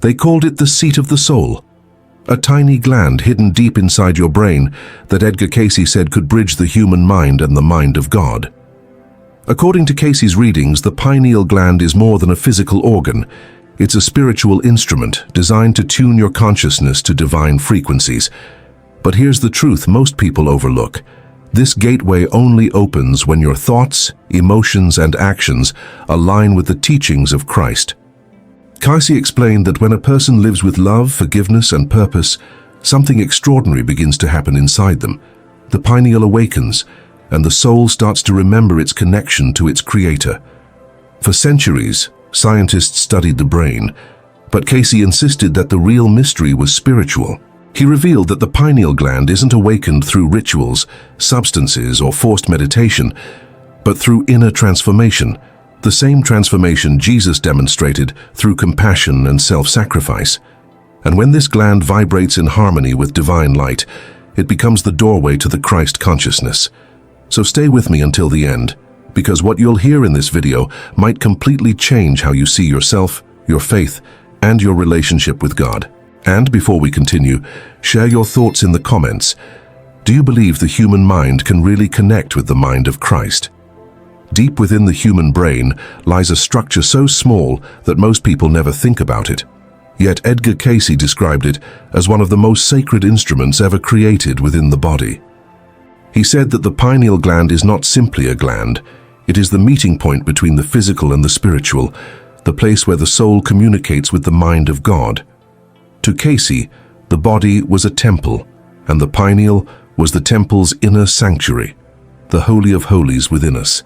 They called it the seat of the soul, a tiny gland hidden deep inside your brain that Edgar Cayce said could bridge the human mind and the mind of God. According to Cayce's readings, the pineal gland is more than a physical organ. It's a spiritual instrument designed to tune your consciousness to divine frequencies. But here's the truth most people overlook. This gateway only opens when your thoughts, emotions, and actions align with the teachings of Christ. Cayce explained that when a person lives with love, forgiveness, and purpose, something extraordinary begins to happen inside them. The pineal awakens, and the soul starts to remember its connection to its creator. For centuries, scientists studied the brain, but Cayce insisted that the real mystery was spiritual. He revealed that the pineal gland isn't awakened through rituals, substances, or forced meditation, but through inner transformation, the same transformation Jesus demonstrated through compassion and self-sacrifice. And when this gland vibrates in harmony with divine light, it becomes the doorway to the Christ consciousness. So stay with me until the end, because what you'll hear in this video might completely change how you see yourself, your faith, and your relationship with God. And before we continue, share your thoughts in the comments. Do you believe the human mind can really connect with the mind of Christ? Deep within the human brain lies a structure so small that most people never think about it. Yet Edgar Cayce described it as one of the most sacred instruments ever created within the body. He said that the pineal gland is not simply a gland. It is the meeting point between the physical and the spiritual, the place where the soul communicates with the mind of God. To Cayce, the body was a temple, and the pineal was the temple's inner sanctuary, the Holy of Holies within us.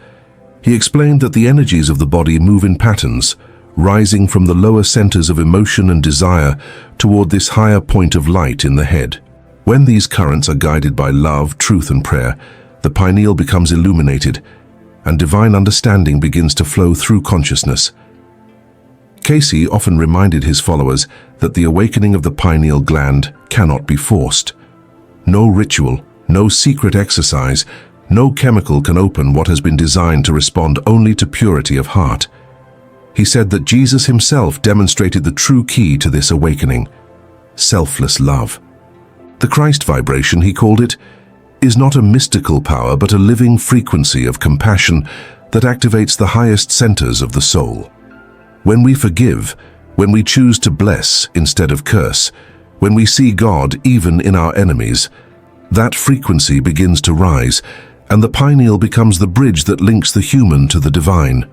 He explained that the energies of the body move in patterns, rising from the lower centers of emotion and desire toward this higher point of light in the head. When these currents are guided by love, truth, and prayer, the pineal becomes illuminated, and divine understanding begins to flow through consciousness. Cayce often reminded his followers that the awakening of the pineal gland cannot be forced. No ritual, no secret exercise, no chemical can open what has been designed to respond only to purity of heart. He said that Jesus himself demonstrated the true key to this awakening: selfless love. The Christ vibration, he called it, is not a mystical power but a living frequency of compassion that activates the highest centers of the soul. When we forgive, when we choose to bless instead of curse, when we see God even in our enemies, that frequency begins to rise, and the pineal becomes the bridge that links the human to the divine.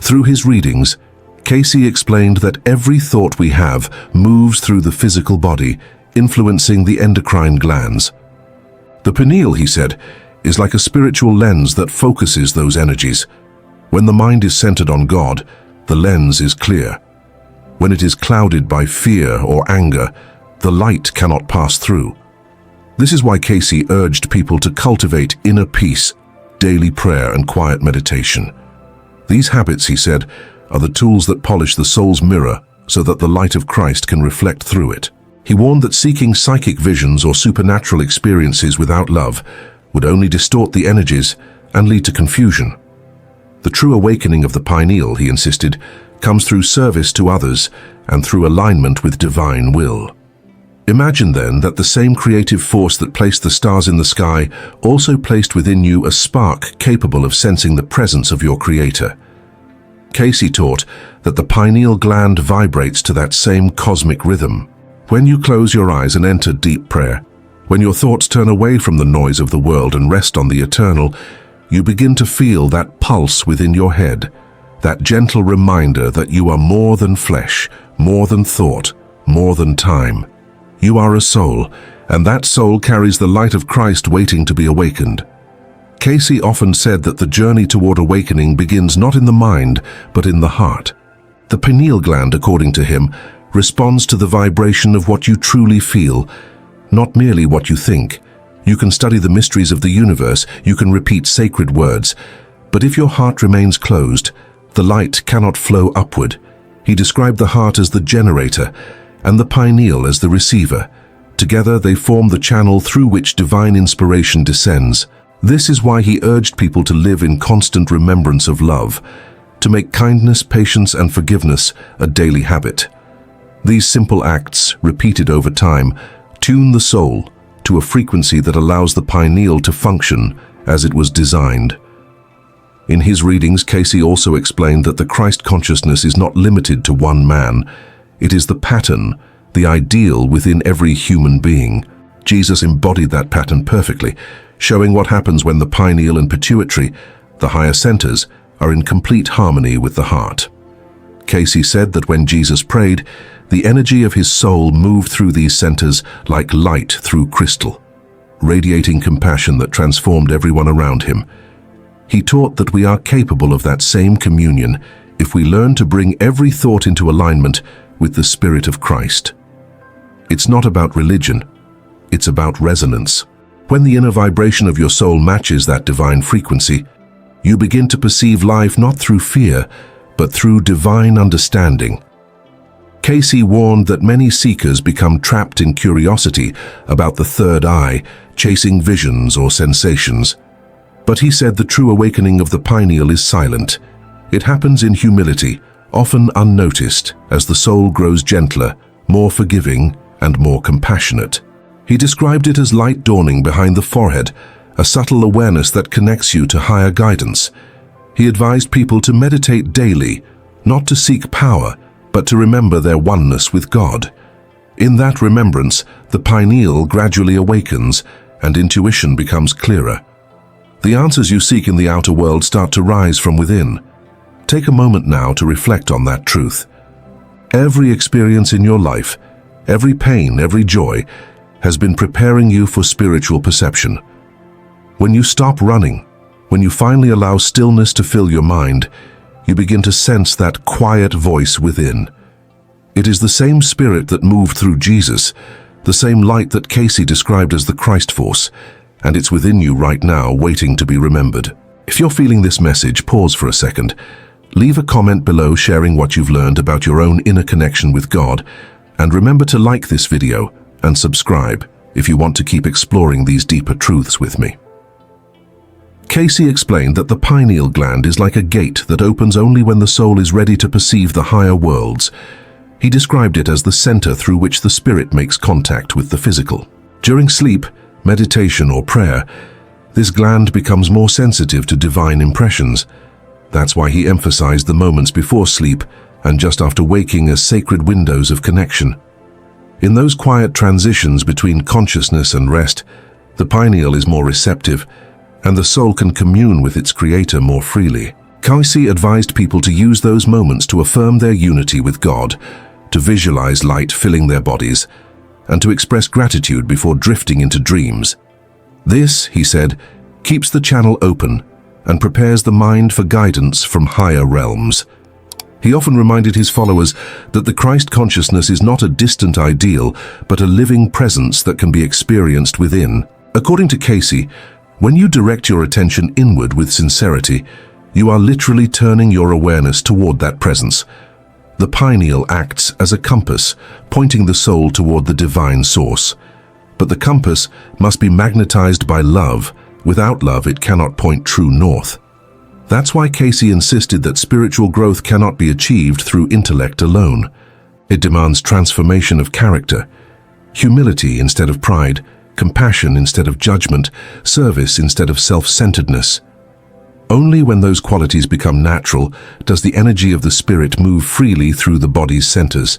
Through his readings, Cayce explained that every thought we have moves through the physical body, influencing the endocrine glands. The pineal, he said, is like a spiritual lens that focuses those energies. When the mind is centered on God, the lens is clear. When it is clouded by fear or anger, the light cannot pass through. This is why Cayce urged people to cultivate inner peace, daily prayer, and quiet meditation. These habits, he said, are the tools that polish the soul's mirror so that the light of Christ can reflect through it. He warned that seeking psychic visions or supernatural experiences without love would only distort the energies and lead to confusion. The true awakening of the pineal, he insisted, comes through service to others and through alignment with divine will. Imagine then that the same creative force that placed the stars in the sky also placed within you a spark capable of sensing the presence of your Creator. Cayce taught that the pineal gland vibrates to that same cosmic rhythm. When you close your eyes and enter deep prayer, when your thoughts turn away from the noise of the world and rest on the eternal, you begin to feel that pulse within your head, that gentle reminder that you are more than flesh, more than thought, more than time. You are a soul, and that soul carries the light of Christ waiting to be awakened. Cayce often said that the journey toward awakening begins not in the mind, but in the heart. The pineal gland, according to him, responds to the vibration of what you truly feel, not merely what you think. You can study the mysteries of the universe, you can repeat sacred words, but if your heart remains closed, the light cannot flow upward. He described the heart as the generator, and the pineal as the receiver. Together they form the channel through which divine inspiration descends. This is why he urged people to live in constant remembrance of love, to make kindness, patience, and forgiveness a daily habit. These simple acts, repeated over time, tune the soul to a frequency that allows the pineal to function as it was designed. In his readings, Cayce also explained that the Christ consciousness is not limited to one man. It is the pattern, the ideal within every human being. Jesus embodied that pattern perfectly, showing what happens when the pineal and pituitary, the higher centers, are in complete harmony with the heart. Cayce said that when Jesus prayed, the energy of his soul moved through these centers like light through crystal, radiating compassion that transformed everyone around him. He taught that we are capable of that same communion if we learn to bring every thought into alignment with the Spirit of Christ. It's not about religion, it's about resonance. When the inner vibration of your soul matches that divine frequency, you begin to perceive life not through fear, but through divine understanding. Cayce warned that many seekers become trapped in curiosity about the third eye, chasing visions or sensations. But he said the true awakening of the pineal is silent. It happens in humility, often unnoticed, as the soul grows gentler, more forgiving, and more compassionate. He described it as light dawning behind the forehead, a subtle awareness that connects you to higher guidance. He advised people to meditate daily, not to seek power, but to remember their oneness with God. In that remembrance, the pineal gradually awakens and intuition becomes clearer. The answers you seek in the outer world start to rise from within. Take a moment now to reflect on that truth. Every experience in your life, every pain, every joy, has been preparing you for spiritual perception. When you stop running, when you finally allow stillness to fill your mind, you begin to sense that quiet voice within. It is the same spirit that moved through Jesus, the same light that Cayce described as the Christ force, and it's within you right now, waiting to be remembered. If you're feeling this message, pause for a second. Leave a comment below sharing what you've learned about your own inner connection with God, and remember to like this video and subscribe if you want to keep exploring these deeper truths with me. Cayce explained that the pineal gland is like a gate that opens only when the soul is ready to perceive the higher worlds. He described it as the center through which the spirit makes contact with the physical. During sleep, meditation, or prayer, this gland becomes more sensitive to divine impressions. That's why he emphasized the moments before sleep and just after waking as sacred windows of connection. In those quiet transitions between consciousness and rest, the pineal is more receptive, and the soul can commune with its creator more freely. Cayce advised people to use those moments to affirm their unity with God, to visualize light filling their bodies, and to express gratitude before drifting into dreams. This, he said, keeps the channel open and prepares the mind for guidance from higher realms. He often reminded his followers that the Christ consciousness is not a distant ideal, but a living presence that can be experienced within. According to Cayce, when you direct your attention inward with sincerity, you are literally turning your awareness toward that presence. The pineal acts as a compass, pointing the soul toward the divine source. But the compass must be magnetized by love. Without love, it cannot point true north. That's why Cayce insisted that spiritual growth cannot be achieved through intellect alone. It demands transformation of character, humility instead of pride, compassion instead of judgment, service instead of self-centeredness. Only when those qualities become natural does the energy of the spirit move freely through the body's centers.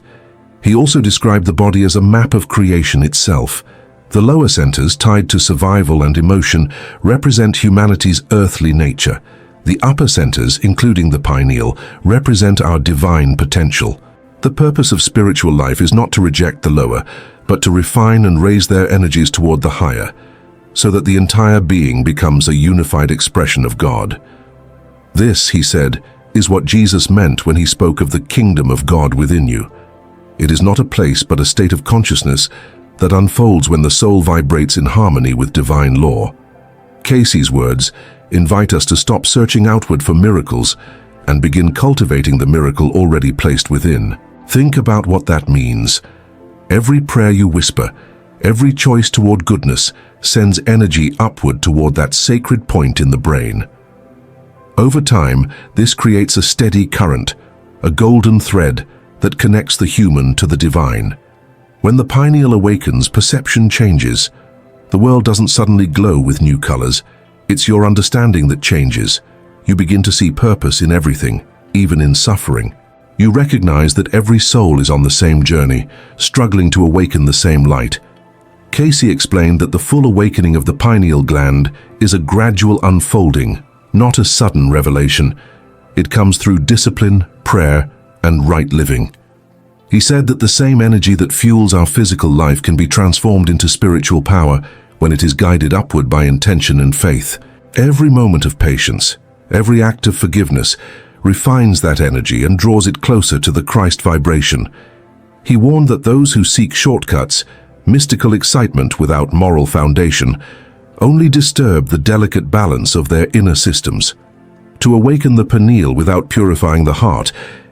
He also described the body as a map of creation itself. The lower centers, tied to survival and emotion, represent humanity's earthly nature. The upper centers, including the pineal, represent our divine potential. The purpose of spiritual life is not to reject the lower, but to refine and raise their energies toward the higher, so that the entire being becomes a unified expression of God. This, he said, is what Jesus meant when he spoke of the kingdom of God within you. It is not a place but a state of consciousness that unfolds when the soul vibrates in harmony with divine law. Cayce's words invite us to stop searching outward for miracles and begin cultivating the miracle already placed within. Think about what that means. Every prayer you whisper, every choice toward goodness sends energy upward toward that sacred point in the brain. Over time, this creates a steady current, a golden thread that connects the human to the divine. When the pineal awakens, perception changes. The world doesn't suddenly glow with new colors. It's your understanding that changes. You begin to see purpose in everything, even in suffering. You recognize that every soul is on the same journey, struggling to awaken the same light. Cayce explained that the full awakening of the pineal gland is a gradual unfolding, not a sudden revelation. It comes through discipline, prayer, and right living. He said that the same energy that fuels our physical life can be transformed into spiritual power when it is guided upward by intention and faith. Every moment of patience, every act of forgiveness, refines that energy and draws it closer to the Christ vibration. He warned that those who seek shortcuts, mystical excitement without moral foundation, only disturb the delicate balance of their inner systems. To awaken the pineal without purifying the heart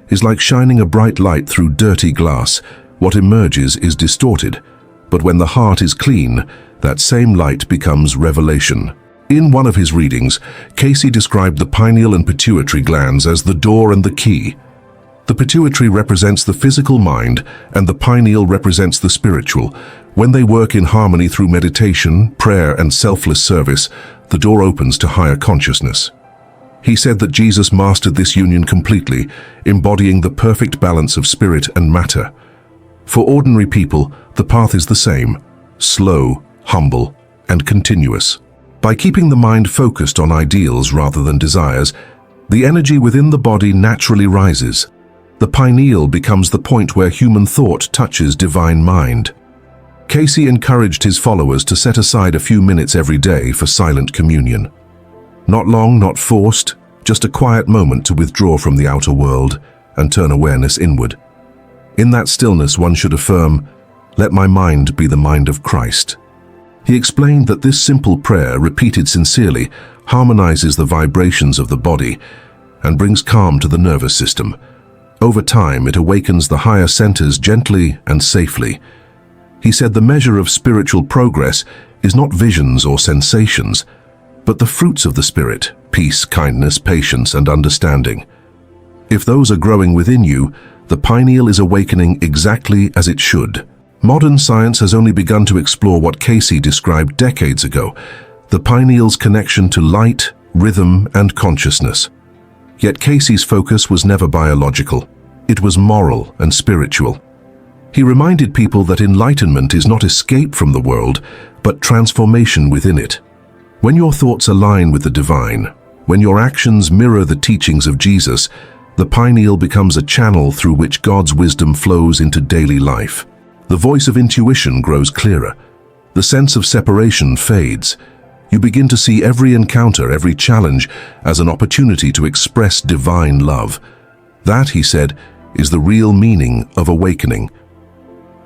is like shining a bright light through dirty glass. What emerges is distorted, but when the heart is clean, that same light becomes revelation. In one of his readings, Cayce described the pineal and pituitary glands as the door and the key. The pituitary represents the physical mind, and the pineal represents the spiritual. When they work in harmony through meditation, prayer, and selfless service, the door opens to higher consciousness. He said that Jesus mastered this union completely, embodying the perfect balance of spirit and matter. For ordinary people, the path is the same: slow, humble, and continuous. By keeping the mind focused on ideals rather than desires, the energy within the body naturally rises. The pineal becomes the point where human thought touches divine mind. Cayce encouraged his followers to set aside a few minutes every day for silent communion. Not long, not forced, just a quiet moment to withdraw from the outer world and turn awareness inward. In that stillness, one should affirm, "Let my mind be the mind of Christ." He explained that this simple prayer, repeated sincerely, harmonizes the vibrations of the body and brings calm to the nervous system. Over time, it awakens the higher centers gently and safely. He said the measure of spiritual progress is not visions or sensations, but the fruits of the Spirit: peace, kindness, patience, and understanding. If those are growing within you, the pineal is awakening exactly as it should. Modern science has only begun to explore what Cayce described decades ago: the pineal's connection to light, rhythm, and consciousness. Yet Cayce's focus was never biological. It was moral and spiritual. He reminded people that enlightenment is not escape from the world, but transformation within it. When your thoughts align with the divine, when your actions mirror the teachings of Jesus, the pineal becomes a channel through which God's wisdom flows into daily life. The voice of intuition grows clearer. The sense of separation fades. You begin to see every encounter, every challenge, as an opportunity to express divine love. That, he said, is the real meaning of awakening.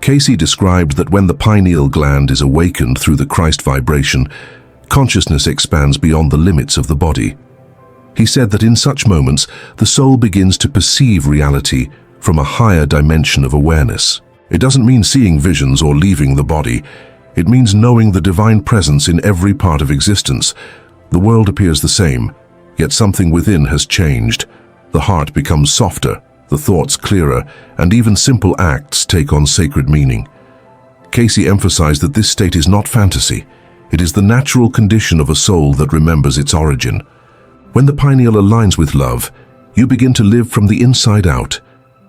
Cayce described that when the pineal gland is awakened through the Christ vibration, consciousness expands beyond the limits of the body. He said that in such moments, the soul begins to perceive reality from a higher dimension of awareness. It doesn't mean seeing visions or leaving the body. It means knowing the divine presence in every part of existence. The world appears the same, yet something within has changed. The heart becomes softer, the thoughts clearer, and even simple acts take on sacred meaning. Cayce emphasized that this state is not fantasy. It is the natural condition of a soul that remembers its origin. When the pineal aligns with love, you begin to live from the inside out,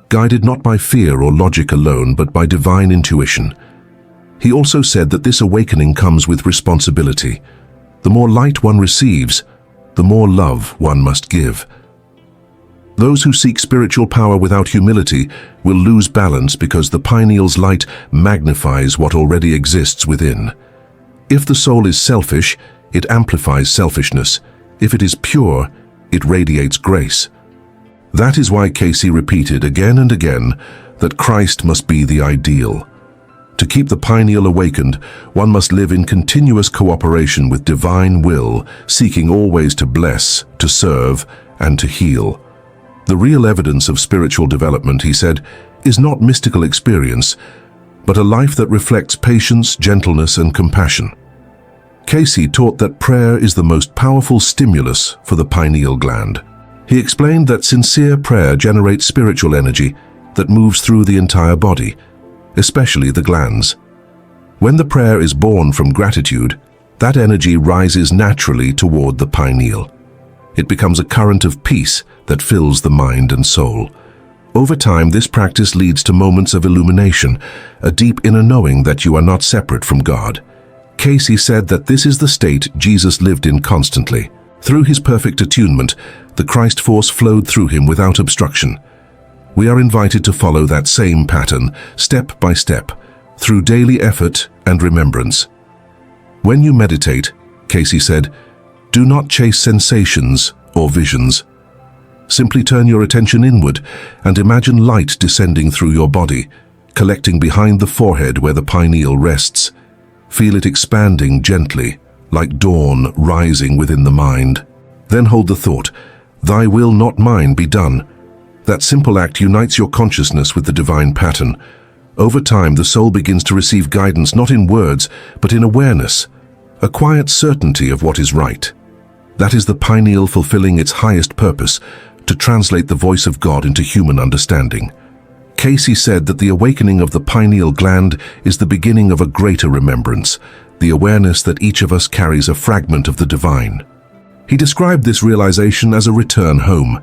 guided not by fear or logic alone, but by divine intuition. He also said that this awakening comes with responsibility. The more light one receives, the more love one must give. Those who seek spiritual power without humility will lose balance because the pineal's light magnifies what already exists within. If the soul is selfish, it amplifies selfishness. If it is pure, it radiates grace. That is why Cayce repeated again and again that Christ must be the ideal. To keep the pineal awakened, one must live in continuous cooperation with divine will, seeking always to bless, to serve, and to heal. The real evidence of spiritual development, he said, is not mystical experience, but a life that reflects patience, gentleness, and compassion. Cayce taught that prayer is the most powerful stimulus for the pineal gland. He explained that sincere prayer generates spiritual energy, that moves through the entire body, especially the glands. When the prayer is born from gratitude, that energy rises naturally toward the pineal. It becomes a current of peace that fills the mind and soul. Over time, this practice leads to moments of illumination, a deep inner knowing that you are not separate from God. Cayce said that this is the state Jesus lived in constantly. Through his perfect attunement, the Christ force flowed through him without obstruction. We are invited to follow that same pattern, step by step, through daily effort and remembrance. When you meditate, Cayce said, do not chase sensations or visions. Simply turn your attention inward and imagine light descending through your body, collecting behind the forehead where the pineal rests. Feel it expanding gently, like dawn rising within the mind. Then hold the thought, "Thy will, not mine, be done." That simple act unites your consciousness with the divine pattern. Over time, the soul begins to receive guidance not in words, but in awareness, a quiet certainty of what is right. That is the pineal fulfilling its highest purpose, to translate the voice of God into human understanding. Cayce said that the awakening of the pineal gland is the beginning of a greater remembrance, the awareness that each of us carries a fragment of the divine. He described this realization as a return home.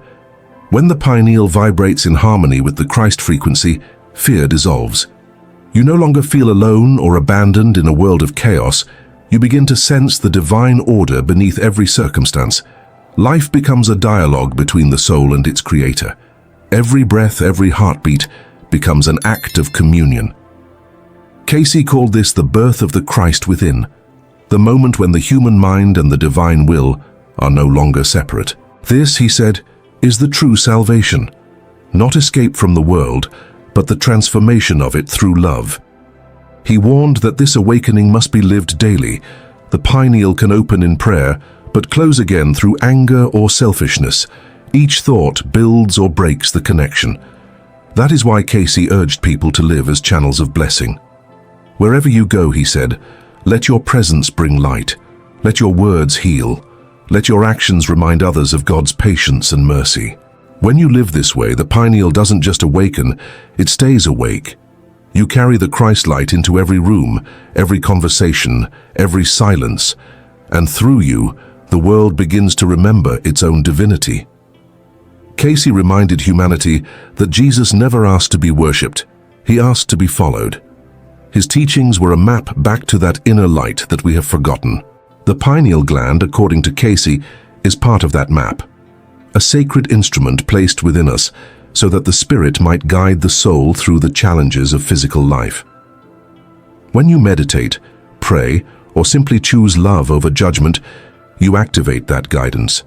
When the pineal vibrates in harmony with the Christ frequency, fear dissolves. You no longer feel alone or abandoned in a world of chaos. You begin to sense the divine order beneath every circumstance. Life becomes a dialogue between the soul and its creator. Every breath, every heartbeat becomes an act of communion. Cayce called this the birth of the Christ within, the moment when the human mind and the divine will are no longer separate. This, he said, is the true salvation. Not escape from the world, but the transformation of it through love. He warned that this awakening must be lived daily. The pineal can open in prayer, but close again through anger or selfishness. Each thought builds or breaks the connection. That is why Cayce urged people to live as channels of blessing. Wherever you go, he said, let your presence bring light. Let your words heal. Let your actions remind others of God's patience and mercy. When you live this way, the pineal doesn't just awaken, it stays awake. You carry the Christ light into every room, every conversation, every silence, and through you, the world begins to remember its own divinity. Cayce reminded humanity that Jesus never asked to be worshipped, he asked to be followed. His teachings were a map back to that inner light that we have forgotten. The pineal gland, according to Cayce, is part of that map, a sacred instrument placed within us so that the spirit might guide the soul through the challenges of physical life. When you meditate, pray, or simply choose love over judgment, you activate that guidance.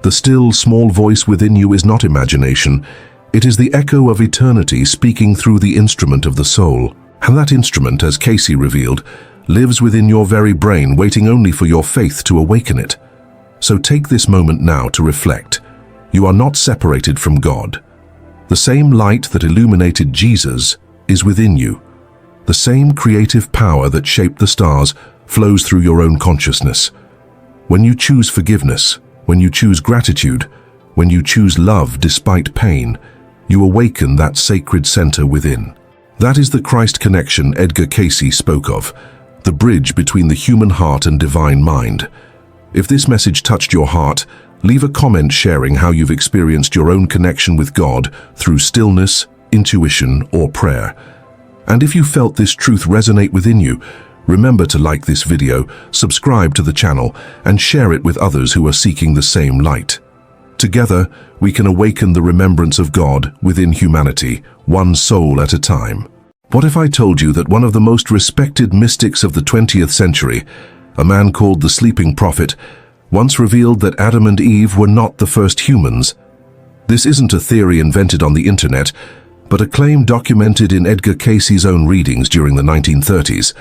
The still, small voice within you is not imagination. It is the echo of eternity speaking through the instrument of the soul. And that instrument, as Cayce revealed, lives within your very brain, waiting only for your faith to awaken it. So take this moment now to reflect. You are not separated from God. The same light that illuminated Jesus is within you. The same creative power that shaped the stars flows through your own consciousness. When you choose forgiveness, when you choose gratitude, when you choose love despite pain, you awaken that sacred center within. That is the Christ connection Edgar Cayce spoke of, the bridge between the human heart and divine mind. If this message touched your heart, leave a comment sharing how you've experienced your own connection with God through stillness, intuition, or prayer. And if you felt this truth resonate within you, remember to like this video, subscribe to the channel, and share it with others who are seeking the same light. Together, we can awaken the remembrance of God within humanity, one soul at a time. What if I told you that one of the most respected mystics of the 20th century, a man called the Sleeping Prophet, once revealed that Adam and Eve were not the first humans? This isn't a theory invented on the internet, but a claim documented in Edgar Cayce's own readings during the 1930s.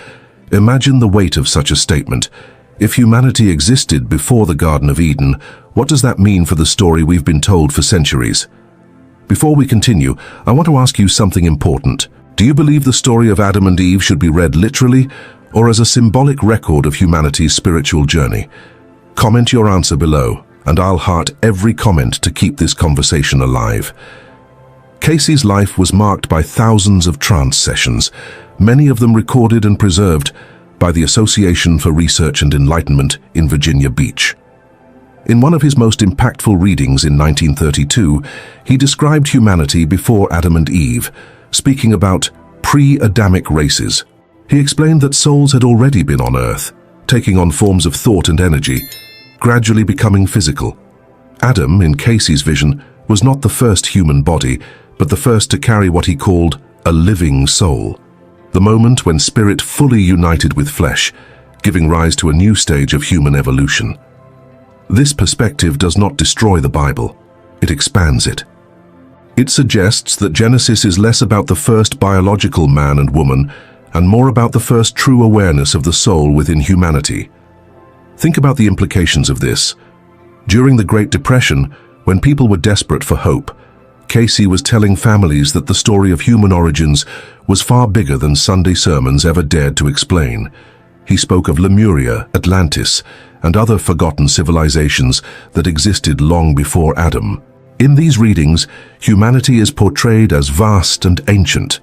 Imagine the weight of such a statement. If humanity existed before the Garden of Eden, what does that mean for the story we've been told for centuries? Before we continue, I want to ask you something important. Do you believe the story of Adam and Eve should be read literally, or as a symbolic record of humanity's spiritual journey? Comment your answer below, and I'll heart every comment to keep this conversation alive. Cayce's life was marked by thousands of trance sessions, many of them recorded and preserved by the Association for Research and Enlightenment in Virginia Beach. In one of his most impactful readings in 1932, he described humanity before Adam and Eve, speaking about pre-Adamic races. He explained that souls had already been on Earth, taking on forms of thought and energy, gradually becoming physical. Adam, in Cayce's vision, was not the first human body, but the first to carry what he called a living soul, the moment when spirit fully united with flesh, giving rise to a new stage of human evolution. This perspective does not destroy the Bible, it expands it. It suggests that Genesis is less about the first biological man and woman and more about the first true awareness of the soul within humanity. Think about the implications of this. During the Great Depression, when people were desperate for hope, Cayce was telling families that the story of human origins was far bigger than Sunday sermons ever dared to explain. He spoke of Lemuria, Atlantis, and other forgotten civilizations that existed long before Adam. In these readings, humanity is portrayed as vast and ancient,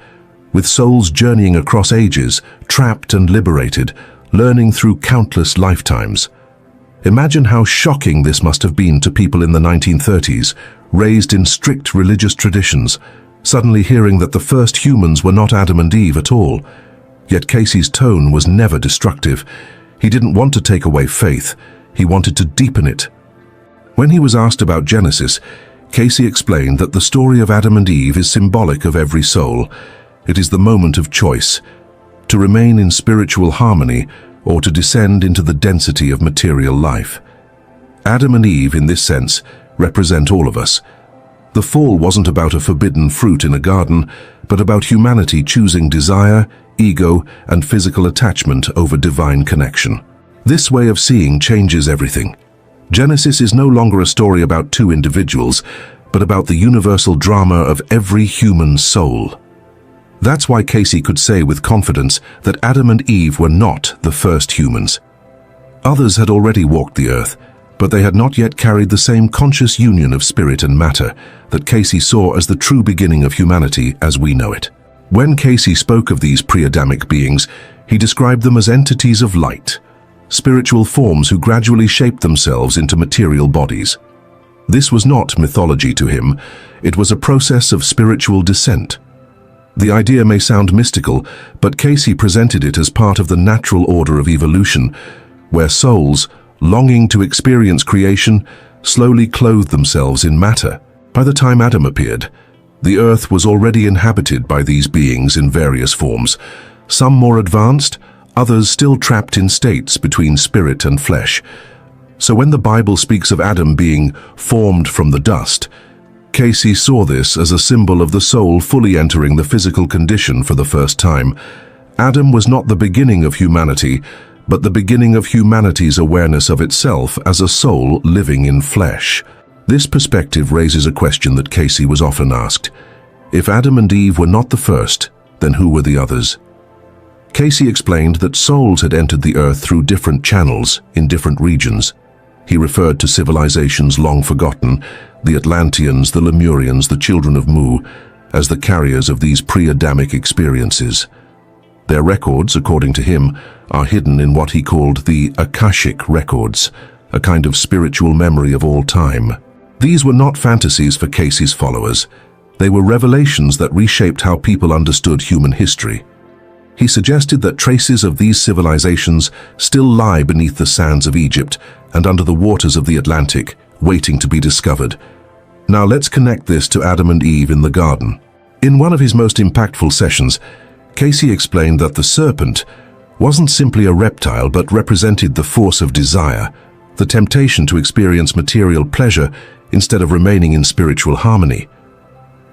with souls journeying across ages, trapped and liberated, learning through countless lifetimes. Imagine how shocking this must have been to people in the 1930s, raised in strict religious traditions, suddenly hearing that the first humans were not Adam and Eve at all. Yet Cayce's tone was never destructive. He didn't want to take away faith, he wanted to deepen it. When he was asked about Genesis, Cayce explained that the story of Adam and Eve is symbolic of every soul. It is the moment of choice, to remain in spiritual harmony or to descend into the density of material life. Adam and Eve, in this sense, represent all of us. The fall wasn't about a forbidden fruit in a garden, but about humanity choosing desire, ego, and physical attachment over divine connection. This way of seeing changes everything. Genesis is no longer a story about two individuals, but about the universal drama of every human soul. That's why Cayce could say with confidence that Adam and Eve were not the first humans. Others had already walked the earth, but they had not yet carried the same conscious union of spirit and matter that Cayce saw as the true beginning of humanity as we know it. When Cayce spoke of these pre-Adamic beings, he described them as entities of light, spiritual forms who gradually shaped themselves into material bodies. This was not mythology to him, it was a process of spiritual descent. The idea may sound mystical, but Cayce presented it as part of the natural order of evolution, where souls, longing to experience creation, slowly clothed themselves in matter. By the time Adam appeared, the earth was already inhabited by these beings in various forms, some more advanced, others still trapped in states between spirit and flesh. So when the Bible speaks of Adam being formed from the dust, Cayce saw this as a symbol of the soul fully entering the physical condition for the first time. Adam was not the beginning of humanity, but the beginning of humanity's awareness of itself as a soul living in flesh. This perspective raises a question that Cayce was often asked. If Adam and Eve were not the first, then who were the others? Cayce explained that souls had entered the earth through different channels in different regions. He referred to civilizations long forgotten, the Atlanteans, the Lemurians, the children of Mu, as the carriers of these pre-Adamic experiences. Their records, according to him, are hidden in what he called the Akashic records, a kind of spiritual memory of all time. These were not fantasies for Cayce's followers. They were revelations that reshaped how people understood human history. He suggested that traces of these civilizations still lie beneath the sands of Egypt and under the waters of the Atlantic, waiting to be discovered. Now let's connect this to Adam and Eve in the garden. In one of his most impactful sessions, Cayce explained that the serpent wasn't simply a reptile but represented the force of desire, the temptation to experience material pleasure instead of remaining in spiritual harmony.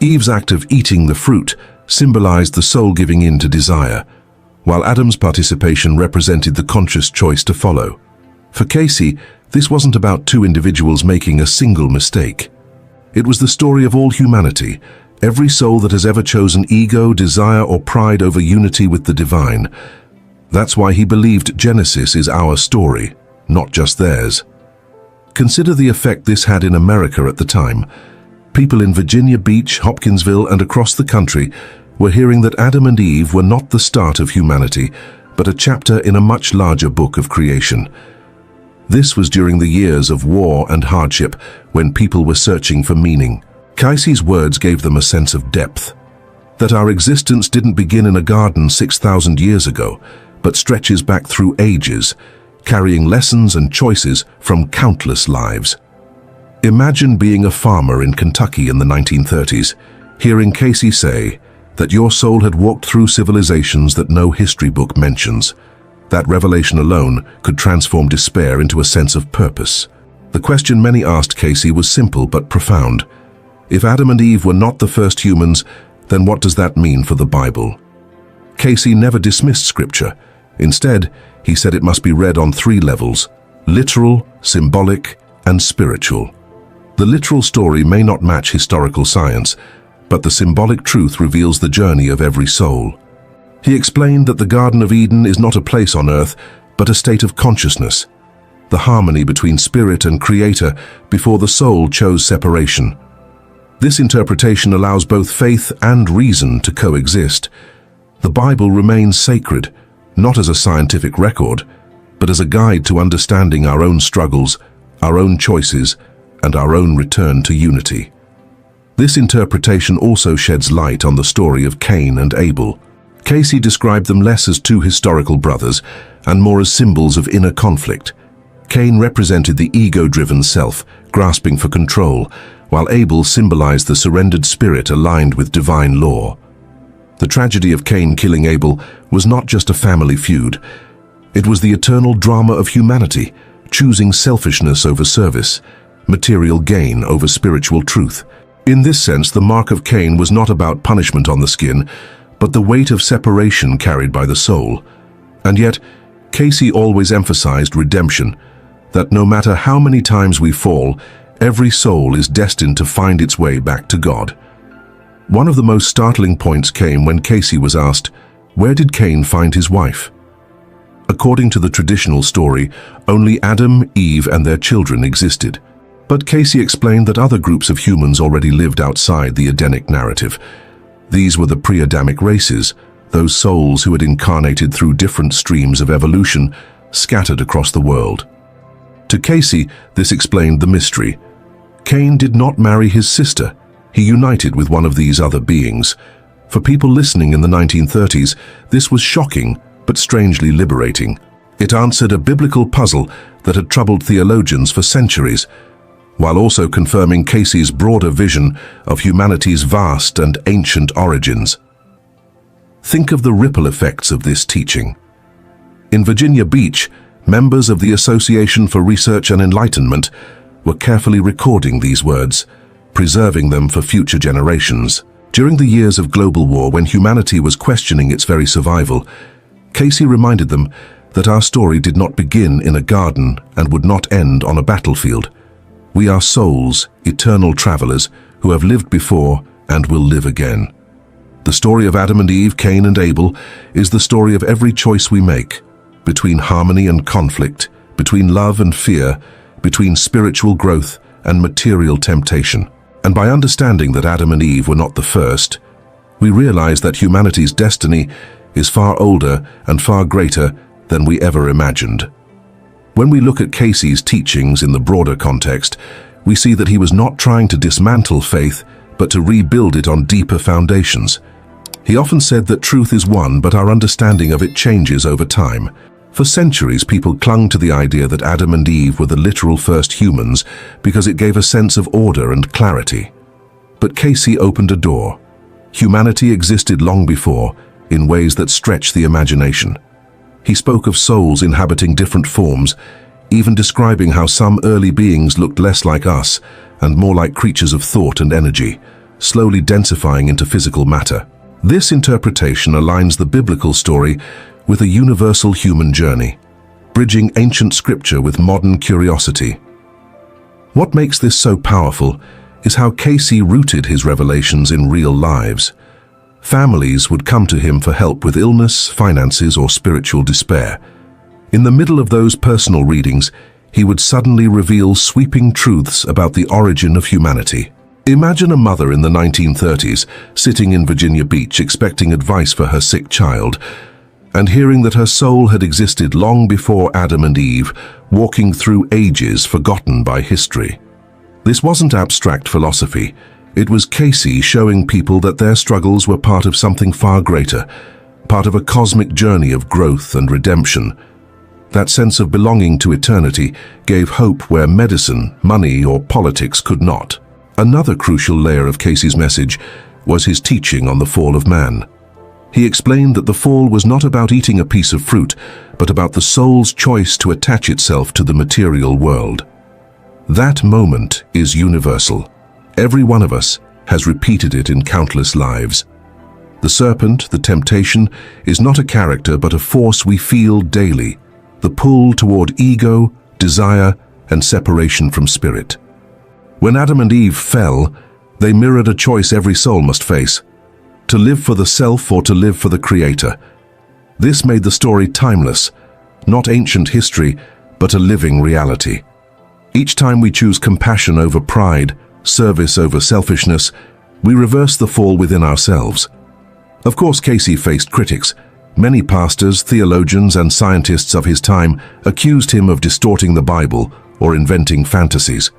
Eve's act of eating the fruit symbolized the soul giving in to desire, while Adam's participation represented the conscious choice to follow. For Cayce, this wasn't about two individuals making a single mistake. It was the story of all humanity, every soul that has ever chosen ego, desire, or pride over unity with the divine. That's why he believed Genesis is our story, not just theirs. Consider the effect this had in America at the time. People in Virginia Beach, Hopkinsville, and across the country were hearing that Adam and Eve were not the start of humanity, but a chapter in a much larger book of creation. This was during the years of war and hardship, when people were searching for meaning. Cayce's words gave them a sense of depth, that our existence didn't begin in a garden 6,000 years ago, but stretches back through ages, carrying lessons and choices from countless lives. Imagine being a farmer in Kentucky in the 1930s, hearing Cayce say that your soul had walked through civilizations that no history book mentions. That revelation alone could transform despair into a sense of purpose. The question many asked Cayce was simple but profound. If Adam and Eve were not the first humans, then what does that mean for the Bible? Cayce never dismissed Scripture. Instead, he said it must be read on 3 levels: literal, symbolic, and spiritual. The literal story may not match historical science, but the symbolic truth reveals the journey of every soul. He explained that the Garden of Eden is not a place on earth, but a state of consciousness, the harmony between spirit and creator before the soul chose separation. This interpretation allows both faith and reason to coexist. The Bible remains sacred, not as a scientific record, but as a guide to understanding our own struggles, our own choices, and our own return to unity. This interpretation also sheds light on the story of Cain and Abel. Cayce described them less as 2 historical brothers and more as symbols of inner conflict. Cain represented the ego-driven self, grasping for control, while Abel symbolized the surrendered spirit aligned with divine law. The tragedy of Cain killing Abel was not just a family feud. It was the eternal drama of humanity, choosing selfishness over service, material gain over spiritual truth. In this sense, the mark of Cain was not about punishment on the skin, but the weight of separation carried by the soul. And yet, Cayce always emphasized redemption, that no matter how many times we fall, every soul is destined to find its way back to God. One of the most startling points came when Cayce was asked, where did Cain find his wife? According to the traditional story, only Adam, Eve, and their children existed. But Cayce explained that other groups of humans already lived outside the Edenic narrative. These were the pre-Adamic races, those souls who had incarnated through different streams of evolution, scattered across the world. To Cayce, this explained the mystery. Cain did not marry his sister. He united with one of these other beings. For people listening in the 1930s, this was shocking, but strangely liberating. It answered a biblical puzzle that had troubled theologians for centuries, while also confirming Cayce's broader vision of humanity's vast and ancient origins. Think of the ripple effects of this teaching. In Virginia Beach, members of the Association for Research and Enlightenment were carefully recording these words, preserving them for future generations. During the years of global war, when humanity was questioning its very survival, Cayce reminded them that our story did not begin in a garden and would not end on a battlefield. We are souls, eternal travelers, who have lived before and will live again. The story of Adam and Eve, Cain and Abel, is the story of every choice we make, between harmony and conflict, between love and fear, between spiritual growth and material temptation. And by understanding that Adam and Eve were not the first, we realize that humanity's destiny is far older and far greater than we ever imagined. When we look at Cayce's teachings in the broader context, we see that he was not trying to dismantle faith, but to rebuild it on deeper foundations. He often said that truth is one, but our understanding of it changes over time. For centuries, people clung to the idea that Adam and Eve were the literal first humans because it gave a sense of order and clarity. But Cayce opened a door. Humanity existed long before, in ways that stretched the imagination. He spoke of souls inhabiting different forms, even describing how some early beings looked less like us and more like creatures of thought and energy, slowly densifying into physical matter. This interpretation aligns the biblical story with a universal human journey, bridging ancient scripture with modern curiosity. What makes this so powerful is how Cayce rooted his revelations in real lives. Families would come to him for help with illness, finances, or spiritual despair. In the middle of those personal readings, he would suddenly reveal sweeping truths about the origin of humanity. Imagine a mother in the 1930s sitting in Virginia Beach expecting advice for her sick child, and hearing that her soul had existed long before Adam and Eve, walking through ages forgotten by history. This wasn't abstract philosophy. It was Cayce showing people that their struggles were part of something far greater, part of a cosmic journey of growth and redemption. That sense of belonging to eternity gave hope where medicine, money, or politics could not. Another crucial layer of Cayce's message was his teaching on the fall of man. He explained that the fall was not about eating a piece of fruit, but about the soul's choice to attach itself to the material world. That moment is universal. Every one of us has repeated it in countless lives. The serpent, the temptation, is not a character but a force we feel daily, the pull toward ego, desire, and separation from spirit. When Adam and Eve fell, they mirrored a choice every soul must face: to live for the self or to live for the Creator. This made the story timeless, not ancient history, but a living reality. Each time we choose compassion over pride, service over selfishness, we reverse the fall within ourselves. Of course, Cayce faced critics. Many pastors, theologians, and scientists of his time accused him of distorting the Bible or inventing fantasies.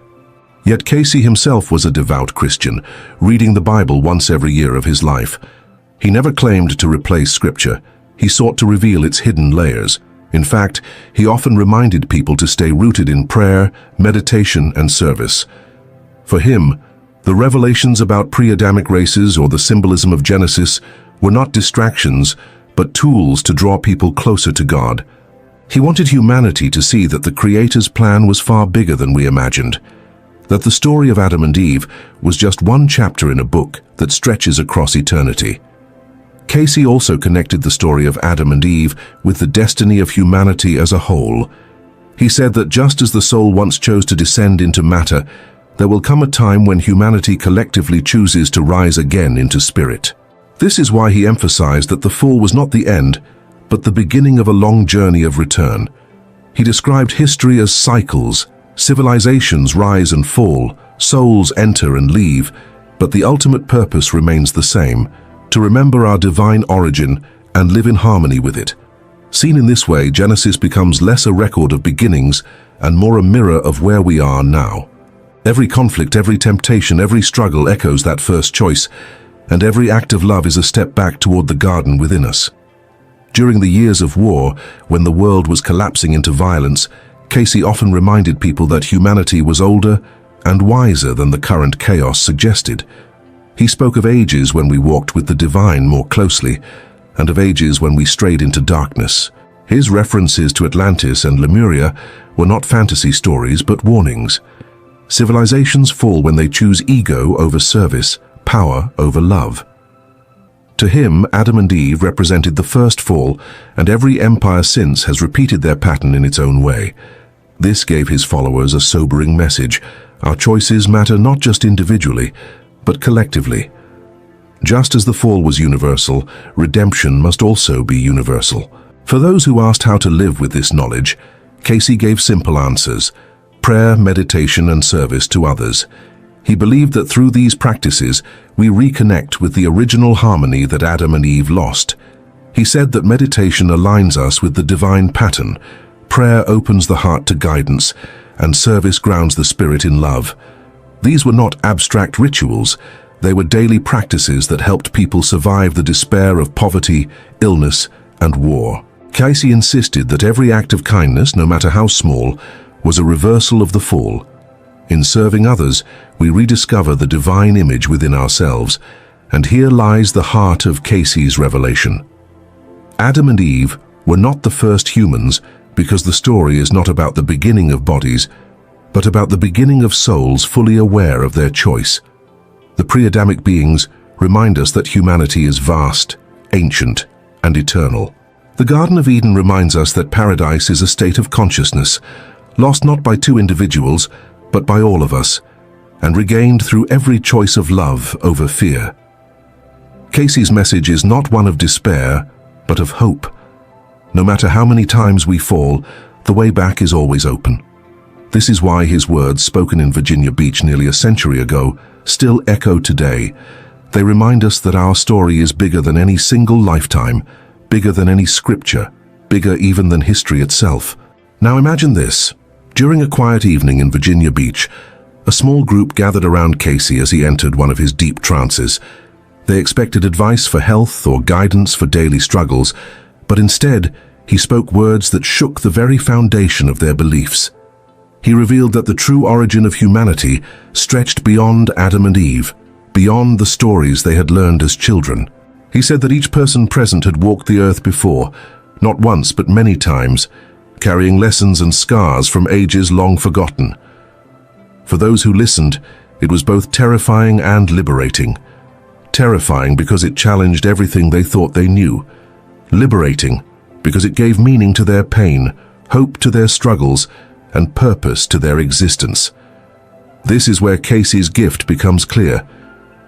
Yet Cayce himself was a devout Christian, reading the Bible once every year of his life. He never claimed to replace Scripture. He sought to reveal its hidden layers. In fact, he often reminded people to stay rooted in prayer, meditation, and service. For him, the revelations about pre-Adamic races or the symbolism of Genesis were not distractions, but tools to draw people closer to God. He wanted humanity to see that the Creator's plan was far bigger than we imagined, that the story of Adam and Eve was just one chapter in a book that stretches across eternity. Cayce also connected the story of Adam and Eve with the destiny of humanity as a whole. He said that just as the soul once chose to descend into matter, there will come a time when humanity collectively chooses to rise again into spirit. This is why he emphasized that the fall was not the end, but the beginning of a long journey of return. He described history as cycles. Civilizations rise and fall, souls enter and leave, but the ultimate purpose remains the same: to remember our divine origin and live in harmony with it. Seen in this way, Genesis becomes less a record of beginnings and more a mirror of where we are now. Every conflict, every temptation, every struggle echoes that first choice, and every act of love is a step back toward the garden within us. During the years of war, when the world was collapsing into violence, Cayce often reminded people that humanity was older and wiser than the current chaos suggested. He spoke of ages when we walked with the divine more closely, and of ages when we strayed into darkness. His references to Atlantis and Lemuria were not fantasy stories but warnings. Civilizations fall when they choose ego over service, power over love. To him, Adam and Eve represented the first fall, and every empire since has repeated their pattern in its own way. This gave his followers a sobering message: our choices matter not just individually, but collectively. Just as the fall was universal, redemption must also be universal. For those who asked how to live with this knowledge, Cayce gave simple answers: prayer, meditation, and service to others. He believed that through these practices, we reconnect with the original harmony that Adam and Eve lost. He said that meditation aligns us with the divine pattern, prayer opens the heart to guidance, and service grounds the spirit in love. These were not abstract rituals, they were daily practices that helped people survive the despair of poverty, illness, and war. Cayce insisted that every act of kindness, no matter how small, was a reversal of the fall. In serving others, we rediscover the divine image within ourselves, and here lies the heart of Cayce's revelation. Adam and Eve were not the first humans because the story is not about the beginning of bodies, but about the beginning of souls fully aware of their choice. The pre-Adamic beings remind us that humanity is vast, ancient, and eternal. The Garden of Eden reminds us that paradise is a state of consciousness, lost not by two individuals, but by all of us, and regained through every choice of love over fear. Cayce's message is not one of despair, but of hope. No matter how many times we fall, the way back is always open. This is why his words, spoken in Virginia Beach nearly a century ago, still echo today. They remind us that our story is bigger than any single lifetime, bigger than any scripture, bigger even than history itself. Now imagine this. During a quiet evening in Virginia Beach, a small group gathered around Cayce as he entered one of his deep trances. They expected advice for health or guidance for daily struggles, but instead, he spoke words that shook the very foundation of their beliefs. He revealed that the true origin of humanity stretched beyond Adam and Eve, beyond the stories they had learned as children. He said that each person present had walked the earth before, not once but many times, carrying lessons and scars from ages long forgotten. For those who listened, it was both terrifying and liberating. Terrifying because it challenged everything they thought they knew. Liberating because it gave meaning to their pain, hope to their struggles, and purpose to their existence. This is where Cayce's gift becomes clear.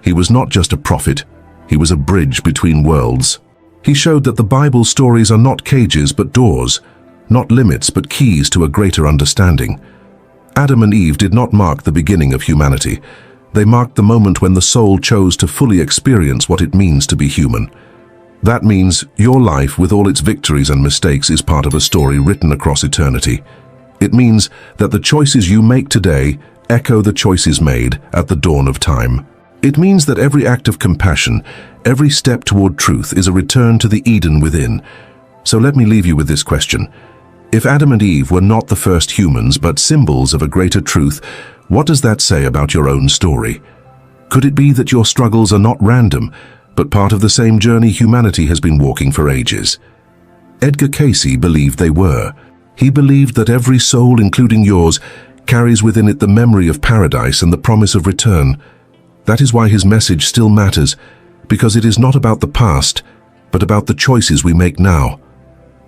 He was not just a prophet, he was a bridge between worlds. He showed that the Bible's stories are not cages but doors, not limits but keys to a greater understanding. Adam and Eve did not mark the beginning of humanity. They marked the moment when the soul chose to fully experience what it means to be human. That means your life, with all its victories and mistakes, is part of a story written across eternity. It means that the choices you make today echo the choices made at the dawn of time. It means that every act of compassion, every step toward truth is a return to the Eden within. So let me leave you with this question. If Adam and Eve were not the first humans but symbols of a greater truth, what does that say about your own story? Could it be that your struggles are not random, but part of the same journey humanity has been walking for ages? Edgar Cayce believed they were. He believed that every soul, including yours, carries within it the memory of paradise and the promise of return. That is why his message still matters, because it is not about the past, but about the choices we make now.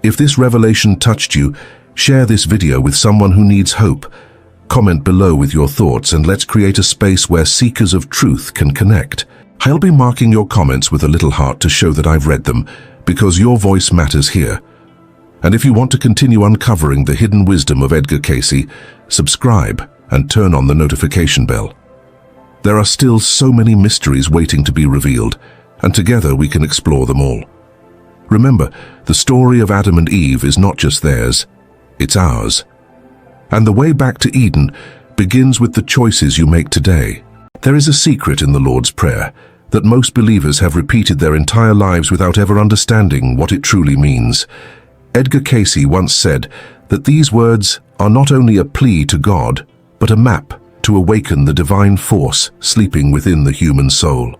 If this revelation touched you, share this video with someone who needs hope. Comment below with your thoughts and let's create a space where seekers of truth can connect. I'll be marking your comments with a little heart to show that I've read them, because your voice matters here. And if you want to continue uncovering the hidden wisdom of Edgar Cayce, subscribe and turn on the notification bell. There are still so many mysteries waiting to be revealed, and together we can explore them all. Remember, the story of Adam and Eve is not just theirs, it's ours. And the way back to Eden begins with the choices you make today. There is a secret in the Lord's Prayer that most believers have repeated their entire lives without ever understanding what it truly means. Edgar Cayce once said that these words are not only a plea to God, but a map to awaken the divine force sleeping within the human soul.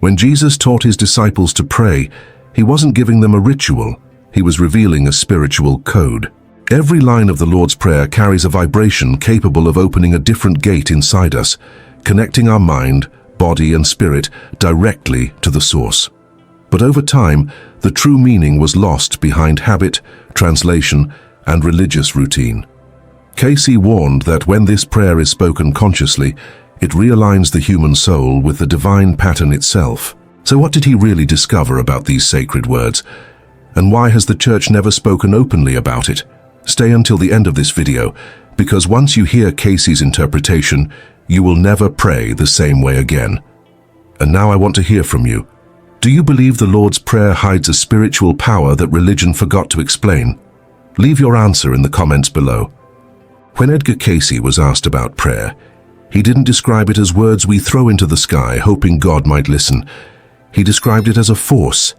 When Jesus taught his disciples to pray, he wasn't giving them a ritual, he was revealing a spiritual code. Every line of the Lord's Prayer carries a vibration capable of opening a different gate inside us, connecting our mind, body, and spirit directly to the source. But over time, the true meaning was lost behind habit, translation, and religious routine. Cayce warned that when this prayer is spoken consciously, it realigns the human soul with the divine pattern itself. So what did he really discover about these sacred words? And why has the church never spoken openly about it? Stay until the end of this video, because once you hear Cayce's interpretation, you will never pray the same way again. And now I want to hear from you. Do you believe the Lord's Prayer hides a spiritual power that religion forgot to explain? Leave your answer in the comments below. When Edgar Cayce was asked about prayer, he didn't describe it as words we throw into the sky hoping God might listen. He described it as a force,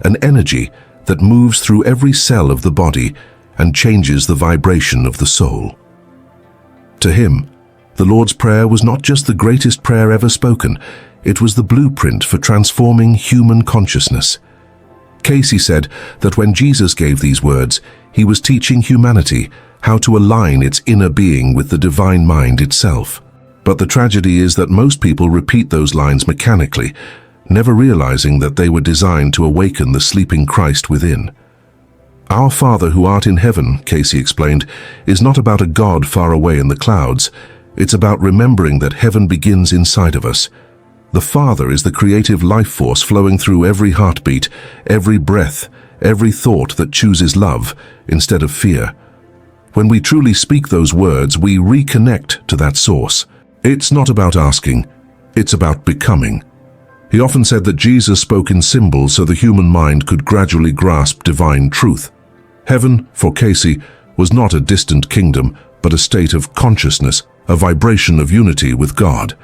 an energy that moves through every cell of the body and changes the vibration of the soul. To him, the Lord's Prayer was not just the greatest prayer ever spoken, it was the blueprint for transforming human consciousness. Cayce said that when Jesus gave these words, he was teaching humanity how to align its inner being with the divine mind itself. But the tragedy is that most people repeat those lines mechanically, never realizing that they were designed to awaken the sleeping Christ within. Our Father who art in heaven, Cayce explained, is not about a God far away in the clouds. It's about remembering that heaven begins inside of us. The Father is the creative life force flowing through every heartbeat, every breath, every thought that chooses love instead of fear. When we truly speak those words, we reconnect to that source. It's not about asking, it's about becoming. He often said that Jesus spoke in symbols so the human mind could gradually grasp divine truth. Heaven, for Cayce, was not a distant kingdom, but a state of consciousness, a vibration of unity with God.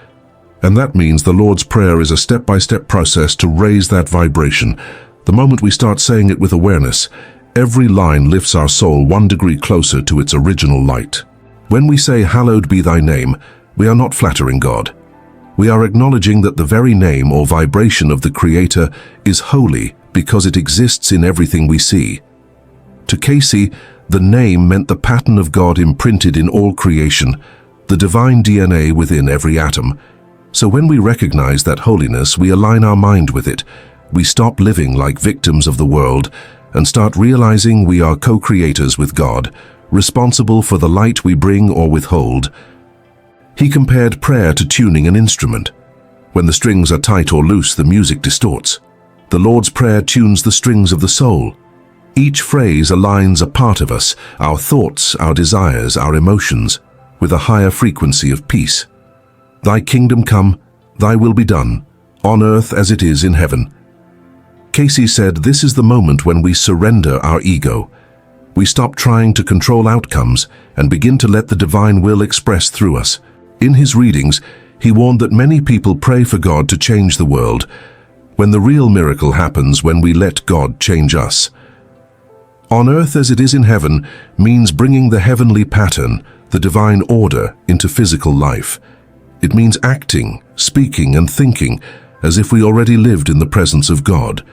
And that means the Lord's Prayer is a step-by-step process to raise that vibration. The moment we start saying it with awareness, every line lifts our soul 1 degree closer to its original light. When we say, "Hallowed be thy name," we are not flattering God. We are acknowledging that the very name or vibration of the Creator is holy because it exists in everything we see. To Cayce, the name meant the pattern of God imprinted in all creation, the divine DNA within every atom. So when we recognize that holiness, we align our mind with it. We stop living like victims of the world and start realizing we are co-creators with God, responsible for the light we bring or withhold. He compared prayer to tuning an instrument. When the strings are tight or loose, the music distorts. The Lord's Prayer tunes the strings of the soul. Each phrase aligns a part of us, our thoughts, our desires, our emotions, with a higher frequency of peace. Thy kingdom come, thy will be done, on earth as it is in heaven. Cayce said this is the moment when we surrender our ego. We stop trying to control outcomes and begin to let the divine will express through us. In his readings, he warned that many people pray for God to change the world, when the real miracle happens when we let God change us. On earth as it is in heaven means bringing the heavenly pattern, the divine order, into physical life. It means acting, speaking, and thinking as if we already lived in the presence of God.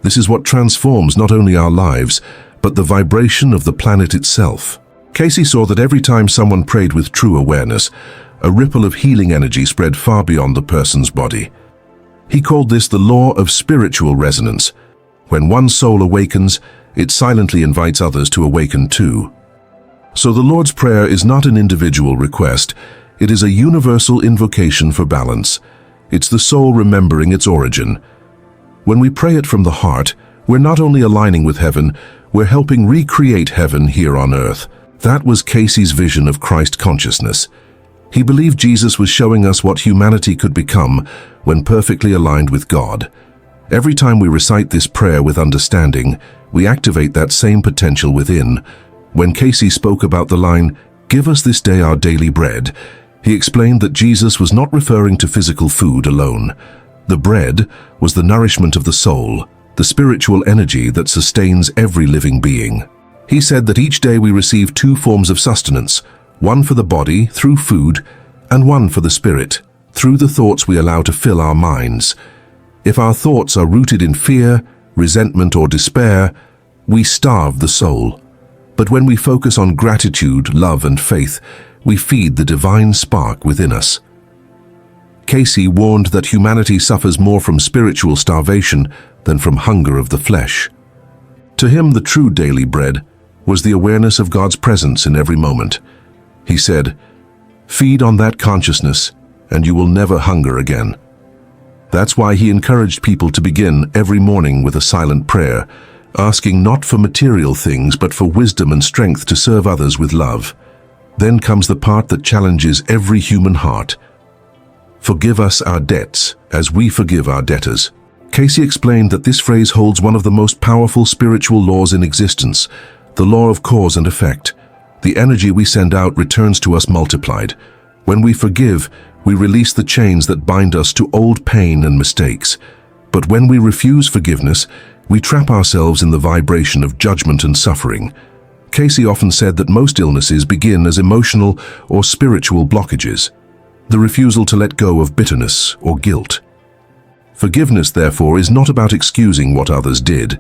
This is what transforms not only our lives, but the vibration of the planet itself. Cayce saw that every time someone prayed with true awareness, a ripple of healing energy spread far beyond the person's body. He called this the law of spiritual resonance. When one soul awakens, it silently invites others to awaken too. So the Lord's Prayer is not an individual request, it is a universal invocation for balance. It's the soul remembering its origin. When we pray it from the heart, we're not only aligning with heaven, we're helping recreate heaven here on earth. That was Cayce's vision of Christ consciousness. He believed Jesus was showing us what humanity could become when perfectly aligned with God. Every time we recite this prayer with understanding, we activate that same potential within. When Cayce spoke about the line, "Give us this day our daily bread," he explained that Jesus was not referring to physical food alone. The bread was the nourishment of the soul, the spiritual energy that sustains every living being. He said that each day we receive 2 forms of sustenance, one for the body, through food, and one for the spirit, through the thoughts we allow to fill our minds. If our thoughts are rooted in fear, resentment, or despair, we starve the soul. But when we focus on gratitude, love, and faith, we feed the divine spark within us. Cayce warned that humanity suffers more from spiritual starvation than from hunger of the flesh. To him, the true daily bread was the awareness of God's presence in every moment. He said, "Feed on that consciousness, and you will never hunger again." That's why he encouraged people to begin every morning with a silent prayer, asking not for material things but for wisdom and strength to serve others with love. Then comes the part that challenges every human heart. "Forgive us our debts, as we forgive our debtors." Cayce explained that this phrase holds one of the most powerful spiritual laws in existence, the law of cause and effect. The energy we send out returns to us multiplied. When we forgive, we release the chains that bind us to old pain and mistakes. But when we refuse forgiveness, we trap ourselves in the vibration of judgment and suffering. Cayce often said that most illnesses begin as emotional or spiritual blockages, the refusal to let go of bitterness or guilt. Forgiveness, therefore, is not about excusing what others did.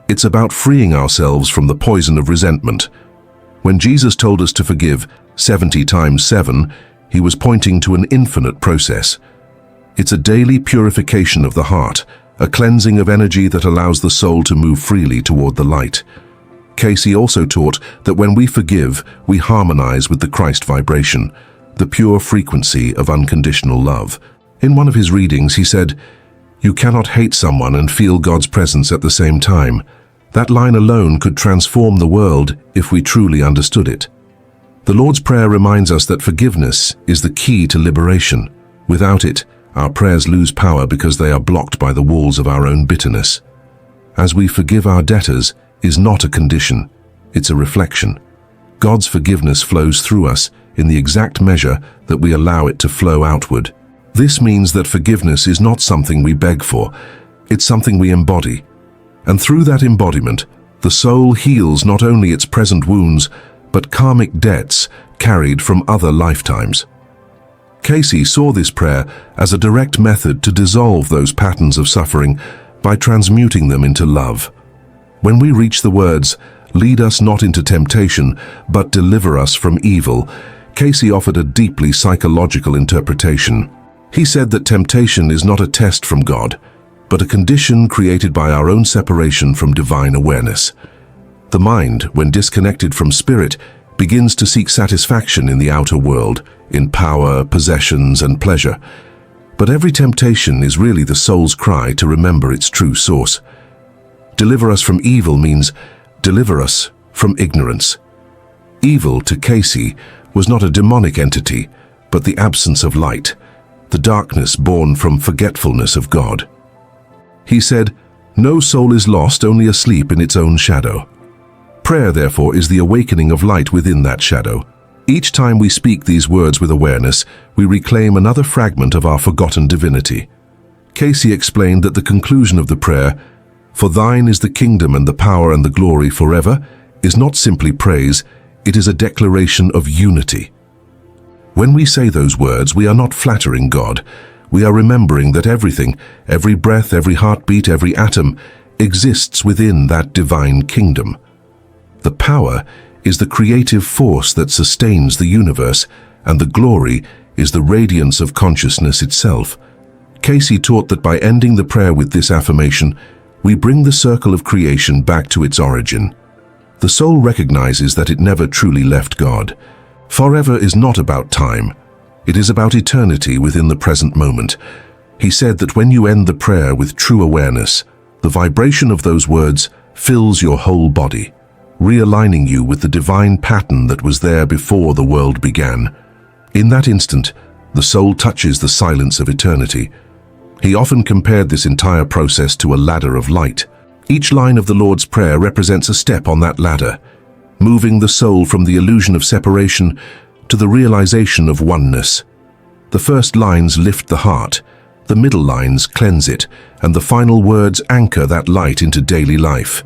It's about freeing ourselves from the poison of resentment. When Jesus told us to forgive 70 times 7, he was pointing to an infinite process. It's a daily purification of the heart, a cleansing of energy that allows the soul to move freely toward the light. Cayce also taught that when we forgive, we harmonize with the Christ vibration, the pure frequency of unconditional love. In one of his readings, he said, "You cannot hate someone and feel God's presence at the same time." That line alone could transform the world if we truly understood it. The Lord's Prayer reminds us that forgiveness is the key to liberation. Without it, our prayers lose power because they are blocked by the walls of our own bitterness. As we forgive our debtors is not a condition, it's a reflection. God's forgiveness flows through us in the exact measure that we allow it to flow outward. This means that forgiveness is not something we beg for, it's something we embody. And through that embodiment, the soul heals not only its present wounds, but karmic debts carried from other lifetimes. Cayce saw this prayer as a direct method to dissolve those patterns of suffering by transmuting them into love. When we reach the words, "Lead us not into temptation, but deliver us from evil," Cayce offered a deeply psychological interpretation. He said that temptation is not a test from God, but a condition created by our own separation from divine awareness. The mind, when disconnected from spirit, begins to seek satisfaction in the outer world, in power, possessions, and pleasure. But every temptation is really the soul's cry to remember its true source. Deliver us from evil means deliver us from ignorance. Evil, to Cayce, was not a demonic entity, but the absence of light, the darkness born from forgetfulness of God. He said, "No soul is lost, only asleep in its own shadow." Prayer, therefore, is the awakening of light within that shadow. Each time we speak these words with awareness, we reclaim another fragment of our forgotten divinity. Cayce explained that the conclusion of the prayer, "For thine is the kingdom and the power and the glory forever," is not simply praise, it is a declaration of unity. When we say those words, we are not flattering God. We are remembering that everything, every breath, every heartbeat, every atom, exists within that divine kingdom. The power is the creative force that sustains the universe, and the glory is the radiance of consciousness itself. Cayce taught that by ending the prayer with this affirmation, we bring the circle of creation back to its origin. The soul recognizes that it never truly left God. Forever is not about time. It is about eternity within the present moment. He said that when you end the prayer with true awareness, the vibration of those words fills your whole body, realigning you with the divine pattern that was there before the world began. In that instant, the soul touches the silence of eternity. He often compared this entire process to a ladder of light. Each line of the Lord's Prayer represents a step on that ladder, moving the soul from the illusion of separation to the realization of oneness. The first lines lift the heart, the middle lines cleanse it, and the final words anchor that light into daily life.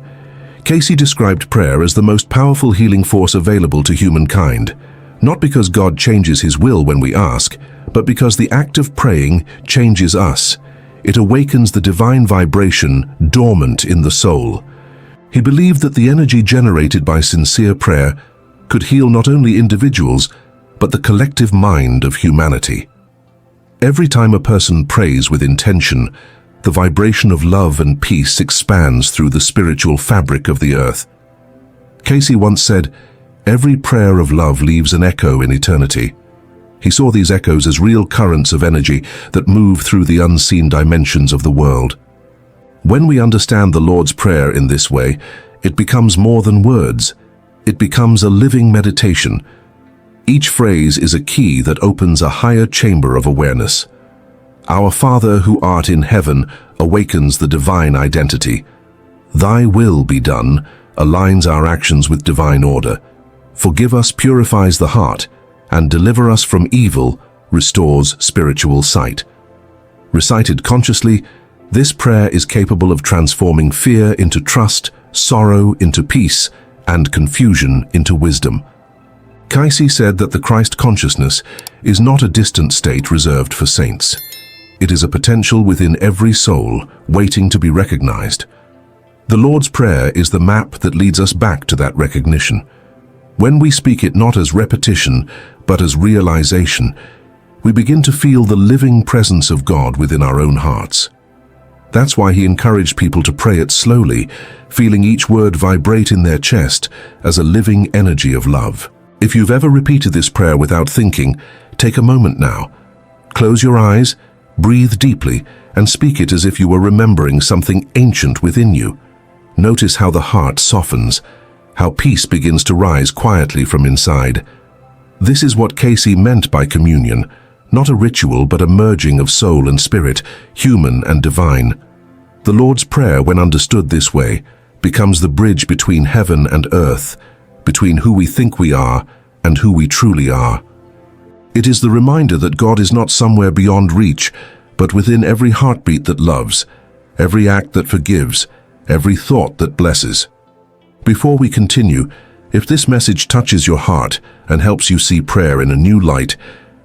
Cayce described prayer as the most powerful healing force available to humankind, not because God changes his will when we ask, but because the act of praying changes us. It awakens the divine vibration dormant in the soul. He believed that the energy generated by sincere prayer could heal not only individuals, but the collective mind of humanity. Every time a person prays with intention, the vibration of love and peace expands through the spiritual fabric of the earth. Cayce once said, "Every prayer of love leaves an echo in eternity." He saw these echoes as real currents of energy that move through the unseen dimensions of the world. When we understand the Lord's Prayer in this way, it becomes more than words. It becomes a living meditation. Each phrase is a key that opens a higher chamber of awareness. Our Father who art in heaven awakens the divine identity. Thy will be done aligns our actions with divine order. Forgive us purifies the heart, and deliver us from evil restores spiritual sight. Recited consciously, this prayer is capable of transforming fear into trust, sorrow into peace, and confusion into wisdom. Cayce said that the Christ consciousness is not a distant state reserved for saints. It is a potential within every soul, waiting to be recognized. The Lord's Prayer is the map that leads us back to that recognition. When we speak it not as repetition, but as realization, we begin to feel the living presence of God within our own hearts. That's why he encouraged people to pray it slowly, feeling each word vibrate in their chest as a living energy of love. If you've ever repeated this prayer without thinking, take a moment now. Close your eyes, breathe deeply, and speak it as if you were remembering something ancient within you. Notice how the heart softens, how peace begins to rise quietly from inside. This is what Cayce meant by communion, not a ritual but a merging of soul and spirit, human and divine. The Lord's Prayer, when understood this way, becomes the bridge between heaven and earth, between who we think we are and who we truly are. It is the reminder that God is not somewhere beyond reach, but within every heartbeat that loves, every act that forgives, every thought that blesses. Before we continue, if this message touches your heart and helps you see prayer in a new light,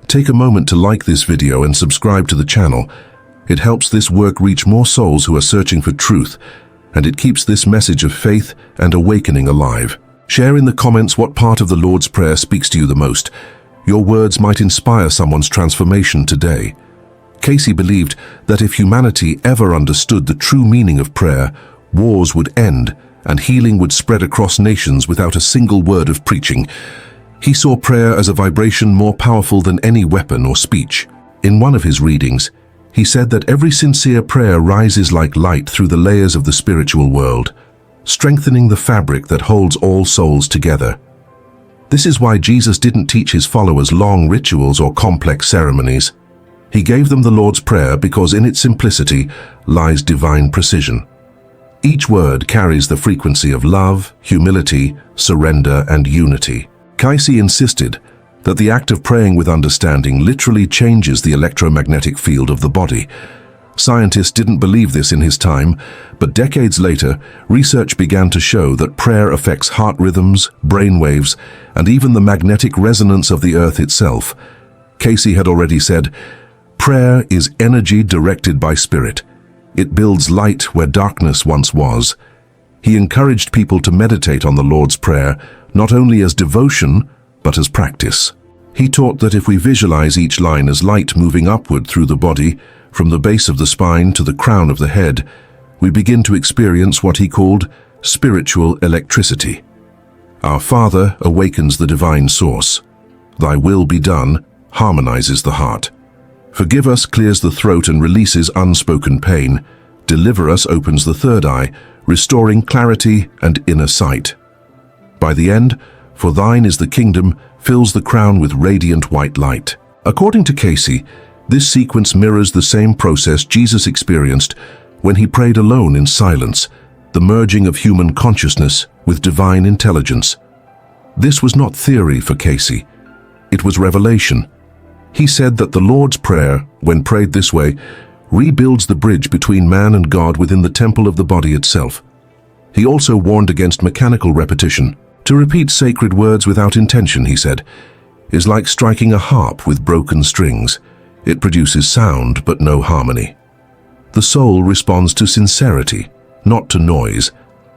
take a moment to like this video and subscribe to the channel. It helps this work reach more souls who are searching for truth, and it keeps this message of faith and awakening alive. Share in the comments what part of the Lord's Prayer speaks to you the most. Your words might inspire someone's transformation today. Cayce believed that if humanity ever understood the true meaning of prayer, wars would end and healing would spread across nations without a single word of preaching. He saw prayer as a vibration more powerful than any weapon or speech. In one of his readings, he said that every sincere prayer rises like light through the layers of the spiritual world, strengthening the fabric that holds all souls together. This is why Jesus didn't teach his followers long rituals or complex ceremonies. He gave them the Lord's Prayer because in its simplicity lies divine precision. Each word carries the frequency of love, humility, surrender, and unity. Cayce insisted that the act of praying with understanding literally changes the electromagnetic field of the body. Scientists didn't believe this in his time, but decades later, research began to show that prayer affects heart rhythms, brain waves, and even the magnetic resonance of the earth itself. Cayce had already said, "Prayer is energy directed by spirit. It builds light where darkness once was." He encouraged people to meditate on the Lord's Prayer, not only as devotion, but as practice. He taught that if we visualize each line as light moving upward through the body, from the base of the spine to the crown of the head, we begin to experience what he called spiritual electricity. Our Father awakens the divine source. Thy will be done harmonizes the heart. Forgive us clears the throat and releases unspoken pain. Deliver us opens the third eye, restoring clarity and inner sight. By the end, for thine is the kingdom, fills the crown with radiant white light. According to Cayce, this sequence mirrors the same process Jesus experienced when he prayed alone in silence, the merging of human consciousness with divine intelligence. This was not theory for Cayce. It was revelation. He said that the Lord's Prayer, when prayed this way, rebuilds the bridge between man and God within the temple of the body itself. He also warned against mechanical repetition. To repeat sacred words without intention, he said, is like striking a harp with broken strings. It produces sound but no harmony. The soul responds to sincerity, not to noise.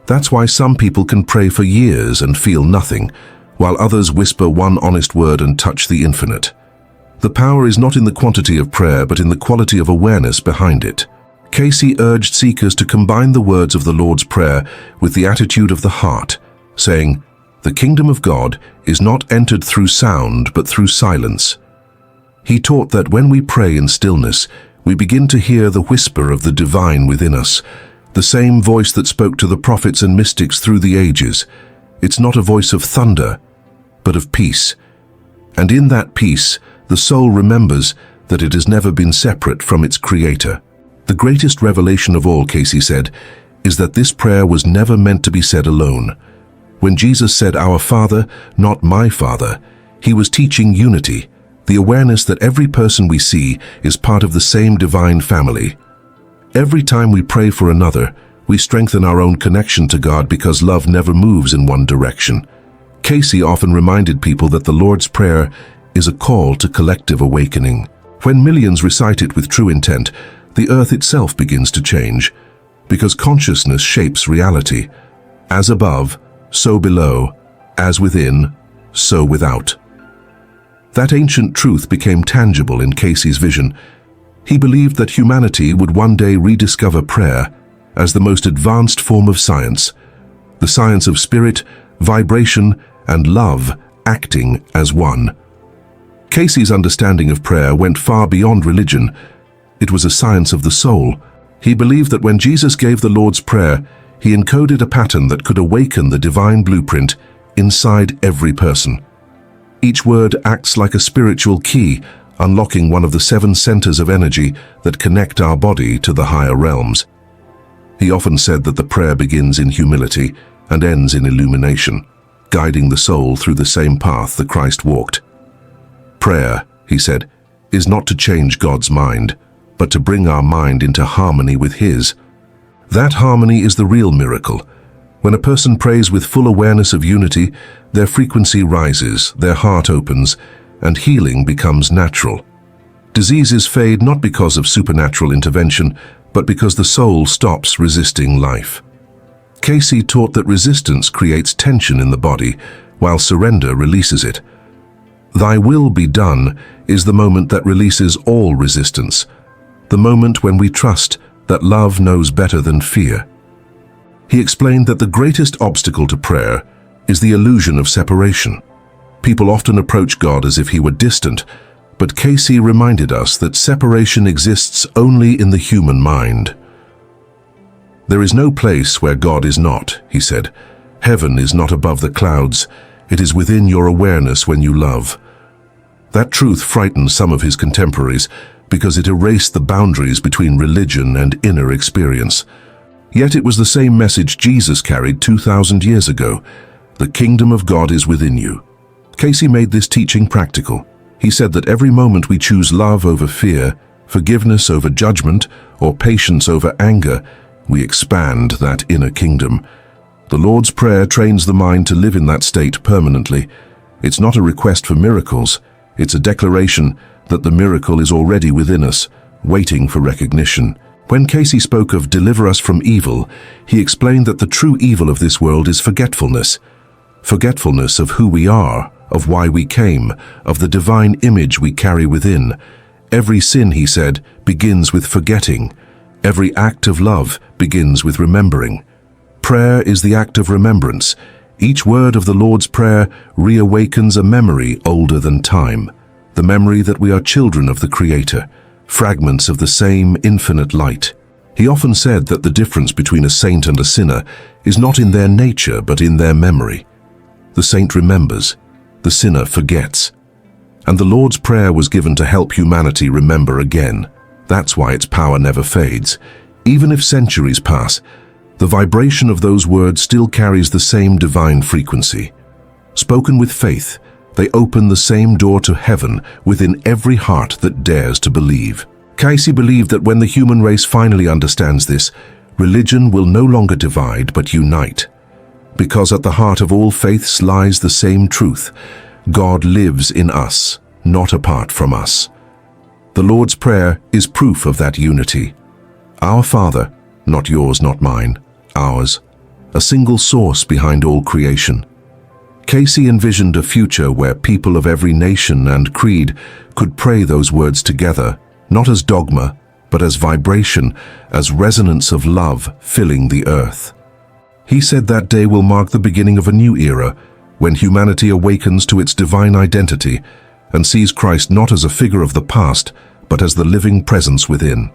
That's why some people can pray for years and feel nothing, while others whisper one honest word and touch the infinite. The power is not in the quantity of prayer, but in the quality of awareness behind it. Cayce urged seekers to combine the words of the Lord's Prayer with the attitude of the heart, saying, "The kingdom of God is not entered through sound, but through silence." He taught that when we pray in stillness, we begin to hear the whisper of the divine within us, the same voice that spoke to the prophets and mystics through the ages. It's not a voice of thunder, but of peace. And in that peace, the soul remembers that it has never been separate from its Creator. The greatest revelation of all, Cayce said, is that this prayer was never meant to be said alone. When Jesus said, "Our Father, not my Father," he was teaching unity, the awareness that every person we see is part of the same divine family. Every time we pray for another, we strengthen our own connection to God because love never moves in one direction. Cayce often reminded people that the Lord's Prayer is a call to collective awakening. When millions recite it with true intent, the earth itself begins to change, because consciousness shapes reality. As above, so below, as within, so without. That ancient truth became tangible in Cayce's vision. He believed that humanity would one day rediscover prayer as the most advanced form of science, the science of spirit, vibration, and love acting as one. Cayce's understanding of prayer went far beyond religion. It was a science of the soul. He believed that when Jesus gave the Lord's Prayer, he encoded a pattern that could awaken the divine blueprint inside every person. Each word acts like a spiritual key, unlocking one of the 7 centers of energy that connect our body to the higher realms. He often said that the prayer begins in humility and ends in illumination, guiding the soul through the same path that Christ walked. Prayer, he said, is not to change God's mind, but to bring our mind into harmony with His. That harmony is the real miracle. When a person prays with full awareness of unity, their frequency rises, their heart opens, and healing becomes natural. Diseases fade not because of supernatural intervention, but because the soul stops resisting life. Cayce taught that resistance creates tension in the body, while surrender releases it. "Thy will be done" is the moment that releases all resistance, the moment when we trust that love knows better than fear. He explained that the greatest obstacle to prayer is the illusion of separation. People often approach God as if He were distant, but Cayce reminded us that separation exists only in the human mind. "There is no place where God is not," he said. "Heaven is not above the clouds. It is within your awareness when you love." That truth frightened some of his contemporaries because it erased the boundaries between religion and inner experience. Yet it was the same message Jesus carried 2,000 years ago. The kingdom of God is within you. Cayce made this teaching practical. He said that every moment we choose love over fear, forgiveness over judgment, or patience over anger, we expand that inner kingdom. The Lord's Prayer trains the mind to live in that state permanently. It's not a request for miracles. It's a declaration that the miracle is already within us, waiting for recognition. When Cayce spoke of "deliver us from evil," he explained that the true evil of this world is forgetfulness. Forgetfulness of who we are, of why we came, of the divine image we carry within. Every sin, he said, begins with forgetting. Every act of love begins with remembering. Prayer is the act of remembrance. Each word of the Lord's Prayer reawakens a memory older than time, the memory that we are children of the Creator, fragments of the same infinite light. He often said that the difference between a saint and a sinner is not in their nature but in their memory. The saint remembers, the sinner forgets. And the Lord's Prayer was given to help humanity remember again. That's why its power never fades. Even if centuries pass, the vibration of those words still carries the same divine frequency. Spoken with faith, they open the same door to heaven within every heart that dares to believe. Cayce believed that when the human race finally understands this, religion will no longer divide but unite. Because at the heart of all faiths lies the same truth: God lives in us, not apart from us. The Lord's Prayer is proof of that unity. Our Father, not yours, not mine, ours, a single source behind all creation. Cayce envisioned a future where people of every nation and creed could pray those words together, not as dogma, but as vibration, as resonance of love filling the earth. He said that day will mark the beginning of a new era, when humanity awakens to its divine identity and sees Christ not as a figure of the past, but as the living presence within.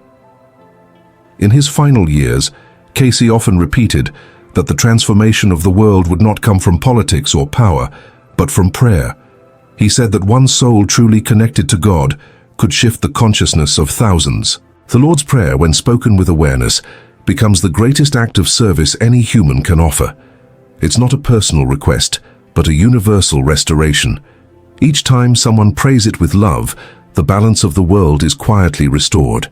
In his final years, Cayce often repeated that the transformation of the world would not come from politics or power, but from prayer. He said that one soul truly connected to God could shift the consciousness of thousands. The Lord's Prayer, when spoken with awareness, becomes the greatest act of service any human can offer. It's not a personal request, but a universal restoration. Each time someone prays it with love, the balance of the world is quietly restored.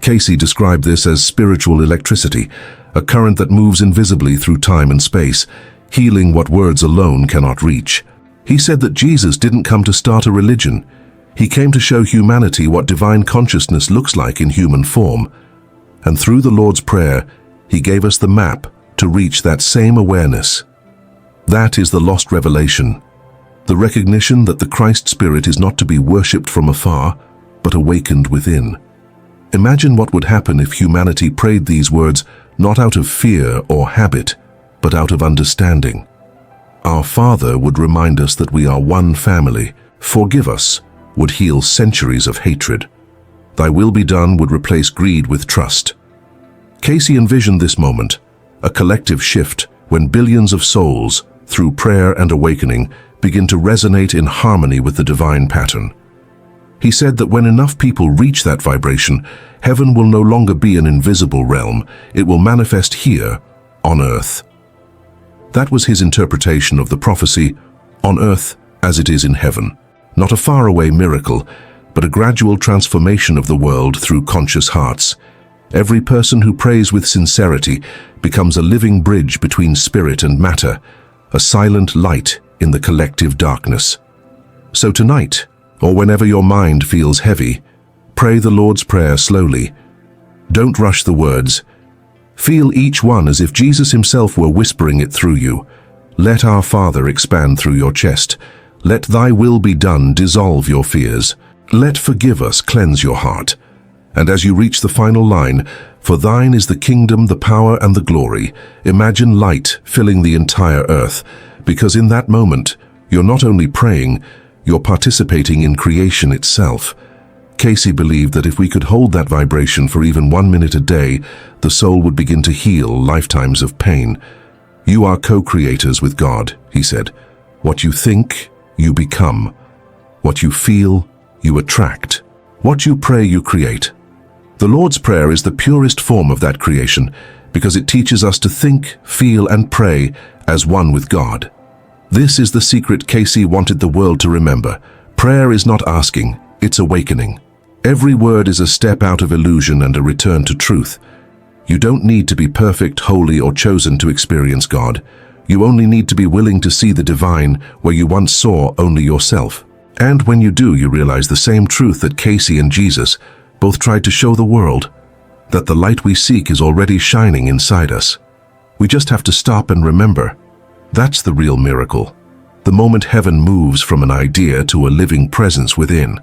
Cayce described this as spiritual electricity, a current that moves invisibly through time and space, healing what words alone cannot reach. He said that Jesus didn't come to start a religion. He came to show humanity what divine consciousness looks like in human form. And through the Lord's Prayer, He gave us the map to reach that same awareness. That is the lost revelation, the recognition that the Christ Spirit is not to be worshipped from afar, but awakened within. Imagine what would happen if humanity prayed these words not out of fear or habit, but out of understanding. Our Father would remind us that we are one family. Forgive us would heal centuries of hatred. Thy will be done would replace greed with trust. Cayce envisioned this moment, a collective shift when billions of souls, through prayer and awakening, begin to resonate in harmony with the divine pattern. He said that when enough people reach that vibration, heaven will no longer be an invisible realm, it will manifest here, on earth. That was his interpretation of the prophecy, on earth as it is in heaven. Not a faraway miracle, but a gradual transformation of the world through conscious hearts. Every person who prays with sincerity becomes a living bridge between spirit and matter, a silent light in the collective darkness. So tonight, or whenever your mind feels heavy, pray the Lord's Prayer slowly. Don't rush the words. Feel each one as if Jesus himself were whispering it through you. Let our Father expand through your chest. Let thy will be done dissolve your fears. Let forgive us cleanse your heart. And as you reach the final line, for thine is the kingdom, the power, and the glory, imagine light filling the entire earth, because in that moment, you're not only praying, you're participating in creation itself. Cayce believed that if we could hold that vibration for even 1 minute a day, the soul would begin to heal lifetimes of pain. You are co-creators with God, he said. What you think, you become. What you feel, you attract. What you pray, you create. The Lord's Prayer is the purest form of that creation because it teaches us to think, feel, and pray as one with God. This is the secret Cayce wanted the world to remember. Prayer is not asking, it's awakening. Every word is a step out of illusion and a return to truth. You don't need to be perfect, holy, or chosen to experience God. You only need to be willing to see the divine where you once saw only yourself. And when you do, you realize the same truth that Cayce and Jesus both tried to show the world, that the light we seek is already shining inside us. We just have to stop and remember. That's the real miracle. The moment heaven moves from an idea to a living presence within.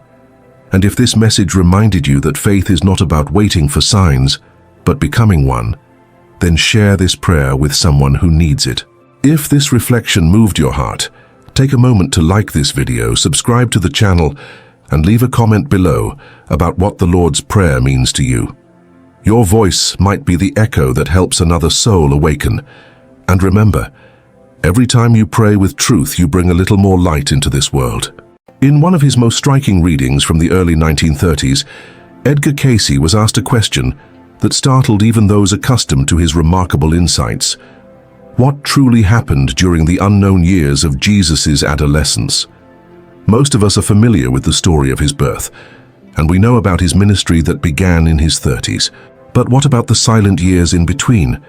And if this message reminded you that faith is not about waiting for signs, but becoming one, then share this prayer with someone who needs it. If this reflection moved your heart, take a moment to like this video, subscribe to the channel, and leave a comment below about what the Lord's Prayer means to you. Your voice might be the echo that helps another soul awaken. And remember, every time you pray with truth, you bring a little more light into this world. In one of his most striking readings from the early 1930s, Edgar Cayce was asked a question that startled even those accustomed to his remarkable insights. What truly happened during the unknown years of Jesus' adolescence? Most of us are familiar with the story of his birth, and we know about his ministry that began in his 30s. But what about the silent years in between?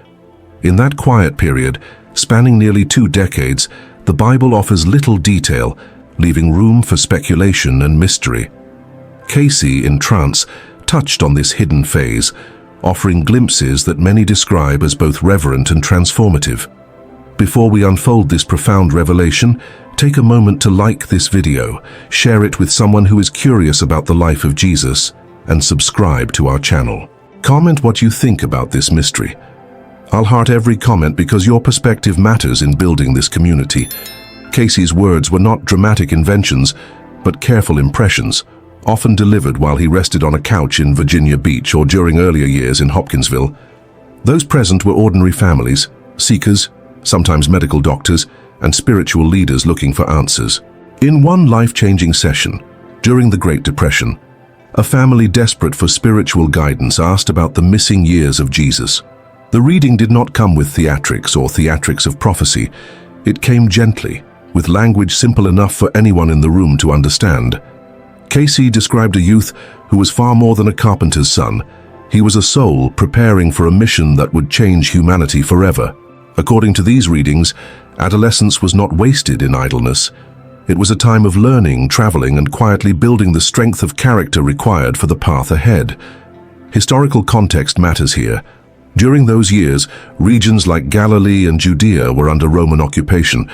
In that quiet period, spanning nearly 2 decades, the Bible offers little detail, leaving room for speculation and mystery. Cayce, in trance, touched on this hidden phase, offering glimpses that many describe as both reverent and transformative. Before we unfold this profound revelation, take a moment to like this video, share it with someone who is curious about the life of Jesus, and subscribe to our channel. Comment what you think about this mystery. I'll heart every comment because your perspective matters in building this community. Cayce's words were not dramatic inventions, but careful impressions, often delivered while he rested on a couch in Virginia Beach or during earlier years in Hopkinsville. Those present were ordinary families, seekers, sometimes medical doctors, and spiritual leaders looking for answers. In one life-changing session, during the Great Depression, a family desperate for spiritual guidance asked about the missing years of Jesus. The reading did not come with theatrics or theatrics of prophecy. It came gently, with language simple enough for anyone in the room to understand. Cayce described a youth who was far more than a carpenter's son. He was a soul preparing for a mission that would change humanity forever. According to these readings, adolescence was not wasted in idleness. It was a time of learning, traveling, and quietly building the strength of character required for the path ahead. Historical context matters here. During those years, regions like Galilee and Judea were under Roman occupation,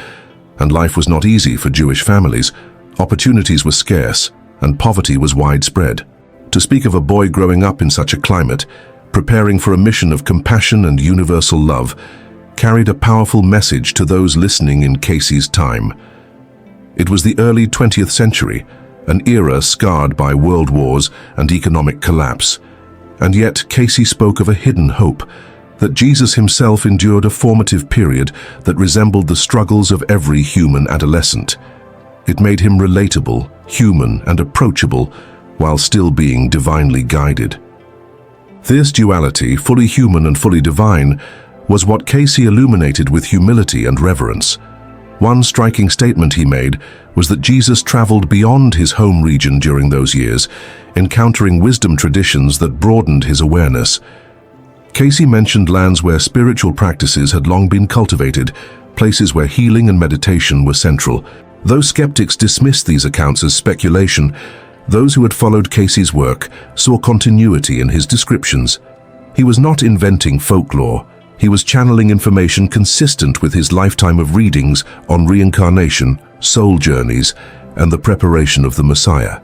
and life was not easy for Jewish families. Opportunities were scarce, and poverty was widespread. To speak of a boy growing up in such a climate, preparing for a mission of compassion and universal love, carried a powerful message to those listening in Cayce's time. It was the early 20th century, an era scarred by world wars and economic collapse. And yet Cayce spoke of a hidden hope, that Jesus himself endured a formative period that resembled the struggles of every human adolescent. It made him relatable, human, and approachable, while still being divinely guided. This duality, fully human and fully divine, was what Cayce illuminated with humility and reverence. One striking statement he made was that Jesus traveled beyond his home region during those years, encountering wisdom traditions that broadened his awareness. Cayce mentioned lands where spiritual practices had long been cultivated, places where healing and meditation were central. Though skeptics dismissed these accounts as speculation, those who had followed Cayce's work saw continuity in his descriptions. He was not inventing folklore. He was channeling information consistent with his lifetime of readings on reincarnation, soul journeys, and the preparation of the Messiah.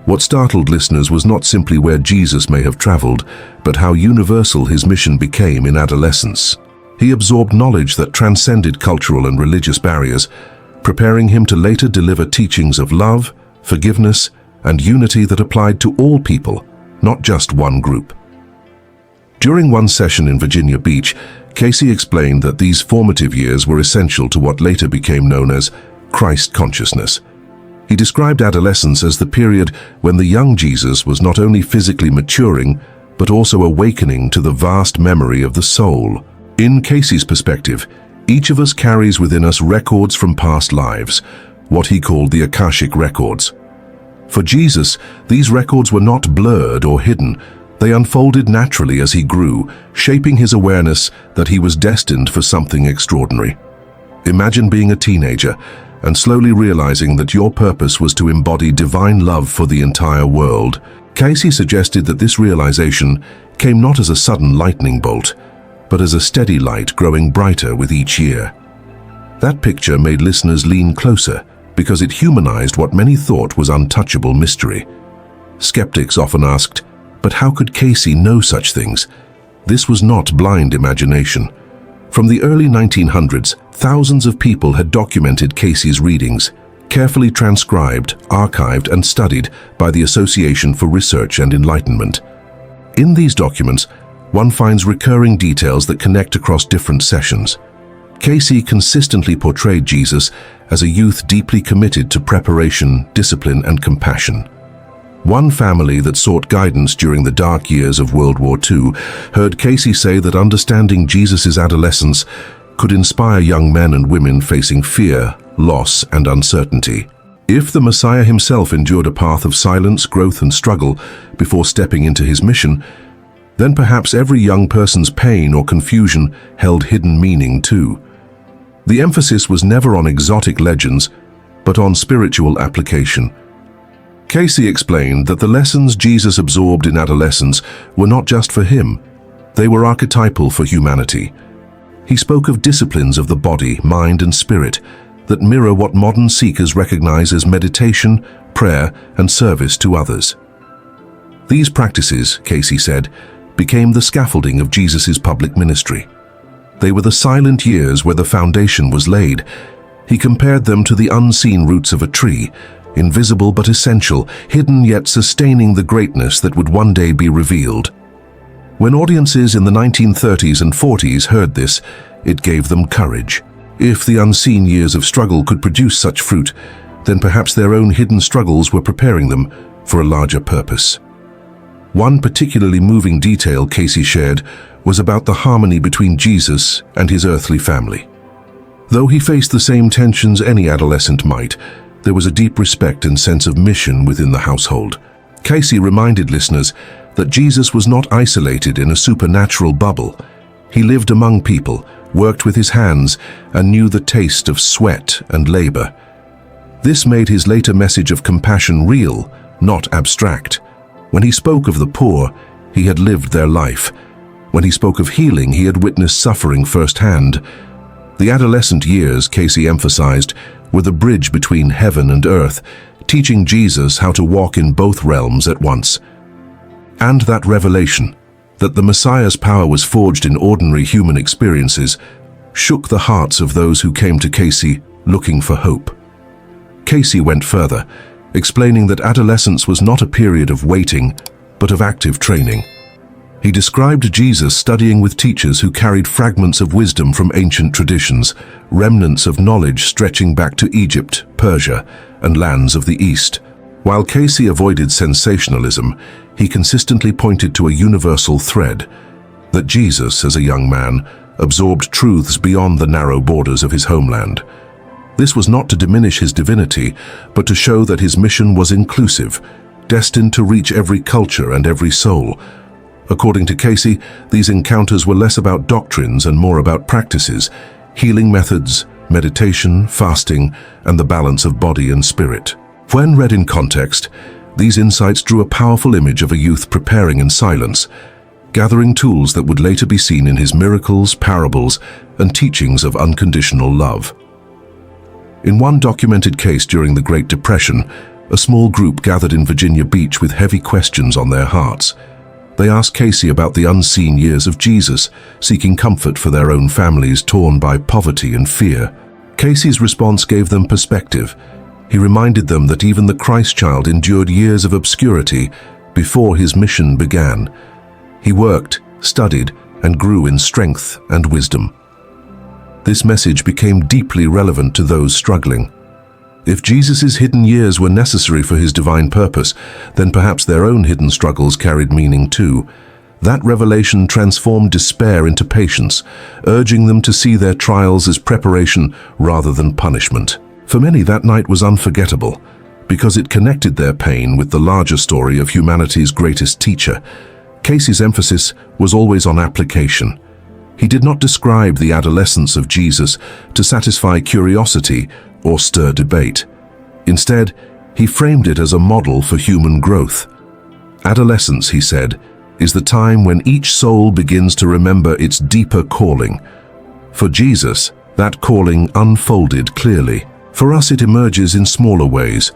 What startled listeners was not simply where Jesus may have traveled, but how universal his mission became in adolescence. He absorbed knowledge that transcended cultural and religious barriers, preparing him to later deliver teachings of love, forgiveness, and unity that applied to all people, not just one group. During one session in Virginia Beach, Cayce explained that these formative years were essential to what later became known as Christ consciousness. He described adolescence as the period when the young Jesus was not only physically maturing, but also awakening to the vast memory of the soul. In Cayce's perspective, each of us carries within us records from past lives, what he called the Akashic records. For Jesus, these records were not blurred or hidden. They unfolded naturally as he grew, shaping his awareness that he was destined for something extraordinary. Imagine being a teenager and slowly realizing that your purpose was to embody divine love for the entire world. Cayce suggested that this realization came not as a sudden lightning bolt, but as a steady light growing brighter with each year. That picture made listeners lean closer because it humanized what many thought was untouchable mystery. Skeptics often asked, but how could Cayce know such things? This was not blind imagination. From the early 1900s, thousands of people had documented Cayce's readings, carefully transcribed, archived, and studied by the Association for Research and Enlightenment. In these documents, one finds recurring details that connect across different sessions. Cayce consistently portrayed Jesus as a youth deeply committed to preparation, discipline, and compassion. One family that sought guidance during the dark years of World War II heard Cayce say that understanding Jesus' adolescence could inspire young men and women facing fear, loss, and uncertainty. If the Messiah himself endured a path of silence, growth, and struggle before stepping into his mission, then perhaps every young person's pain or confusion held hidden meaning too. The emphasis was never on exotic legends, but on spiritual application. Cayce explained that the lessons Jesus absorbed in adolescence were not just for him, they were archetypal for humanity. He spoke of disciplines of the body, mind, and spirit that mirror what modern seekers recognize as meditation, prayer, and service to others. These practices, Cayce said, became the scaffolding of Jesus' public ministry. They were the silent years where the foundation was laid. He compared them to the unseen roots of a tree, invisible but essential, hidden yet sustaining the greatness that would one day be revealed. When audiences in the 1930s and 40s heard this, it gave them courage. If the unseen years of struggle could produce such fruit, then perhaps their own hidden struggles were preparing them for a larger purpose. One particularly moving detail Cayce shared was about the harmony between Jesus and his earthly family. Though he faced the same tensions any adolescent might, there was a deep respect and sense of mission within the household. Cayce reminded listeners that Jesus was not isolated in a supernatural bubble. He lived among people, worked with his hands, and knew the taste of sweat and labor. This made his later message of compassion real, not abstract. When he spoke of the poor, he had lived their life. When he spoke of healing, he had witnessed suffering firsthand. The adolescent years, Cayce emphasized, were the bridge between heaven and earth, teaching Jesus how to walk in both realms at once. And that revelation, that the Messiah's power was forged in ordinary human experiences, shook the hearts of those who came to Cayce looking for hope. Cayce went further, explaining that adolescence was not a period of waiting, but of active training. He described Jesus studying with teachers who carried fragments of wisdom from ancient traditions, remnants of knowledge stretching back to Egypt, Persia, and lands of the East. While Cayce avoided sensationalism, he consistently pointed to a universal thread, that Jesus, as a young man, absorbed truths beyond the narrow borders of his homeland. This was not to diminish his divinity, but to show that his mission was inclusive, destined to reach every culture and every soul. According to Cayce, these encounters were less about doctrines and more about practices, healing methods, meditation, fasting, and the balance of body and spirit. When read in context, these insights drew a powerful image of a youth preparing in silence, gathering tools that would later be seen in his miracles, parables, and teachings of unconditional love. In one documented case during the Great Depression, a small group gathered in Virginia Beach with heavy questions on their hearts. They asked Cayce about the unseen years of Jesus, seeking comfort for their own families torn by poverty and fear. Cayce's response gave them perspective. He reminded them that even the Christ child endured years of obscurity before his mission began. He worked, studied, and grew in strength and wisdom. This message became deeply relevant to those struggling. If Jesus' hidden years were necessary for his divine purpose, then perhaps their own hidden struggles carried meaning too. That revelation transformed despair into patience, urging them to see their trials as preparation rather than punishment. For many, that night was unforgettable, because it connected their pain with the larger story of humanity's greatest teacher. Cayce's emphasis was always on application. He did not describe the adolescence of Jesus to satisfy curiosity or stir debate. Instead, he framed it as a model for human growth. Adolescence, he said, is the time when each soul begins to remember its deeper calling. For Jesus, that calling unfolded clearly. For us, it emerges in smaller ways,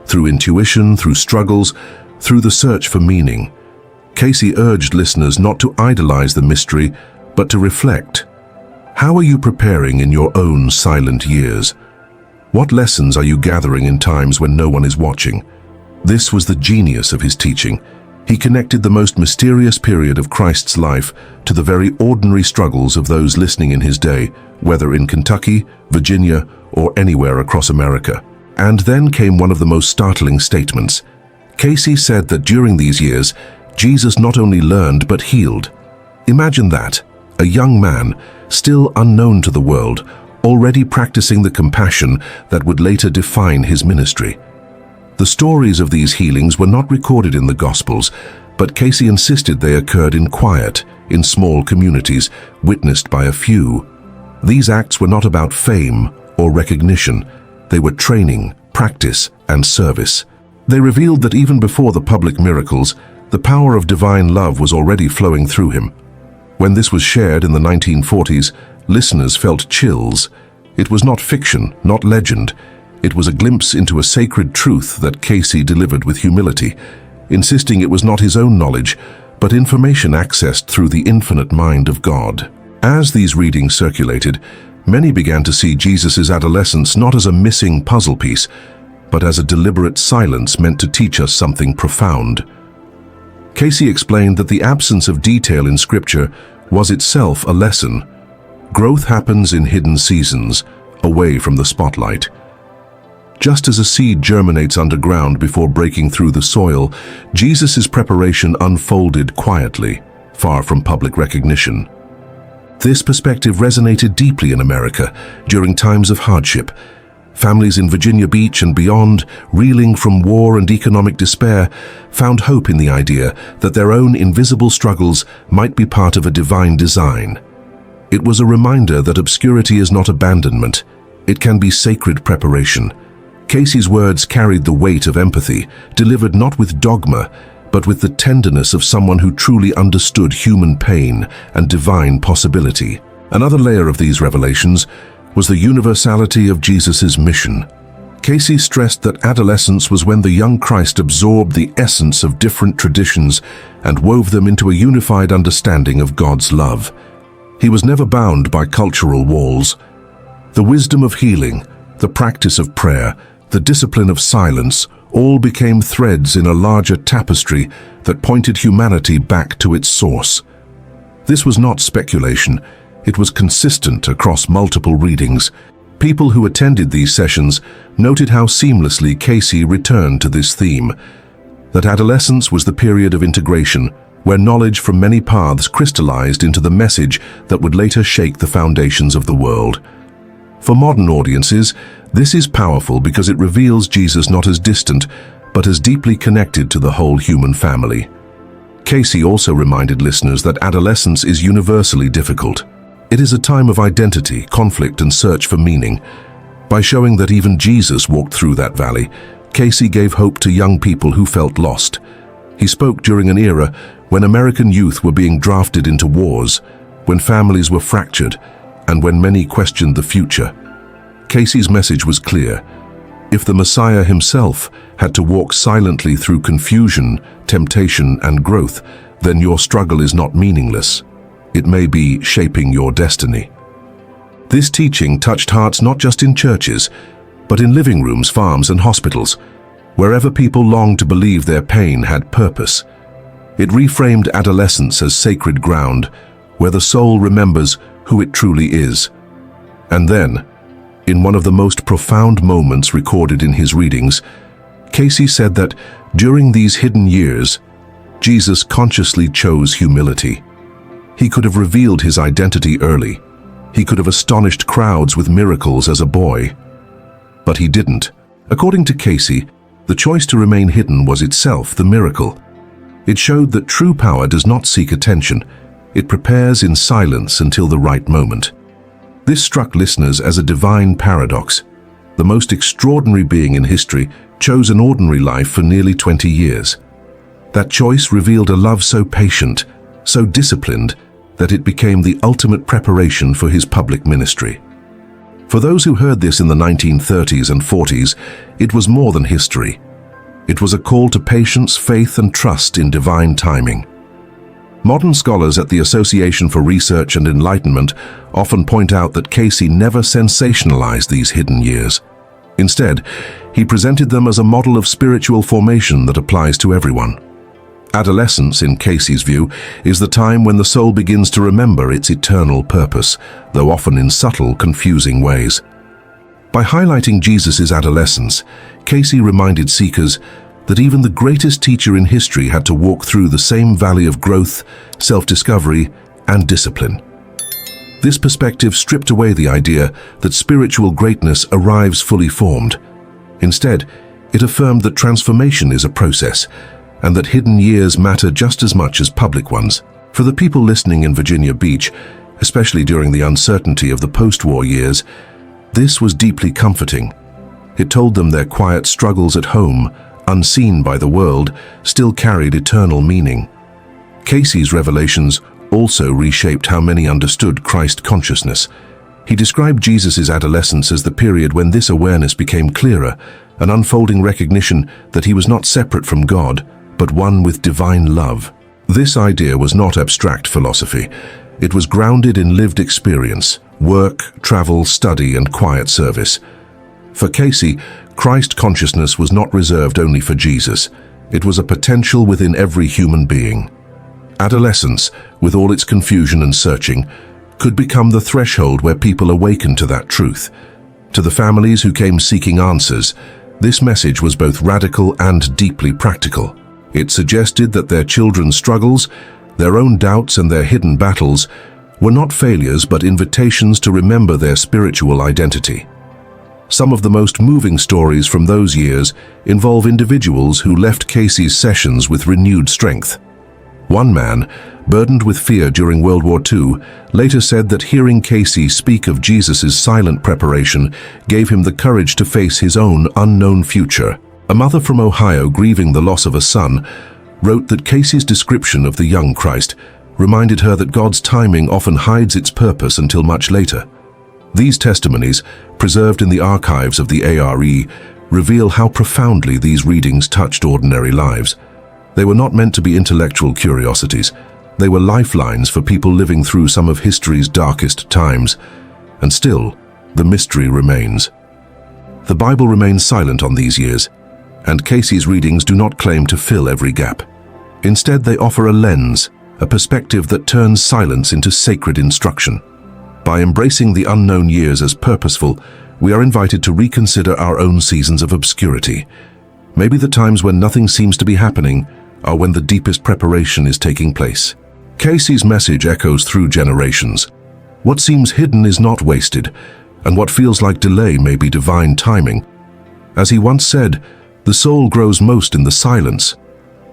through intuition, through struggles, through the search for meaning. Cayce urged listeners not to idolize the mystery, but to reflect. How are you preparing in your own silent years? What lessons are you gathering in times when no one is watching? This was the genius of his teaching. He connected the most mysterious period of Christ's life to the very ordinary struggles of those listening in his day, whether in Kentucky, Virginia, or anywhere across America. And then came one of the most startling statements. Cayce said that during these years, Jesus not only learned but healed. Imagine that, a young man, still unknown to the world, already practicing the compassion that would later define his ministry. The stories of these healings were not recorded in the Gospels, but Cayce insisted they occurred in quiet, in small communities, witnessed by a few. These acts were not about fame or recognition. They were training, practice, and service. They revealed that even before the public miracles, the power of divine love was already flowing through him. When this was shared in the 1940s, listeners felt chills. It was not fiction, not legend. It was a glimpse into a sacred truth that Cayce delivered with humility, insisting it was not his own knowledge, but information accessed through the infinite mind of God. As these readings circulated, many began to see Jesus' adolescence not as a missing puzzle piece, but as a deliberate silence meant to teach us something profound. Cayce explained that the absence of detail in Scripture was itself a lesson. Growth happens in hidden seasons, away from the spotlight. Just as a seed germinates underground before breaking through the soil, Jesus' preparation unfolded quietly, far from public recognition. This perspective resonated deeply in America during times of hardship. Families in Virginia Beach and beyond, reeling from war and economic despair, found hope in the idea that their own invisible struggles might be part of a divine design. It was a reminder that obscurity is not abandonment. It can be sacred preparation. Cayce's words carried the weight of empathy, delivered not with dogma, but with the tenderness of someone who truly understood human pain and divine possibility. Another layer of these revelations was the universality of Jesus' mission. Cayce stressed that adolescence was when the young Christ absorbed the essence of different traditions and wove them into a unified understanding of God's love. He was never bound by cultural walls. The wisdom of healing, the practice of prayer, the discipline of silence, all became threads in a larger tapestry that pointed humanity back to its source. This was not speculation, it was consistent across multiple readings. People who attended these sessions noted how seamlessly Cayce returned to this theme, that adolescence was the period of integration, where knowledge from many paths crystallized into the message that would later shake the foundations of the world. For modern audiences, this is powerful because it reveals Jesus not as distant, but as deeply connected to the whole human family. Cayce also reminded listeners that adolescence is universally difficult. It is a time of identity, conflict, and search for meaning. By showing that even Jesus walked through that valley, Cayce gave hope to young people who felt lost. He spoke during an era when American youth were being drafted into wars, when families were fractured, and when many questioned the future. Cayce's message was clear. If the Messiah himself had to walk silently through confusion, temptation, and growth, then your struggle is not meaningless. It may be shaping your destiny. This teaching touched hearts not just in churches, but in living rooms, farms, and hospitals, wherever people longed to believe their pain had purpose. It reframed adolescence as sacred ground, where the soul remembers who it truly is. And then, in one of the most profound moments recorded in his readings, Cayce said that during these hidden years, Jesus consciously chose humility. He could have revealed his identity early. He could have astonished crowds with miracles as a boy. But he didn't. According to Cayce, the choice to remain hidden was itself the miracle. It showed that true power does not seek attention. It prepares in silence until the right moment. This struck listeners as a divine paradox. The most extraordinary being in history chose an ordinary life for nearly 20 years. That choice revealed a love so patient, so disciplined, that it became the ultimate preparation for his public ministry. For those who heard this in the 1930s and 40s, it was more than history. It was a call to patience, faith, and trust in divine timing. Modern scholars at the Association for Research and Enlightenment often point out that Cayce never sensationalized these hidden years. Instead, he presented them as a model of spiritual formation that applies to everyone. Adolescence, in Cayce's view, is the time when the soul begins to remember its eternal purpose, though often in subtle, confusing ways. By highlighting Jesus' adolescence, Cayce reminded seekers that even the greatest teacher in history had to walk through the same valley of growth, self-discovery, and discipline. This perspective stripped away the idea that spiritual greatness arrives fully formed. Instead, it affirmed that transformation is a process, and that hidden years matter just as much as public ones. For the people listening in Virginia Beach, especially during the uncertainty of the post-war years, this was deeply comforting. It told them their quiet struggles at home, unseen by the world, still carried eternal meaning. Cayce's revelations also reshaped how many understood Christ consciousness. He described Jesus' adolescence as the period when this awareness became clearer, an unfolding recognition that he was not separate from God, but one with divine love. This idea was not abstract philosophy. It was grounded in lived experience, work, travel, study, and quiet service. For Cayce, Christ consciousness was not reserved only for Jesus. It was a potential within every human being. Adolescence, with all its confusion and searching, could become the threshold where people awakened to that truth. To the families who came seeking answers, this message was both radical and deeply practical. It suggested that their children's struggles, their own doubts, and their hidden battles were not failures but invitations to remember their spiritual identity. Some of the most moving stories from those years involve individuals who left Cayce's sessions with renewed strength. One man, burdened with fear during World War II, later said that hearing Cayce speak of Jesus' silent preparation gave him the courage to face his own unknown future. A mother from Ohio grieving the loss of a son wrote that Cayce's description of the young Christ reminded her that God's timing often hides its purpose until much later. These testimonies, preserved in the archives of the ARE, reveal how profoundly these readings touched ordinary lives. They were not meant to be intellectual curiosities. They were lifelines for people living through some of history's darkest times. And still, the mystery remains. The Bible remains silent on these years, and Cayce's readings do not claim to fill every gap. Instead, they offer a lens, a perspective that turns silence into sacred instruction. By embracing the unknown years as purposeful, we are invited to reconsider our own seasons of obscurity. Maybe the times when nothing seems to be happening are when the deepest preparation is taking place. Cayce's message echoes through generations. What seems hidden is not wasted, and what feels like delay may be divine timing. As he once said, the soul grows most in the silence.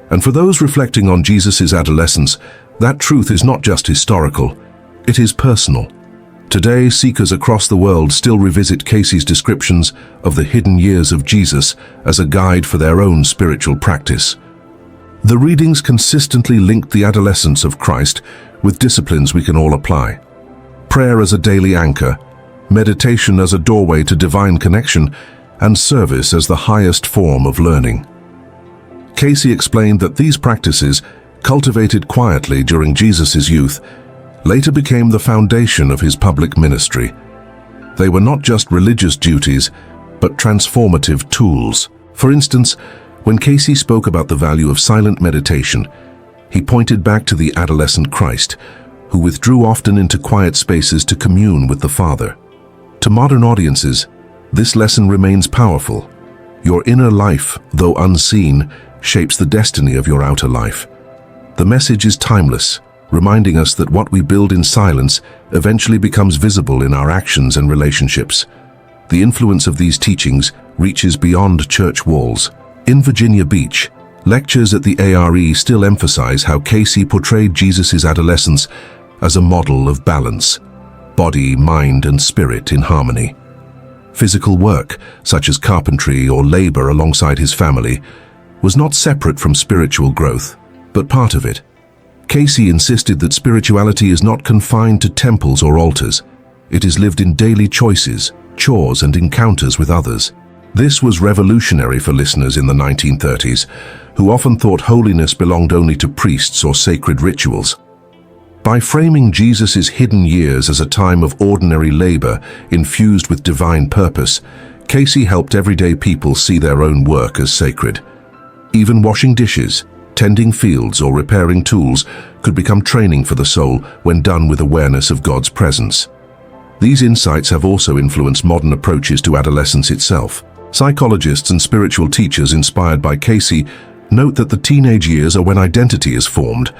And for those reflecting on Jesus' adolescence, that truth is not just historical, it is personal. Today, seekers across the world still revisit Cayce's descriptions of the hidden years of Jesus as a guide for their own spiritual practice. The readings consistently linked the adolescence of Christ with disciplines we can all apply. Prayer as a daily anchor, meditation as a doorway to divine connection, and service as the highest form of learning. Cayce explained that these practices, cultivated quietly during Jesus' youth, later became the foundation of his public ministry. They were not just religious duties, but transformative tools. For instance, when Cayce spoke about the value of silent meditation, he pointed back to the adolescent Christ, who withdrew often into quiet spaces to commune with the Father. To modern audiences, this lesson remains powerful. Your inner life, though unseen, shapes the destiny of your outer life. The message is timeless, reminding us that what we build in silence eventually becomes visible in our actions and relationships. The influence of these teachings reaches beyond church walls. In Virginia Beach, lectures at the ARE still emphasize how Cayce portrayed Jesus' adolescence as a model of balance, body, mind, and spirit in harmony. Physical work, such as carpentry or labor alongside his family, was not separate from spiritual growth, but part of it. Cayce insisted that spirituality is not confined to temples or altars. It is lived in daily choices, chores, and encounters with others. This was revolutionary for listeners in the 1930s, who often thought holiness belonged only to priests or sacred rituals. By framing Jesus' hidden years as a time of ordinary labor infused with divine purpose, Cayce helped everyday people see their own work as sacred. Even washing dishes, tending fields, or repairing tools could become training for the soul when done with awareness of God's presence. These insights have also influenced modern approaches to adolescence itself. Psychologists and spiritual teachers inspired by Cayce note that the teenage years are when identity is formed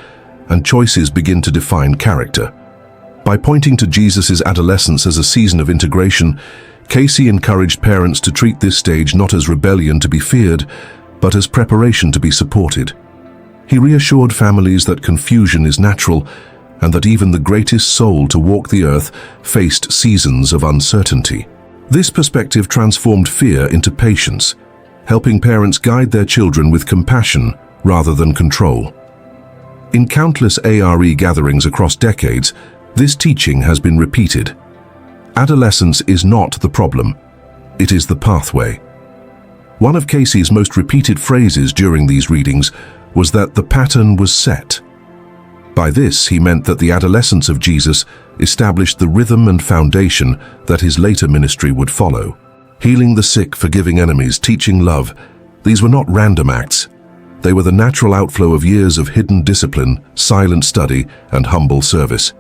and choices begin to define character. By pointing to Jesus' adolescence as a season of integration, Cayce encouraged parents to treat this stage not as rebellion to be feared, but as preparation to be supported. He reassured families that confusion is natural and that even the greatest soul to walk the earth faced seasons of uncertainty. This perspective transformed fear into patience, helping parents guide their children with compassion rather than control. In countless ARE gatherings across decades, this teaching has been repeated. Adolescence is not the problem, it is the pathway. One of Cayce's most repeated phrases during these readings was that the pattern was set. By this, he meant that the adolescence of Jesus established the rhythm and foundation that his later ministry would follow. Healing the sick, forgiving enemies, teaching love, these were not random acts. They were the natural outflow of years of hidden discipline, silent study, and humble service.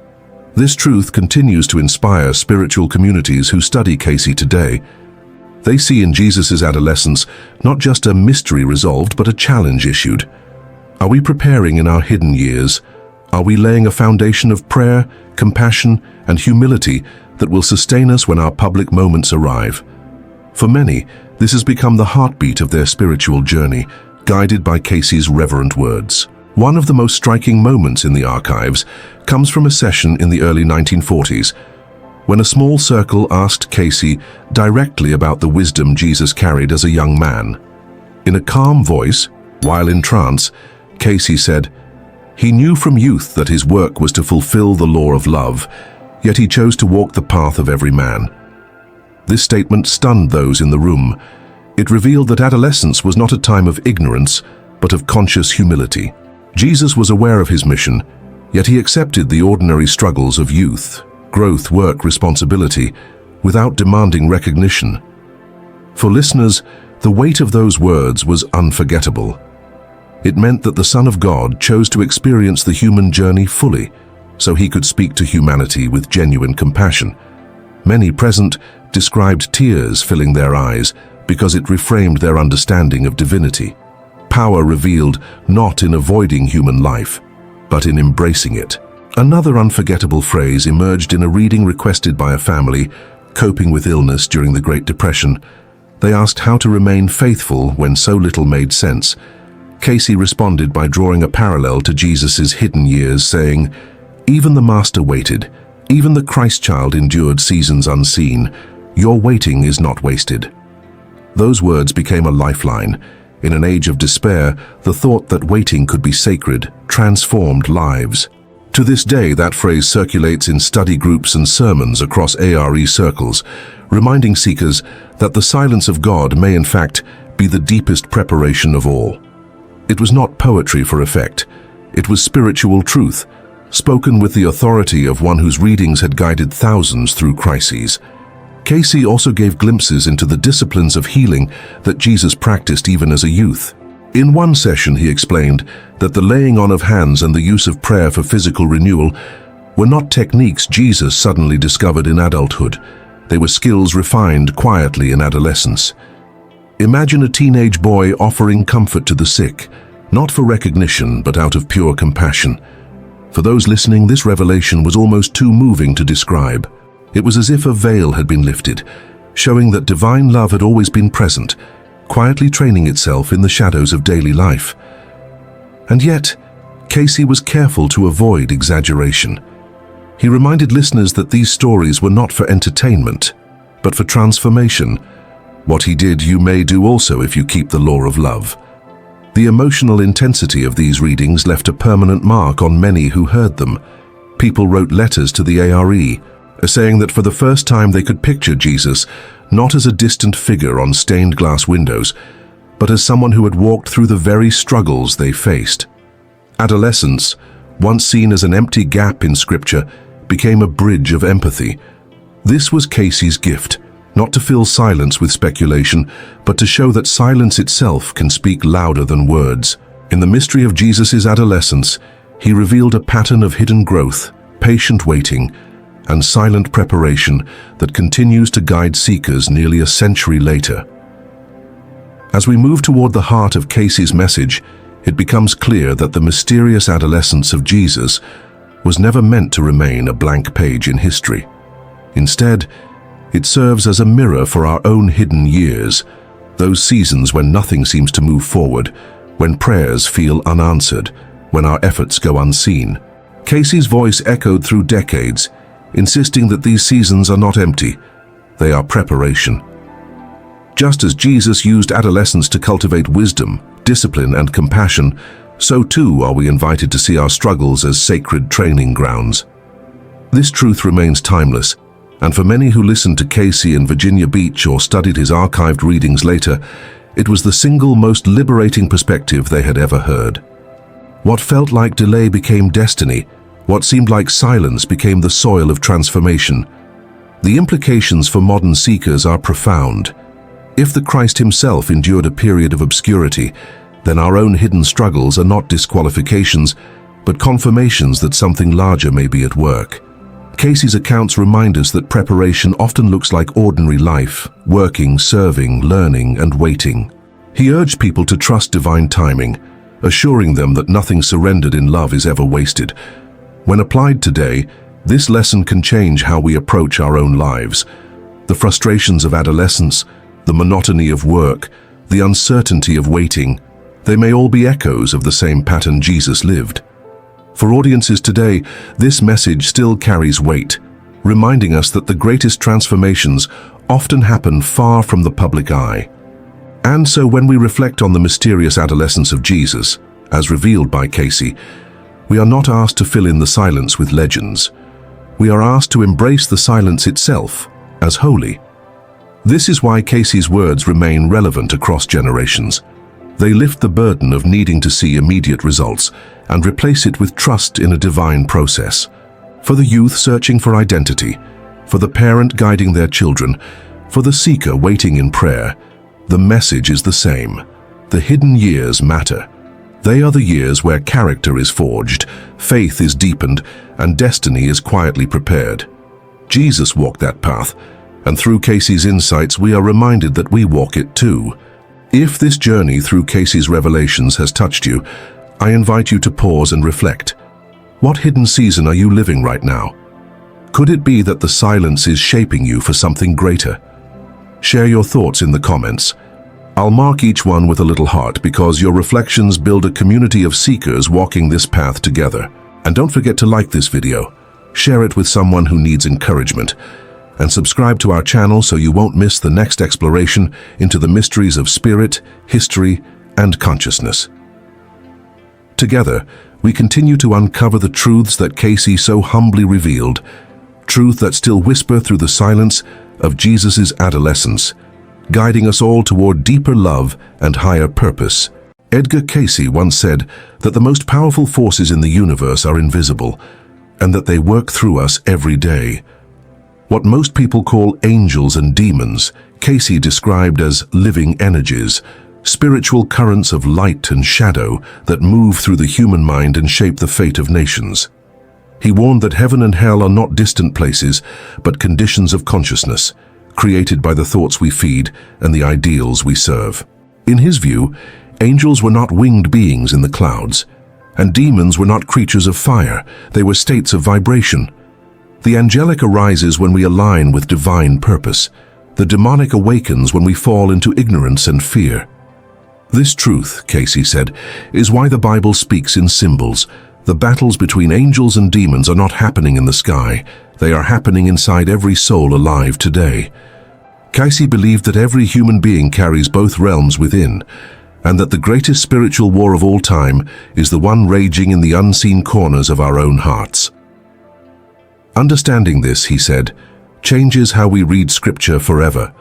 This truth continues to inspire spiritual communities who study Cayce today. They see in Jesus' adolescence not just a mystery resolved, but a challenge issued. Are we preparing in our hidden years? Are we laying a foundation of prayer, compassion, and humility that will sustain us when our public moments arrive? For many, this has become the heartbeat of their spiritual journey, guided by Cayce's reverent words. One of the most striking moments in the archives comes from a session in the early 1940s, when a small circle asked Cayce directly about the wisdom Jesus carried as a young man. In a calm voice, while in trance, Cayce said, "He knew from youth that his work was to fulfill the law of love, yet he chose to walk the path of every man." This statement stunned those in the room. It revealed that adolescence was not a time of ignorance, but of conscious humility. Jesus was aware of his mission, yet he accepted the ordinary struggles of youth, growth, work, responsibility, without demanding recognition. For listeners, the weight of those words was unforgettable. It meant that the Son of God chose to experience the human journey fully, so he could speak to humanity with genuine compassion. Many present described tears filling their eyes because it reframed their understanding of divinity. Power revealed not in avoiding human life, but in embracing it. Another unforgettable phrase emerged in a reading requested by a family coping with illness during the Great Depression. They asked how to remain faithful when so little made sense. Cayce responded by drawing a parallel to Jesus' hidden years, saying, "Even the Master waited. Even the Christ child endured seasons unseen. Your waiting is not wasted." Those words became a lifeline. In an age of despair, the thought that waiting could be sacred transformed lives. To this day, that phrase circulates in study groups and sermons across ARE circles, reminding seekers that the silence of God may in fact be the deepest preparation of all. It was not poetry for effect. It was spiritual truth, spoken with the authority of one whose readings had guided thousands through crises. Cayce also gave glimpses into the disciplines of healing that Jesus practiced even as a youth. In one session, he explained that the laying on of hands and the use of prayer for physical renewal were not techniques Jesus suddenly discovered in adulthood. They were skills refined quietly in adolescence. Imagine a teenage boy offering comfort to the sick, not for recognition, but out of pure compassion. For those listening, this revelation was almost too moving to describe. It was as if a veil had been lifted, showing that divine love had always been present, quietly training itself in the shadows of daily life. And yet, Cayce was careful to avoid exaggeration. He reminded listeners that these stories were not for entertainment, but for transformation. What he did, you may do also if you keep the law of love. The emotional intensity of these readings left a permanent mark on many who heard them. People wrote letters to the ARE, saying that for the first time they could picture Jesus not as a distant figure on stained glass windows, but as someone who had walked through the very struggles they faced. Adolescence, once seen as an empty gap in Scripture, became a bridge of empathy. This was Cayce's gift, not to fill silence with speculation, but to show that silence itself can speak louder than words. In the mystery of Jesus' adolescence, he revealed a pattern of hidden growth, patient waiting, and silent preparation that continues to guide seekers nearly a century later. As we move toward the heart of Cayce's message, it becomes clear that the mysterious adolescence of Jesus was never meant to remain a blank page in history. Instead, it serves as a mirror for our own hidden years, those seasons when nothing seems to move forward, when prayers feel unanswered, when our efforts go unseen. Cayce's voice echoed through decades, insisting that these seasons are not empty, they are preparation. Just as Jesus used adolescence to cultivate wisdom, discipline, and compassion, so too are we invited to see our struggles as sacred training grounds. This truth remains timeless, and for many who listened to Cayce in Virginia Beach or studied his archived readings later, it was the single most liberating perspective they had ever heard. What felt like delay became destiny. What seemed like silence became the soil of transformation. The implications for modern seekers are profound. If the Christ himself endured a period of obscurity, then our own hidden struggles are not disqualifications, but confirmations that something larger may be at work. Cayce's accounts remind us that preparation often looks like ordinary life, working, serving, learning, and waiting. He urged people to trust divine timing, assuring them that nothing surrendered in love is ever wasted. When applied today, this lesson can change how we approach our own lives. The frustrations of adolescence, the monotony of work, the uncertainty of waiting, they may all be echoes of the same pattern Jesus lived. For audiences today, this message still carries weight, reminding us that the greatest transformations often happen far from the public eye. And so when we reflect on the mysterious adolescence of Jesus, as revealed by Cayce, we are not asked to fill in the silence with legends. We are asked to embrace the silence itself as holy. This is why Cayce's words remain relevant across generations. They lift the burden of needing to see immediate results and replace it with trust in a divine process. For the youth searching for identity, for the parent guiding their children, For the seeker waiting in prayer, the message is the same. The hidden years matter. They are the years where character is forged, faith is deepened, and destiny is quietly prepared. Jesus walked that path, and through Cayce's insights we are reminded that we walk it too. If this journey through Cayce's revelations has touched you, I invite you to pause and reflect. What hidden season are you living right now? Could it be that the silence is shaping you for something greater? Share your thoughts in the comments. I'll mark each one with a little heart because your reflections build a community of seekers walking this path together. And don't forget to like this video, share it with someone who needs encouragement, and subscribe to our channel so you won't miss the next exploration into the mysteries of spirit, history, and consciousness. Together, we continue to uncover the truths that Cayce so humbly revealed, truths that still whisper through the silence of Jesus' adolescence, guiding us all toward deeper love and higher purpose. Edgar Cayce once said that the most powerful forces in the universe are invisible, and that they work through us every day. What most people call angels and demons, Cayce described as living energies, spiritual currents of light and shadow that move through the human mind and shape the fate of nations. He warned that heaven and hell are not distant places, but conditions of consciousness, created by the thoughts we feed and the ideals we serve. In his view, angels were not winged beings in the clouds, and demons were not creatures of fire, they were states of vibration. The angelic arises when we align with divine purpose. The demonic awakens when we fall into ignorance and fear. This truth, Cayce said, is why the Bible speaks in symbols. The battles between angels and demons are not happening in the sky, they are happening inside every soul alive today. Cayce believed that every human being carries both realms within, and that the greatest spiritual war of all time is the one raging in the unseen corners of our own hearts. Understanding this, he said, changes how we read Scripture forever,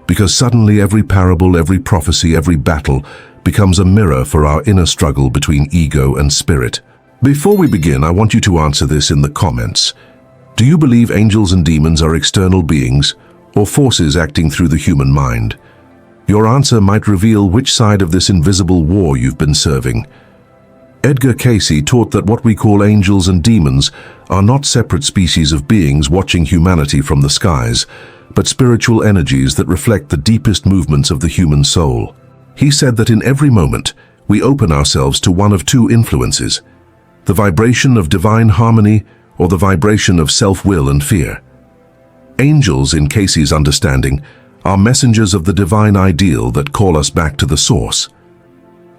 because suddenly every parable, every prophecy, every battle becomes a mirror for our inner struggle between ego and spirit. Before we begin, I want you to answer this in the comments. Do you believe angels and demons are external beings or forces acting through the human mind? Your answer might reveal which side of this invisible war you've been serving. Edgar Cayce taught that what we call angels and demons are not separate species of beings watching humanity from the skies, but spiritual energies that reflect the deepest movements of the human soul. He said that in every moment, we open ourselves to one of two influences: the vibration of divine harmony or the vibration of self-will and fear. Angels, in Cayce's understanding, are messengers of the divine ideal that call us back to the source.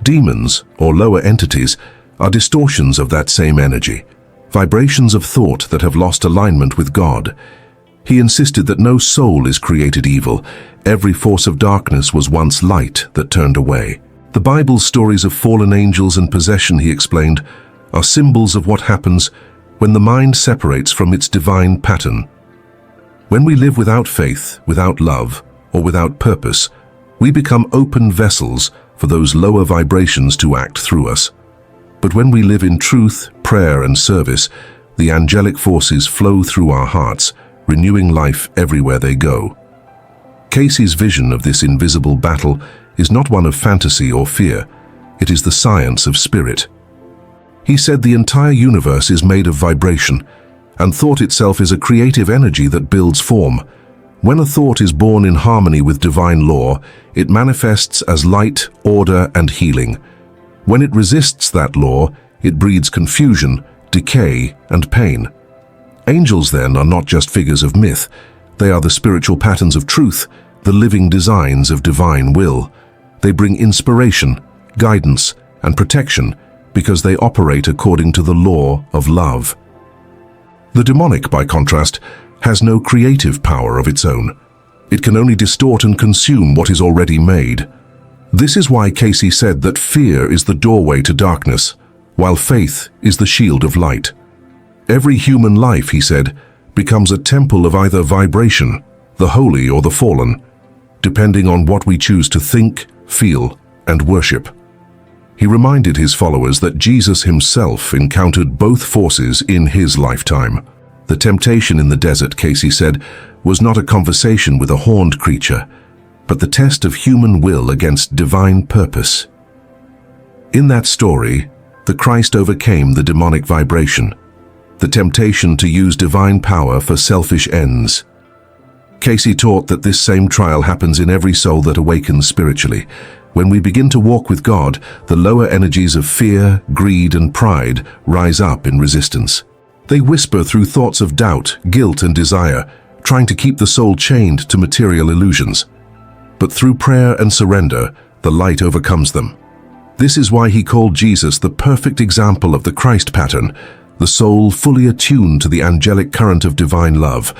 Demons, or lower entities, are distortions of that same energy, vibrations of thought that have lost alignment with God. He insisted that no soul is created evil. Every force of darkness was once light that turned away. The Bible's stories of fallen angels and possession, he explained, are symbols of what happens when the mind separates from its divine pattern. When we live without faith, without love, or without purpose, we become open vessels for those lower vibrations to act through us. But when we live in truth, prayer, and service, the angelic forces flow through our hearts, renewing life everywhere they go. Cayce's vision of this invisible battle is not one of fantasy or fear, it is the science of spirit. He said the entire universe is made of vibration, and thought itself is a creative energy that builds form. When a thought is born in harmony with divine law, it manifests as light, order, and healing. When it resists that law, it breeds confusion, decay, and pain. Angels, then, are not just figures of myth. They are the spiritual patterns of truth, the living designs of divine will. They bring inspiration, guidance, and protection because they operate according to the law of love. The demonic, by contrast, has no creative power of its own. It can only distort and consume what is already made. This is why Cayce said that fear is the doorway to darkness, while faith is the shield of light. Every human life, he said, becomes a temple of either vibration, the holy or the fallen, depending on what we choose to think, feel, and worship. He reminded his followers that Jesus himself encountered both forces in his lifetime. The temptation in the desert, Cayce said, was not a conversation with a horned creature, but the test of human will against divine purpose. In that story, the Christ overcame the demonic vibration, the temptation to use divine power for selfish ends. Cayce taught that this same trial happens in every soul that awakens spiritually. When we begin to walk with God, the lower energies of fear, greed, and pride rise up in resistance. They whisper through thoughts of doubt, guilt, and desire, trying to keep the soul chained to material illusions. But through prayer and surrender, the light overcomes them. This is why he called Jesus the perfect example of the Christ pattern, the soul fully attuned to the angelic current of divine love.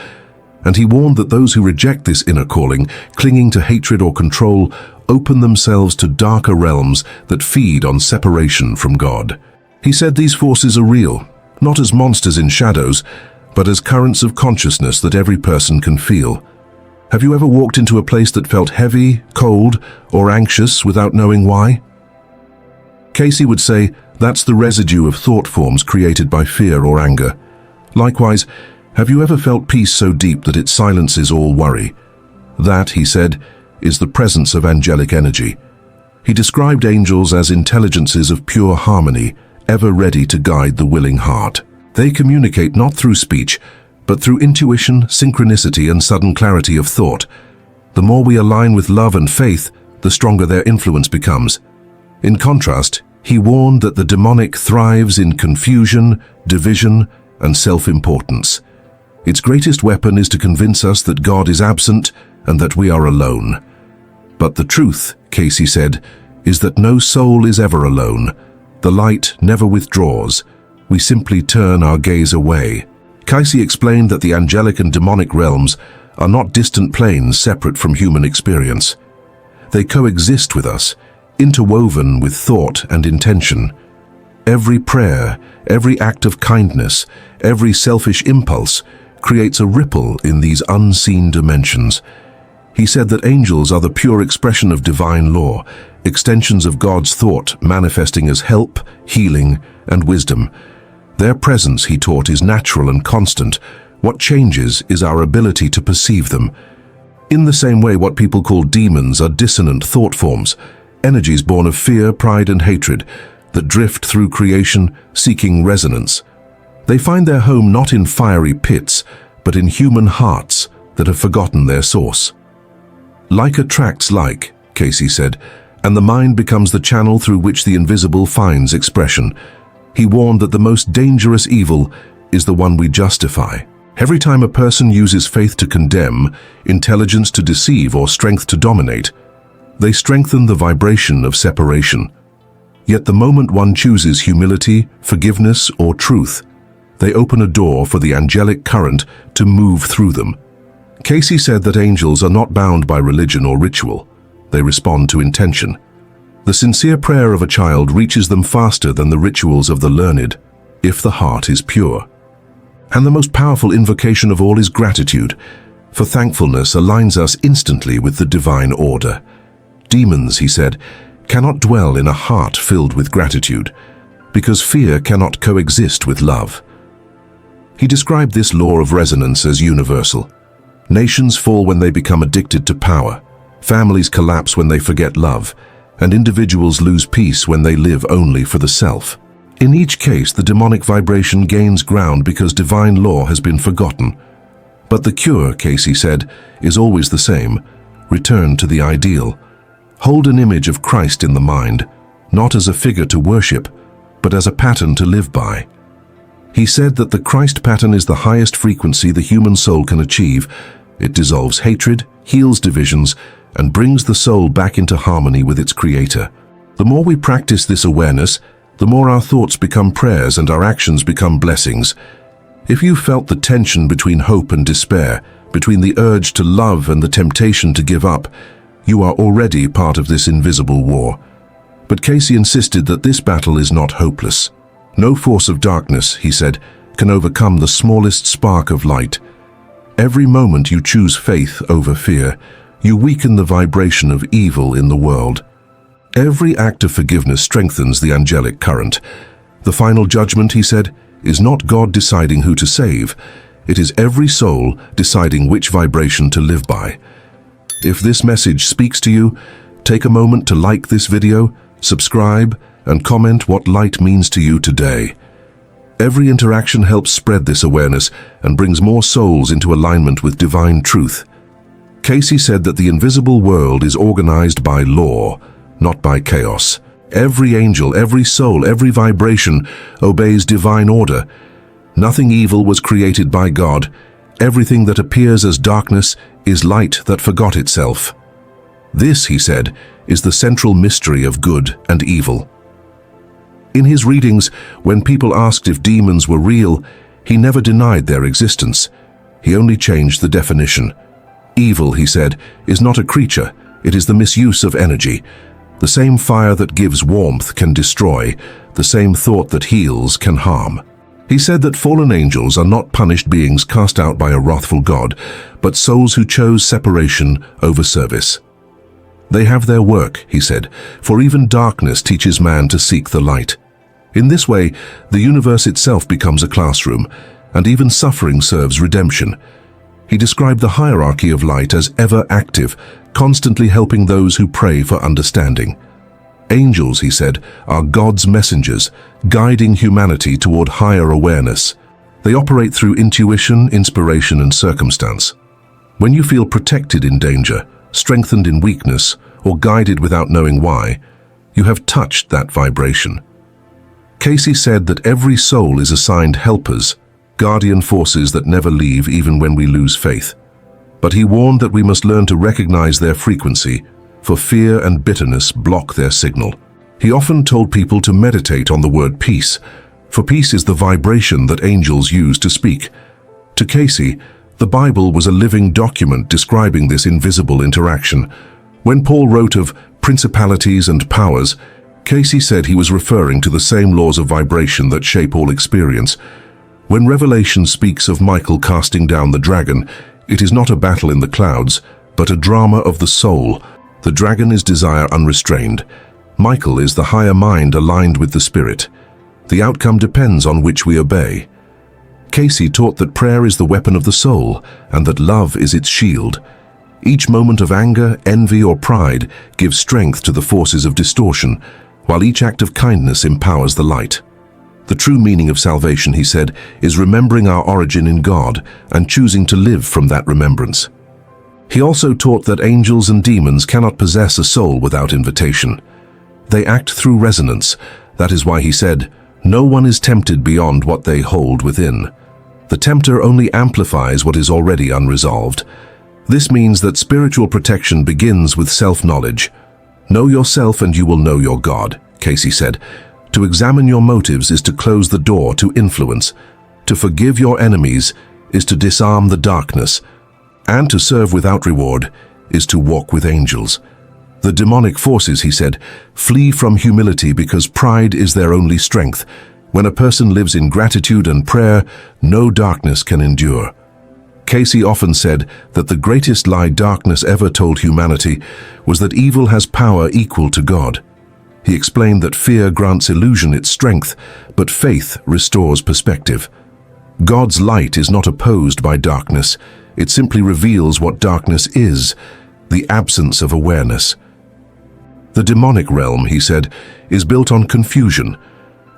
And he warned that those who reject this inner calling, clinging to hatred or control, open themselves to darker realms that feed on separation from God. He said these forces are real, not as monsters in shadows, but as currents of consciousness that every person can feel. Have you ever walked into a place that felt heavy, cold, or anxious without knowing why? Cayce would say, that's the residue of thought forms created by fear or anger. Likewise, have you ever felt peace so deep that it silences all worry? That, he said, is the presence of angelic energy. He described angels as intelligences of pure harmony, ever ready to guide the willing heart. They communicate not through speech, but through intuition, synchronicity, and sudden clarity of thought. The more we align with love and faith, the stronger their influence becomes. In contrast, he warned that the demonic thrives in confusion, division, and self-importance. Its greatest weapon is to convince us that God is absent and that we are alone. But the truth, Cayce said, is that no soul is ever alone. The light never withdraws. We simply turn our gaze away. Cayce explained that the angelic and demonic realms are not distant planes separate from human experience. They coexist with us, interwoven with thought and intention. Every prayer, every act of kindness, every selfish impulse creates a ripple in these unseen dimensions. He said that angels are the pure expression of divine law, extensions of God's thought manifesting as help, healing, and wisdom. Their presence, he taught, is natural and constant. What changes is our ability to perceive them. In the same way, what people call demons are dissonant thought forms, energies born of fear, pride, and hatred that drift through creation, seeking resonance. They find their home not in fiery pits, but in human hearts that have forgotten their source. Like attracts like, Cayce said, and the mind becomes the channel through which the invisible finds expression. He warned that the most dangerous evil is the one we justify. Every time a person uses faith to condemn, intelligence to deceive, or strength to dominate, they strengthen the vibration of separation. Yet the moment one chooses humility, forgiveness, or truth, they open a door for the angelic current to move through them. Cayce said that angels are not bound by religion or ritual. They respond to intention. The sincere prayer of a child reaches them faster than the rituals of the learned, if the heart is pure. And the most powerful invocation of all is gratitude, for thankfulness aligns us instantly with the divine order. Demons, he said, cannot dwell in a heart filled with gratitude, because fear cannot coexist with love. He described this law of resonance as universal. Nations fall when they become addicted to power, families collapse when they forget love, and individuals lose peace when they live only for the self. In each case, the demonic vibration gains ground because divine law has been forgotten. But the cure, Cayce said, is always the same: return to the ideal. Hold an image of Christ in the mind, not as a figure to worship, but as a pattern to live by. He said that the Christ pattern is the highest frequency the human soul can achieve. It dissolves hatred, heals divisions, and brings the soul back into harmony with its Creator. The more we practice this awareness, the more our thoughts become prayers and our actions become blessings. If you felt the tension between hope and despair, between the urge to love and the temptation to give up, you are already part of this invisible war. But Cayce insisted that this battle is not hopeless. No force of darkness, he said, can overcome the smallest spark of light. Every moment you choose faith over fear, you weaken the vibration of evil in the world. Every act of forgiveness strengthens the angelic current. The final judgment, he said, is not God deciding who to save. It is every soul deciding which vibration to live by. If this message speaks to you, take a moment to like this video, subscribe, and comment what light means to you today. Every interaction helps spread this awareness and brings more souls into alignment with divine truth. Cayce said that the invisible world is organized by law, not by chaos. Every angel, every soul, every vibration obeys divine order. Nothing evil was created by God. Everything that appears as darkness is light that forgot itself. This, he said, is the central mystery of good and evil. In his readings, when people asked if demons were real, he never denied their existence. He only changed the definition. Evil, he said, is not a creature, it is the misuse of energy. The same fire that gives warmth can destroy, the same thought that heals can harm. He said that fallen angels are not punished beings cast out by a wrathful God, but souls who chose separation over service. They have their work, he said, for even darkness teaches man to seek the light. In this way, the universe itself becomes a classroom, and even suffering serves redemption. He described the hierarchy of light as ever active, constantly helping those who pray for understanding. Angels, he said, are God's messengers, guiding humanity toward higher awareness. They operate through intuition, inspiration, and circumstance. When you feel protected in danger, strengthened in weakness, or guided without knowing why, you have touched that vibration. Cayce said that every soul is assigned helpers, guardian forces that never leave even when we lose faith. But he warned that we must learn to recognize their frequency, for fear and bitterness block their signal. He often told people to meditate on the word peace, for peace is the vibration that angels use to speak. To Cayce, the Bible was a living document describing this invisible interaction. When Paul wrote of principalities and powers, Cayce said he was referring to the same laws of vibration that shape all experience. When Revelation speaks of Michael casting down the dragon, it is not a battle in the clouds, but a drama of the soul. The dragon is desire unrestrained. Michael is the higher mind aligned with the spirit. The outcome depends on which we obey. Cayce taught that prayer is the weapon of the soul, and that love is its shield. Each moment of anger, envy, or pride gives strength to the forces of distortion, while each act of kindness empowers the light. The true meaning of salvation, he said, is remembering our origin in God and choosing to live from that remembrance. He also taught that angels and demons cannot possess a soul without invitation. They act through resonance. That is why he said, "No one is tempted beyond what they hold within." The tempter only amplifies what is already unresolved. This means that spiritual protection begins with self-knowledge. Know yourself and you will know your God, Cayce said. To examine your motives is to close the door to influence. To forgive your enemies is to disarm the darkness. And to serve without reward is to walk with angels. The demonic forces, he said, flee from humility because pride is their only strength. When a person lives in gratitude and prayer, no darkness can endure. Cayce often said that the greatest lie darkness ever told humanity was that evil has power equal to God. He explained that fear grants illusion its strength, but faith restores perspective. God's light is not opposed by darkness. It simply reveals what darkness is, the absence of awareness. The demonic realm, he said, is built on confusion,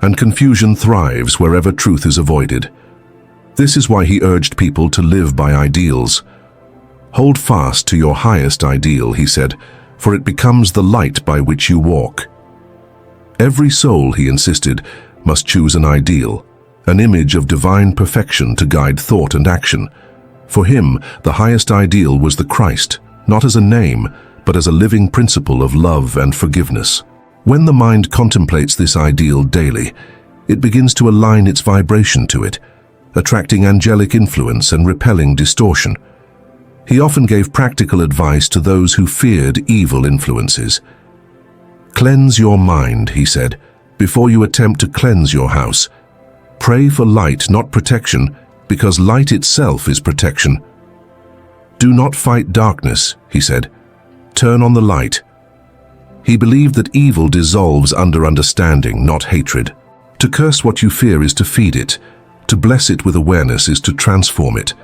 and confusion thrives wherever truth is avoided. This is why he urged people to live by ideals. Hold fast to your highest ideal, he said, for it becomes the light by which you walk. Every soul, he insisted, must choose an ideal, an image of divine perfection to guide thought and action. For him, the highest ideal was the Christ, not as a name, but as a living principle of love and forgiveness. When the mind contemplates this ideal daily, it begins to align its vibration to it, attracting angelic influence and repelling distortion. He often gave practical advice to those who feared evil influences. Cleanse your mind, he said, before you attempt to cleanse your house. Pray for light, not protection, because light itself is protection. Do not fight darkness, he said. Turn on the light. He believed that evil dissolves under understanding, not hatred. To curse what you fear is to feed it. To bless it with awareness is to transform it.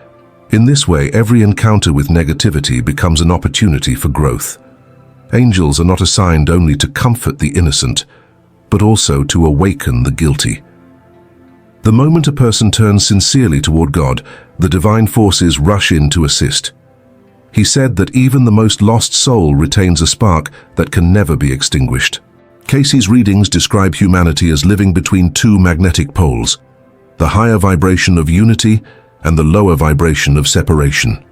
In this way, every encounter with negativity becomes an opportunity for growth. Angels are not assigned only to comfort the innocent, but also to awaken the guilty. The moment a person turns sincerely toward God, the divine forces rush in to assist. He said that even the most lost soul retains a spark that can never be extinguished. Cayce's readings describe humanity as living between two magnetic poles, the higher vibration of unity and the lower vibration of separation.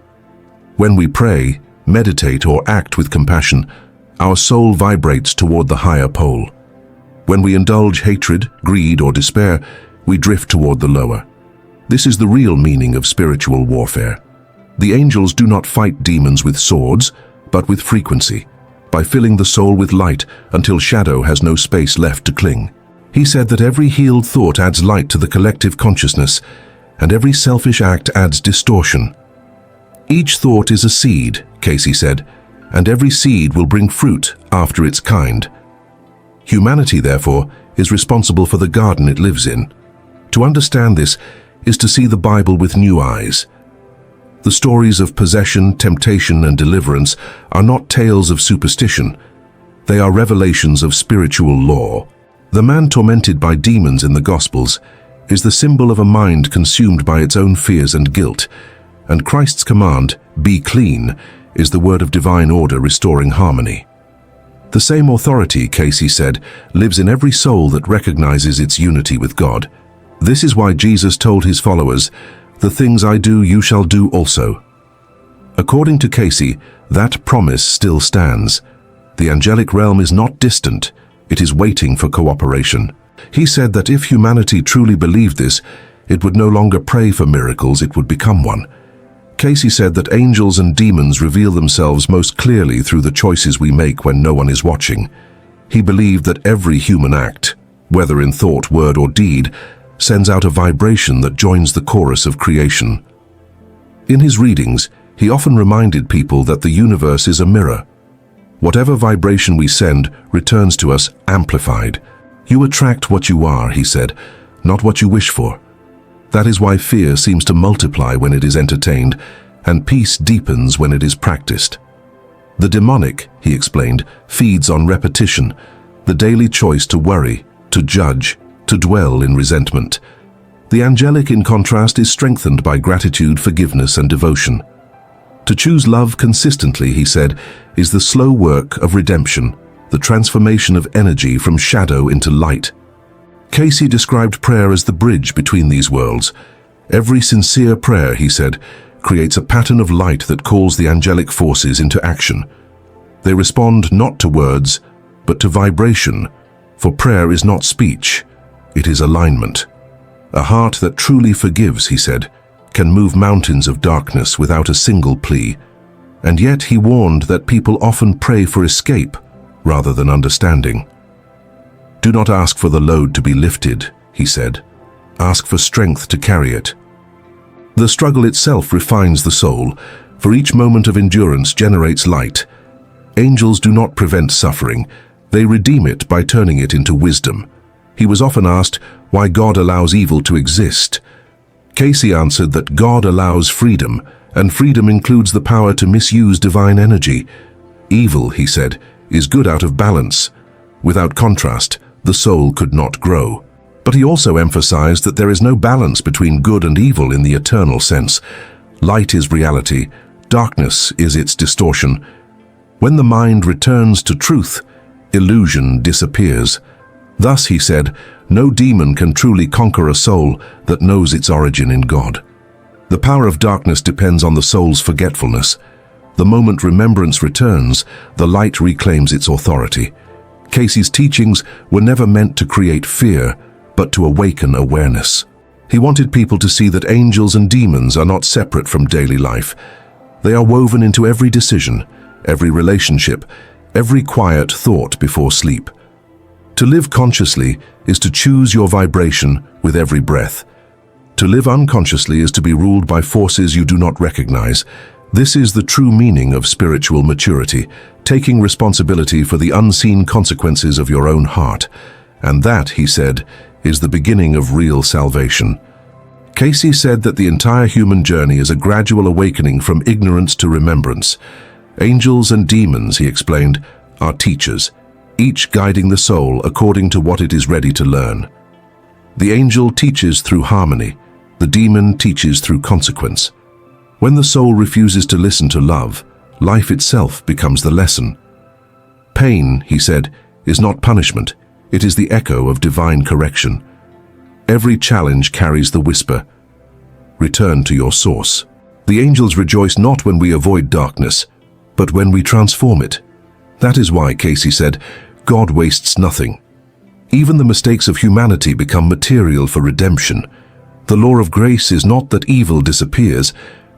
When we pray, meditate, or act with compassion, our soul vibrates toward the higher pole. When we indulge hatred, greed, or despair, we drift toward the lower. This is the real meaning of spiritual warfare. The angels do not fight demons with swords, but with frequency, by filling the soul with light until shadow has no space left to cling. He said that every healed thought adds light to the collective consciousness, and every selfish act adds distortion. Each thought is a seed, Cayce said, and every seed will bring fruit after its kind. Humanity, therefore, is responsible for the garden it lives in. To understand this is to see the Bible with new eyes. The stories of possession, temptation, and deliverance are not tales of superstition. They are revelations of spiritual law. The man tormented by demons in the Gospels is the symbol of a mind consumed by its own fears and guilt, and Christ's command, "Be clean," is the word of divine order restoring harmony. The same authority, Cayce said, lives in every soul that recognizes its unity with God. This is why Jesus told his followers, "The things I do, you shall do also." According to Cayce, that promise still stands. The angelic realm is not distant, it is waiting for cooperation. He said that if humanity truly believed this, it would no longer pray for miracles, it would become one. Cayce said that angels and demons reveal themselves most clearly through the choices we make when no one is watching. He believed that every human act, whether in thought, word, or deed, sends out a vibration that joins the chorus of creation. In his readings, he often reminded people that the universe is a mirror. Whatever vibration we send returns to us amplified. You attract what you are, he said, not what you wish for. That is why fear seems to multiply when it is entertained, and peace deepens when it is practiced. The demonic, he explained, feeds on repetition, the daily choice to worry, to judge, to dwell in resentment. The angelic, in contrast, is strengthened by gratitude, forgiveness, and devotion. To choose love consistently, he said, is the slow work of redemption, the transformation of energy from shadow into light. Cayce described prayer as the bridge between these worlds. Every sincere prayer, he said, creates a pattern of light that calls the angelic forces into action. They respond not to words, but to vibration, for prayer is not speech, it is alignment. A heart that truly forgives, he said, can move mountains of darkness without a single plea. And yet he warned that people often pray for escape rather than understanding. Do not ask for the load to be lifted, he said. Ask for strength to carry it. The struggle itself refines the soul, for each moment of endurance generates light. Angels do not prevent suffering, they redeem it by turning it into wisdom. He was often asked why God allows evil to exist. Cayce answered that God allows freedom, and freedom includes the power to misuse divine energy. Evil, he said, is good out of balance. Without contrast, the soul could not grow. But he also emphasized that there is no balance between good and evil in the eternal sense. Light is reality, darkness is its distortion. When the mind returns to truth, illusion disappears. Thus, he said, no demon can truly conquer a soul that knows its origin in God. The power of darkness depends on the soul's forgetfulness. The moment remembrance returns, the light reclaims its authority. Cayce's teachings were never meant to create fear, but to awaken awareness. He wanted people to see that angels and demons are not separate from daily life. They are woven into every decision, every relationship, every quiet thought before sleep. To live consciously is to choose your vibration with every breath. To live unconsciously is to be ruled by forces you do not recognize. This is the true meaning of spiritual maturity, taking responsibility for the unseen consequences of your own heart. And that, he said, is the beginning of real salvation. Cayce said that the entire human journey is a gradual awakening from ignorance to remembrance. Angels and demons, he explained, are teachers, each guiding the soul according to what it is ready to learn. The angel teaches through harmony, the demon teaches through consequence. When the soul refuses to listen to love, life itself becomes the lesson. Pain, he said, is not punishment, it is the echo of divine correction. Every challenge carries the whisper, return to your source. The angels rejoice not when we avoid darkness, but when we transform it. That is why, Cayce said, God wastes nothing. Even the mistakes of humanity become material for redemption. The law of grace is not that evil disappears,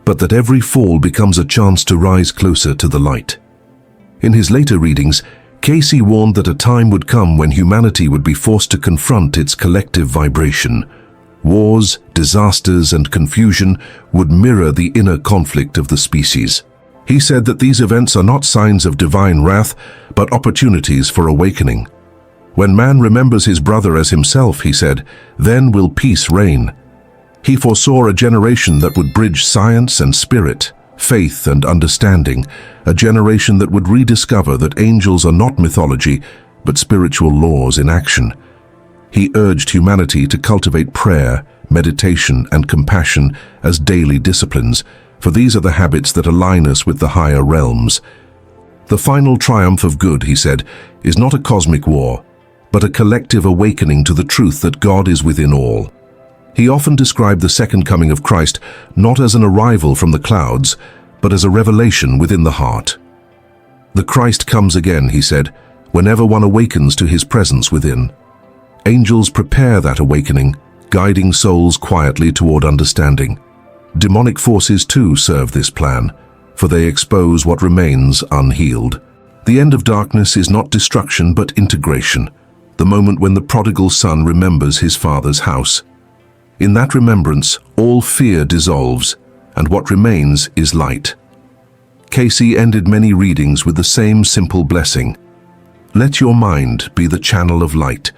but that every fall becomes a chance to rise closer to the light. In his later readings, Cayce warned that a time would come when humanity would be forced to confront its collective vibration. Wars, disasters, and confusion would mirror the inner conflict of the species. He said that these events are not signs of divine wrath, but opportunities for awakening. When man remembers his brother as himself, he said, then will peace reign. He foresaw a generation that would bridge science and spirit, faith and understanding, a generation that would rediscover that angels are not mythology, but spiritual laws in action. He urged humanity to cultivate prayer, meditation, and compassion as daily disciplines, for these are the habits that align us with the higher realms. The final triumph of good, he said, is not a cosmic war, but a collective awakening to the truth that God is within all. He often described the second coming of Christ not as an arrival from the clouds, but as a revelation within the heart. The Christ comes again, he said, whenever one awakens to his presence within. Angels prepare that awakening, guiding souls quietly toward understanding. Demonic forces too serve this plan, for they expose what remains unhealed. The end of darkness is not destruction but integration, the moment when the prodigal son remembers his father's house. In that remembrance, all fear dissolves, and what remains is light. Cayce ended many readings with the same simple blessing. Let your mind be the channel of light.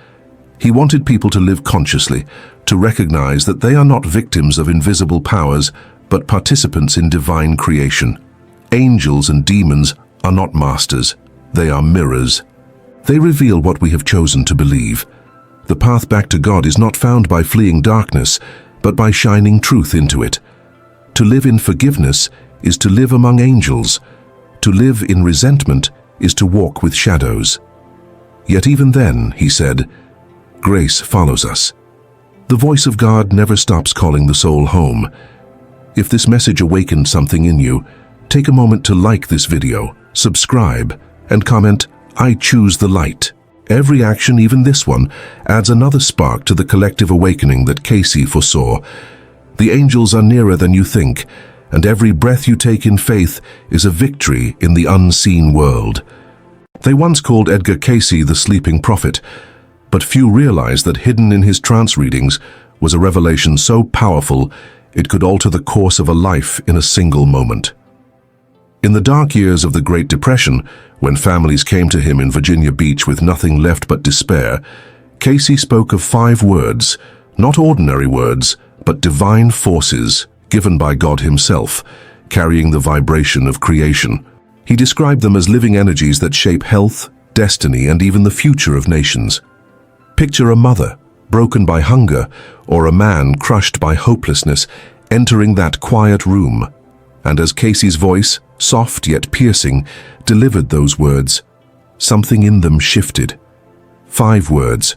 He wanted people to live consciously, to recognize that they are not victims of invisible powers, but participants in divine creation. Angels and demons are not masters, they are mirrors. They reveal what we have chosen to believe. The path back to God is not found by fleeing darkness, but by shining truth into it. To live in forgiveness is to live among angels. To live in resentment is to walk with shadows. Yet even then, he said, grace follows us. The voice of God never stops calling the soul home. If this message awakened something in you, take a moment to like this video, subscribe, and comment, I choose the light. Every action, even this one, adds another spark to the collective awakening that Cayce foresaw. The angels are nearer than you think, and every breath you take in faith is a victory in the unseen world. They once called Edgar Cayce the sleeping prophet, but few realized that hidden in his trance readings was a revelation so powerful it could alter the course of a life in a single moment. In the dark years of the Great Depression, when families came to him in Virginia Beach with nothing left but despair, Cayce spoke of 5 words, not ordinary words, but divine forces given by God himself, carrying the vibration of creation. He described them as living energies that shape health, destiny, and even the future of nations. Picture a mother, broken by hunger, or a man crushed by hopelessness, entering that quiet room. And as Cayce's voice, soft yet piercing, delivered those words, something in them shifted. 5 words,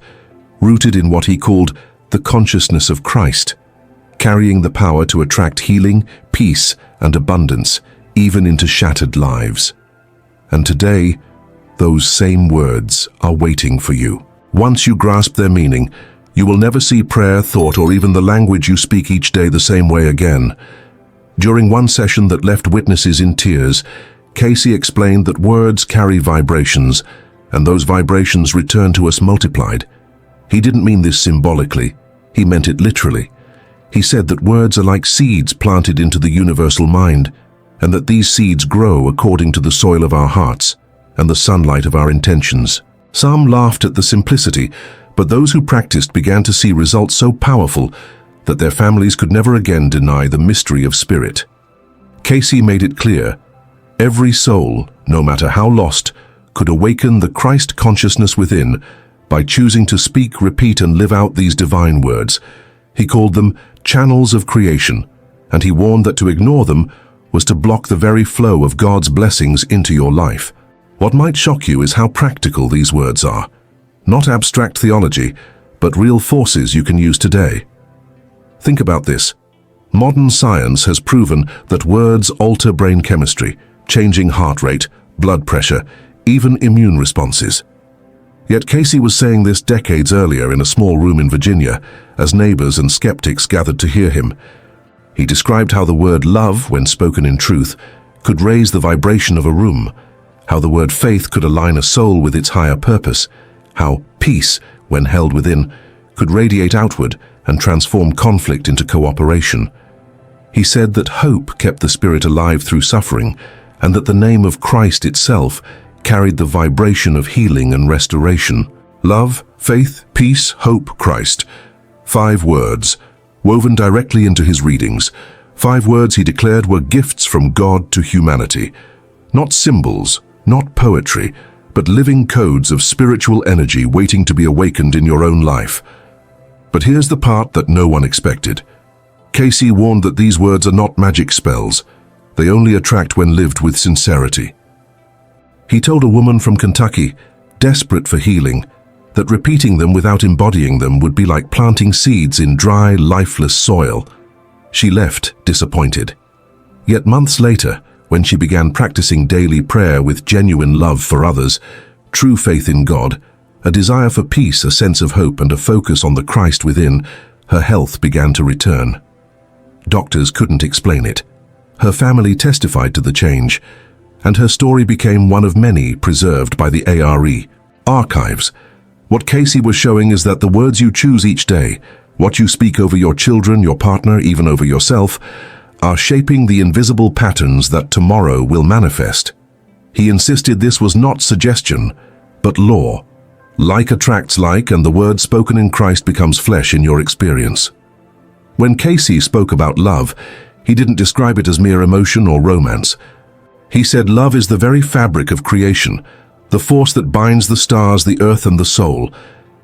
rooted in what he called the consciousness of Christ, carrying the power to attract healing, peace, and abundance, even into shattered lives. And today, those same words are waiting for you. Once you grasp their meaning, you will never see prayer, thought, or even the language you speak each day the same way again. During one session that left witnesses in tears, Cayce explained that words carry vibrations, and those vibrations return to us multiplied. He didn't mean this symbolically, he meant it literally. He said that words are like seeds planted into the universal mind, and that these seeds grow according to the soil of our hearts and the sunlight of our intentions. Some laughed at the simplicity, but those who practiced began to see results so powerful that their families could never again deny the mystery of spirit. Cayce made it clear, every soul, no matter how lost, could awaken the Christ consciousness within by choosing to speak, repeat, and live out these divine words. He called them channels of creation, and he warned that to ignore them was to block the very flow of God's blessings into your life. What might shock you is how practical these words are. Not abstract theology, but real forces you can use today. Think about this. Modern science has proven that words alter brain chemistry, changing heart rate, blood pressure, even immune responses. Yet Cayce was saying this decades earlier in a small room in Virginia, as neighbors and skeptics gathered to hear him. He described how the word love, when spoken in truth, could raise the vibration of a room, how the word faith could align a soul with its higher purpose, how peace, when held within, could radiate outward and transform conflict into cooperation. He said that hope kept the spirit alive through suffering, and that the name of Christ itself carried the vibration of healing and restoration. Love, faith, peace, hope, Christ. 5 words, woven directly into his readings. 5 words he declared were gifts from God to humanity. Not symbols, not poetry, but living codes of spiritual energy waiting to be awakened in your own life. But here's the part that no one expected. Cayce warned that these words are not magic spells. They only attract when lived with sincerity. He told a woman from Kentucky, desperate for healing, that repeating them without embodying them would be like planting seeds in dry, lifeless soil. She left disappointed. Yet months later, when she began practicing daily prayer with genuine love for others, true faith in God, a desire for peace, a sense of hope, and a focus on the Christ within, her health began to return. Doctors couldn't explain it. Her family testified to the change, and her story became one of many preserved by the archives. What Cayce was showing is that the words you choose each day, what you speak over your children, your partner, even over yourself, are shaping the invisible patterns that tomorrow will manifest. He insisted this was not suggestion, but law. Like attracts like, and the word spoken in Christ becomes flesh in your experience. When Cayce spoke about love, he didn't describe it as mere emotion or romance. He said love is the very fabric of creation, the force that binds the stars, the earth, and the soul.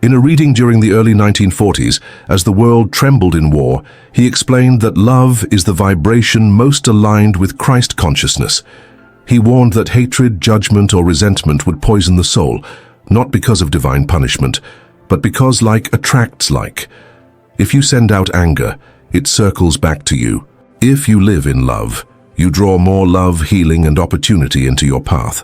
In a reading during the early 1940s, as the world trembled in war, he explained that love is the vibration most aligned with Christ consciousness. He warned that hatred, judgment, or resentment would poison the soul, not because of divine punishment, but because like attracts like. If you send out anger, it circles back to you. If you live in love, you draw more love, healing, and opportunity into your path.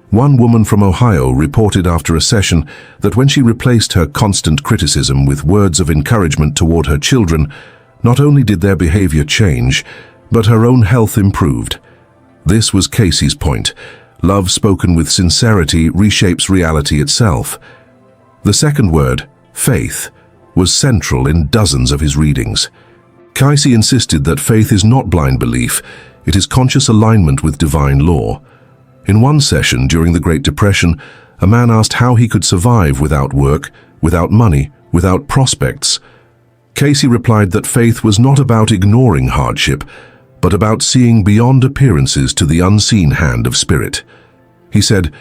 One woman from Ohio reported after a session that when she replaced her constant criticism with words of encouragement toward her children, not only did their behavior change, but her own health improved. This was Cayce's point. Love spoken with sincerity reshapes reality itself. The second word, faith, was central in dozens of his readings. Cayce insisted that faith is not blind belief, it is conscious alignment with divine law. In one session during the Great Depression, a man asked how he could survive without work, without money, without prospects. Cayce replied that faith was not about ignoring hardship, but about seeing beyond appearances to the unseen hand of spirit. He said,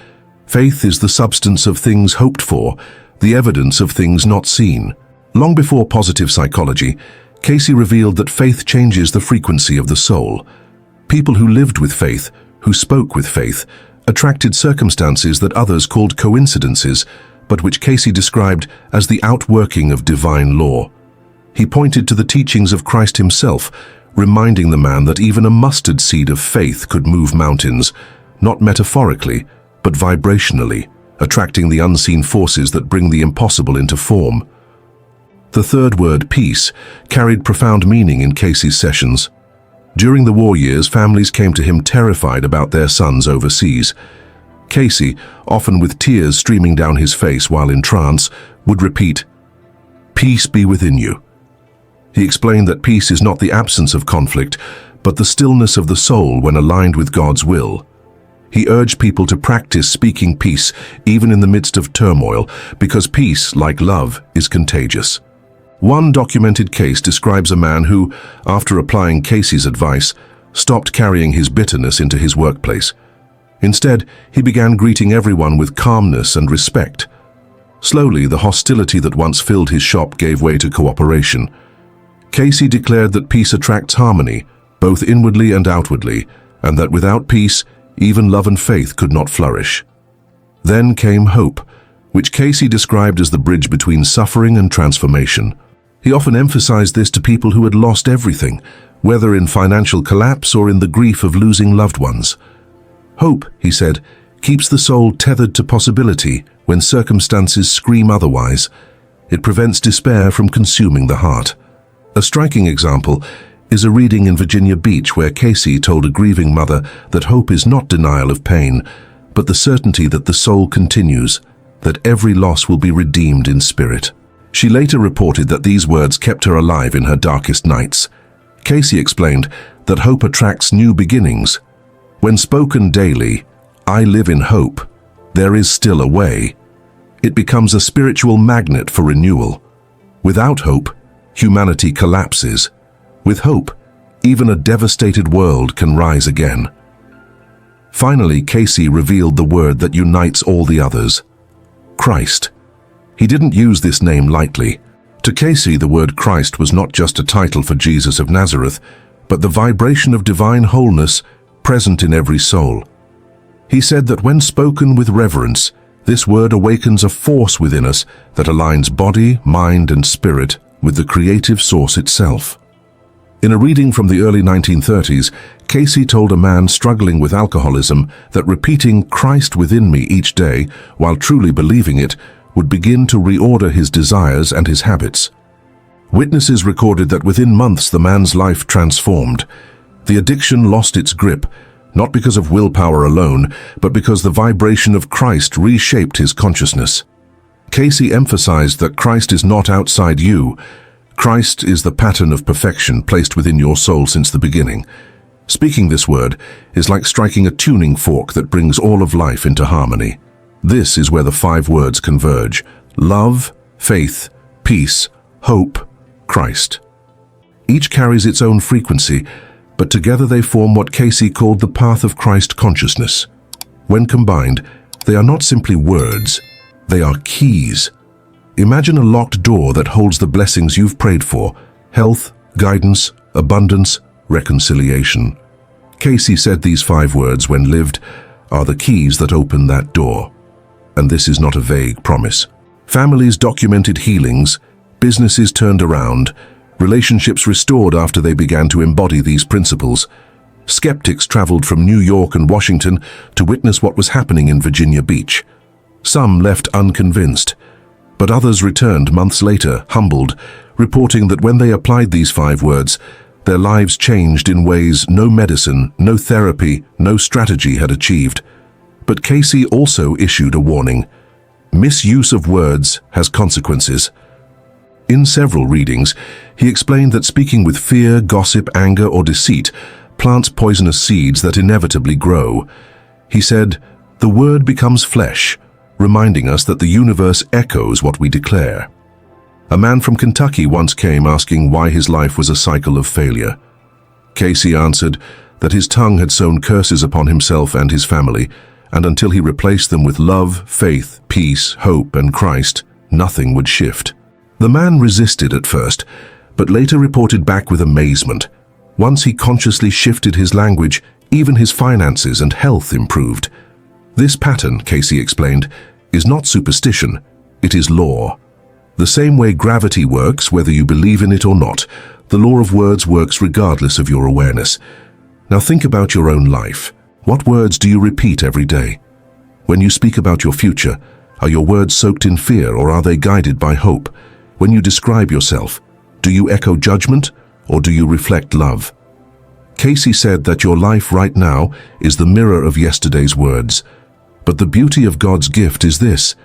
"Faith is the substance of things hoped for, the evidence of things not seen." Long before positive psychology, Cayce revealed that faith changes the frequency of the soul. People who lived with faith, who spoke with faith, attracted circumstances that others called coincidences, but which Cayce described as the outworking of divine law. He pointed to the teachings of Christ himself, reminding the man that even a mustard seed of faith could move mountains, not metaphorically, but vibrationally, attracting the unseen forces that bring the impossible into form. The third word, peace, carried profound meaning in Cayce's sessions. During the war years, families came to him terrified about their sons overseas. Cayce, often with tears streaming down his face while in trance, would repeat, "Peace be within you." He explained that peace is not the absence of conflict, but the stillness of the soul when aligned with God's will. He urged people to practice speaking peace even in the midst of turmoil, because peace, like love, is contagious. One documented case describes a man who, after applying Cayce's advice, stopped carrying his bitterness into his workplace. Instead, he began greeting everyone with calmness and respect. Slowly, the hostility that once filled his shop gave way to cooperation. Cayce declared that peace attracts harmony, both inwardly and outwardly, and that without peace, even love and faith could not flourish. Then came hope, which Cayce described as the bridge between suffering and transformation. He often emphasized this to people who had lost everything, whether in financial collapse or in the grief of losing loved ones. Hope, he said, keeps the soul tethered to possibility when circumstances scream otherwise. It prevents despair from consuming the heart. A striking example is a reading in Virginia Beach where Cayce told a grieving mother that hope is not denial of pain, but the certainty that the soul continues, that every loss will be redeemed in spirit. She later reported that these words kept her alive in her darkest nights. Cayce explained that hope attracts new beginnings. When spoken daily, "I live in hope, there is still a way," it becomes a spiritual magnet for renewal. Without hope, humanity collapses. With hope, even a devastated world can rise again. Finally, Cayce revealed the word that unites all the others: Christ. He didn't use this name lightly. To Cayce, the word Christ was not just a title for Jesus of Nazareth, but the vibration of divine wholeness present in every soul. He said that when spoken with reverence, this word awakens a force within us that aligns body, mind, and spirit with the creative source itself. In a reading from the early 1930s, Cayce told a man struggling with alcoholism that repeating "Christ within me" each day, while truly believing it, would begin to reorder his desires and his habits. Witnesses recorded that within months the man's life transformed. The addiction lost its grip, not because of willpower alone, but because the vibration of Christ reshaped his consciousness. Cayce emphasized that Christ is not outside you. Christ is the pattern of perfection placed within your soul since the beginning. Speaking this word is like striking a tuning fork that brings all of life into harmony. This is where the 5 words converge: love, faith, peace, hope, Christ. Each carries its own frequency, but together they form what Cayce called the path of Christ consciousness. When combined, they are not simply words, they are keys. Imagine a locked door that holds the blessings you've prayed for: health, guidance, abundance, reconciliation. Cayce said these 5 words, when lived, are the keys that open that door. And this is not a vague promise. Families documented healings, businesses turned around, relationships restored after they began to embody these principles. Skeptics traveled from New York and Washington to witness what was happening in Virginia Beach. Some left unconvinced, but others returned months later, humbled, reporting that when they applied these 5 words, their lives changed in ways no medicine, no therapy, no strategy had achieved. But Cayce also issued a warning: misuse of words has consequences. In several readings, he explained that speaking with fear, gossip, anger, or deceit plants poisonous seeds that inevitably grow. He said, "The word becomes flesh," reminding us that the universe echoes what we declare. A man from Kentucky once came asking why his life was a cycle of failure. Cayce answered that his tongue had sown curses upon himself and his family, and until he replaced them with love, faith, peace, hope, and Christ, nothing would shift. The man resisted at first, but later reported back with amazement. Once he consciously shifted his language, even his finances and health improved. This pattern, Cayce explained, is not superstition, it is law. The same way gravity works, whether you believe in it or not, the law of words works regardless of your awareness. Now think about your own life. What words do you repeat every day? When you speak about your future, are your words soaked in fear or are they guided by hope? When you describe yourself, do you echo judgment or do you reflect love? Cayce said that your life right now is the mirror of yesterday's words. But the beauty of God's gift is this: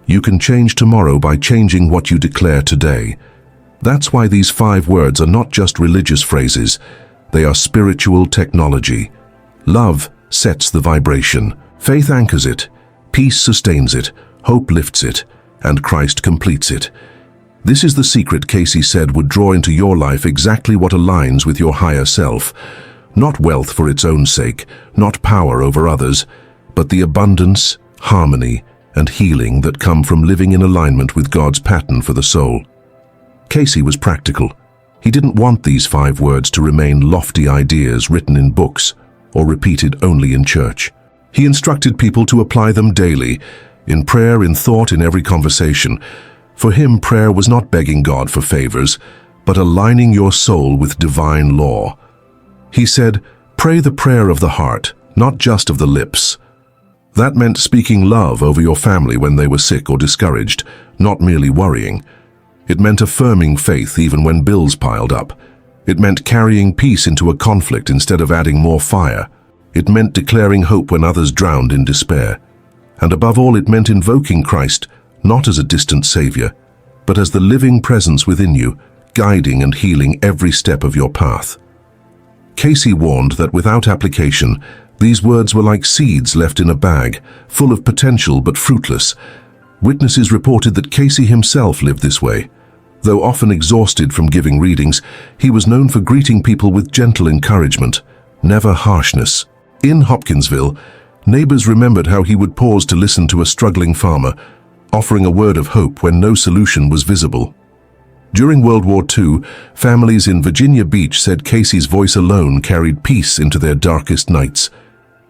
you can change tomorrow by changing what you declare today. That's why these 5 words are not just religious phrases, they are spiritual technology. Love sets the vibration, faith anchors it, peace sustains it, hope lifts it, and Christ completes it. This is the secret Cayce said would draw into your life exactly what aligns with your higher self. Not wealth for its own sake, not power over others, but the abundance, harmony, and healing that come from living in alignment with God's pattern for the soul. Cayce was practical. He didn't want these 5 words to remain lofty ideas written in books or repeated only in church. He instructed people to apply them daily, in prayer, in thought, in every conversation. For him, prayer was not begging God for favors, but aligning your soul with divine law. He said, "Pray the prayer of the heart, not just of the lips." That meant speaking love over your family when they were sick or discouraged, not merely worrying. It meant affirming faith even when bills piled up. It meant carrying peace into a conflict instead of adding more fire. It meant declaring hope when others drowned in despair. And above all, it meant invoking Christ, not as a distant savior, but as the living presence within you, guiding and healing every step of your path. Cayce warned that without application, these words were like seeds left in a bag, full of potential but fruitless. Witnesses reported that Cayce himself lived this way. Though often exhausted from giving readings, he was known for greeting people with gentle encouragement, never harshness. In Hopkinsville, neighbors remembered how he would pause to listen to a struggling farmer, offering a word of hope when no solution was visible. During World War II, families in Virginia Beach said Cayce's voice alone carried peace into their darkest nights.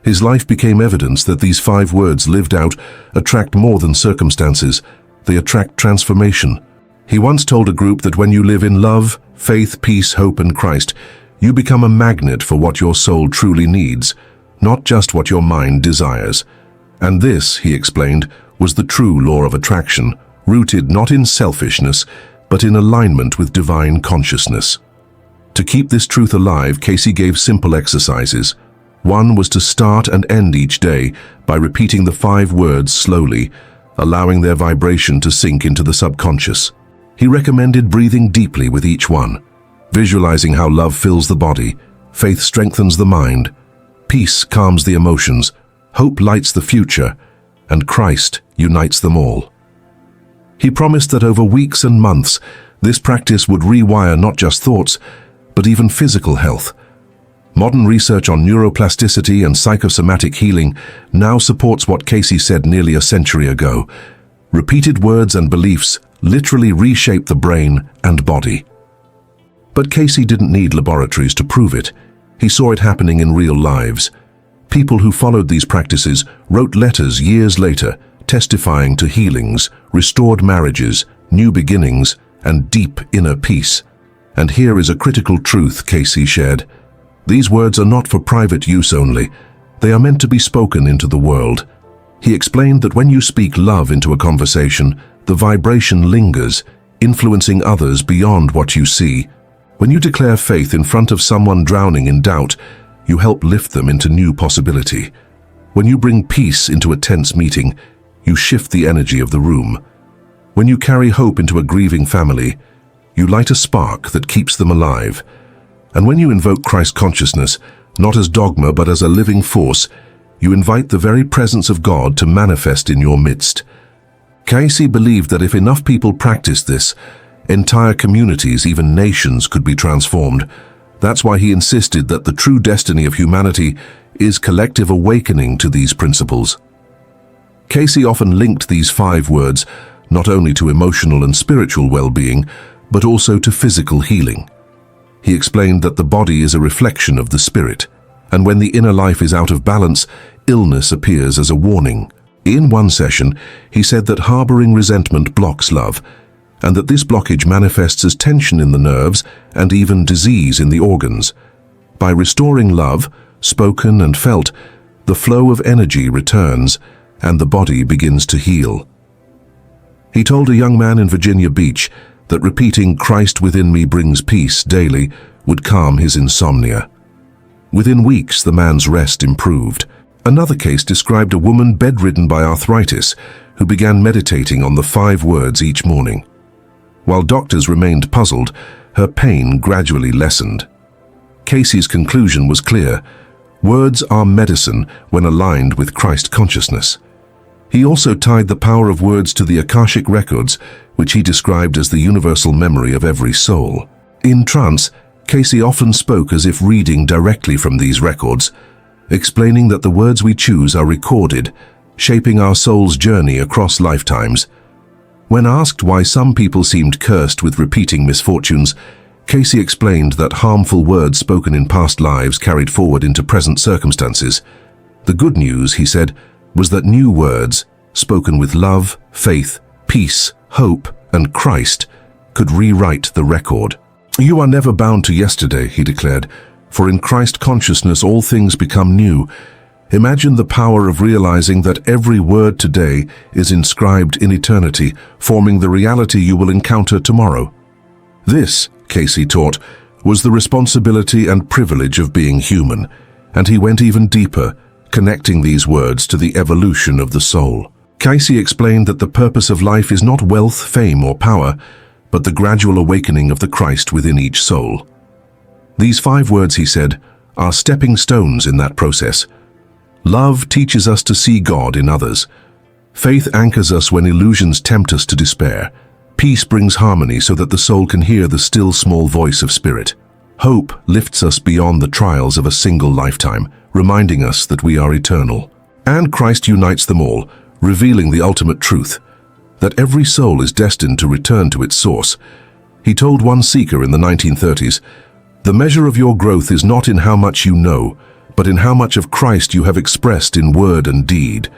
His life became evidence that these 5 words lived out attract more than circumstances. They attract transformation. He once told a group that when you live in love, faith, peace, hope, and Christ, you become a magnet for what your soul truly needs, not just what your mind desires. And this, he explained, was the true law of attraction, rooted not in selfishness, but in alignment with divine consciousness. To keep this truth alive, Cayce gave simple exercises. One was to start and end each day by repeating the 5 words slowly, allowing their vibration to sink into the subconscious. He recommended breathing deeply with each one, visualizing how love fills the body, faith strengthens the mind, peace calms the emotions, hope lights the future, and Christ unites them all. He promised that over weeks and months, this practice would rewire not just thoughts, but even physical health. Modern research on neuroplasticity and psychosomatic healing now supports what Cayce said nearly a century ago. Repeated words and beliefs literally reshape the brain and body. But Cayce didn't need laboratories to prove it. He saw it happening in real lives. People who followed these practices wrote letters years later, testifying to healings, restored marriages, new beginnings, and deep inner peace. And here is a critical truth Cayce shared. These words are not for private use only. They are meant to be spoken into the world. He explained that when you speak love into a conversation, the vibration lingers, influencing others beyond what you see. When you declare faith in front of someone drowning in doubt, you help lift them into new possibility. When you bring peace into a tense meeting, you shift the energy of the room. When you carry hope into a grieving family, you light a spark that keeps them alive. And when you invoke Christ consciousness, not as dogma but as a living force, you invite the very presence of God to manifest in your midst. Cayce believed that if enough people practiced this, entire communities, even nations, could be transformed. That's why he insisted that the true destiny of humanity is collective awakening to these principles. Cayce often linked these 5 words not only to emotional and spiritual well-being, but also to physical healing. He explained that the body is a reflection of the spirit, and when the inner life is out of balance, illness appears as a warning. In one session, he said that harboring resentment blocks love, and that this blockage manifests as tension in the nerves and even disease in the organs. By restoring love, spoken and felt, the flow of energy returns, and the body begins to heal. He told a young man in Virginia Beach that repeating "Christ within me brings peace" daily would calm his insomnia. Within weeks, the man's rest improved. Another case described a woman bedridden by arthritis who began meditating on the 5 words each morning. While doctors remained puzzled, her pain gradually lessened. Cayce's conclusion was clear: words are medicine when aligned with Christ consciousness. He also tied the power of words to the Akashic records, which he described as the universal memory of every soul. In trance, Cayce often spoke as if reading directly from these records, explaining that the words we choose are recorded, shaping our soul's journey across lifetimes. When asked why some people seemed cursed with repeating misfortunes, Cayce explained that harmful words spoken in past lives carried forward into present circumstances. The good news, he said, was that new words, spoken with love, faith, peace, hope, and Christ, could rewrite the record. "You are never bound to yesterday," he declared, "for in Christ consciousness all things become new." Imagine the power of realizing that every word today is inscribed in eternity, forming the reality you will encounter tomorrow. This, Cayce taught, was the responsibility and privilege of being human, and he went even deeper, connecting these words to the evolution of the soul. Cayce explained that the purpose of life is not wealth, fame, or power, but the gradual awakening of the Christ within each soul. These 5 words, he said, are stepping stones in that process. Love teaches us to see God in others. Faith anchors us when illusions tempt us to despair. Peace brings harmony so that the soul can hear the still small voice of spirit. Hope lifts us beyond the trials of a single lifetime, reminding us that we are eternal. And Christ unites them all, revealing the ultimate truth, that every soul is destined to return to its source. He told one seeker in the 1930s, "The measure of your growth is not in how much you know, but in how much of Christ you have expressed in word and deed."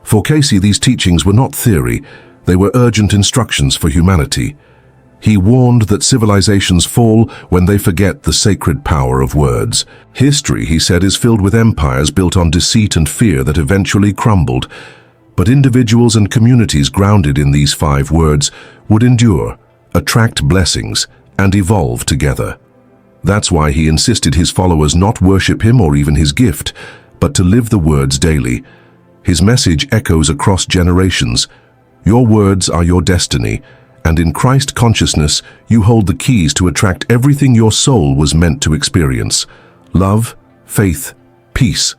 For Cayce, these teachings were not theory, they were urgent instructions for humanity. He warned that civilizations fall when they forget the sacred power of words. History, he said, is filled with empires built on deceit and fear that eventually crumbled. But individuals and communities grounded in these 5 words would endure, attract blessings, and evolve together. That's why he insisted his followers not worship him or even his gift, but to live the words daily. His message echoes across generations. Your words are your destiny, and in Christ consciousness, you hold the keys to attract everything your soul was meant to experience. Love, faith, peace,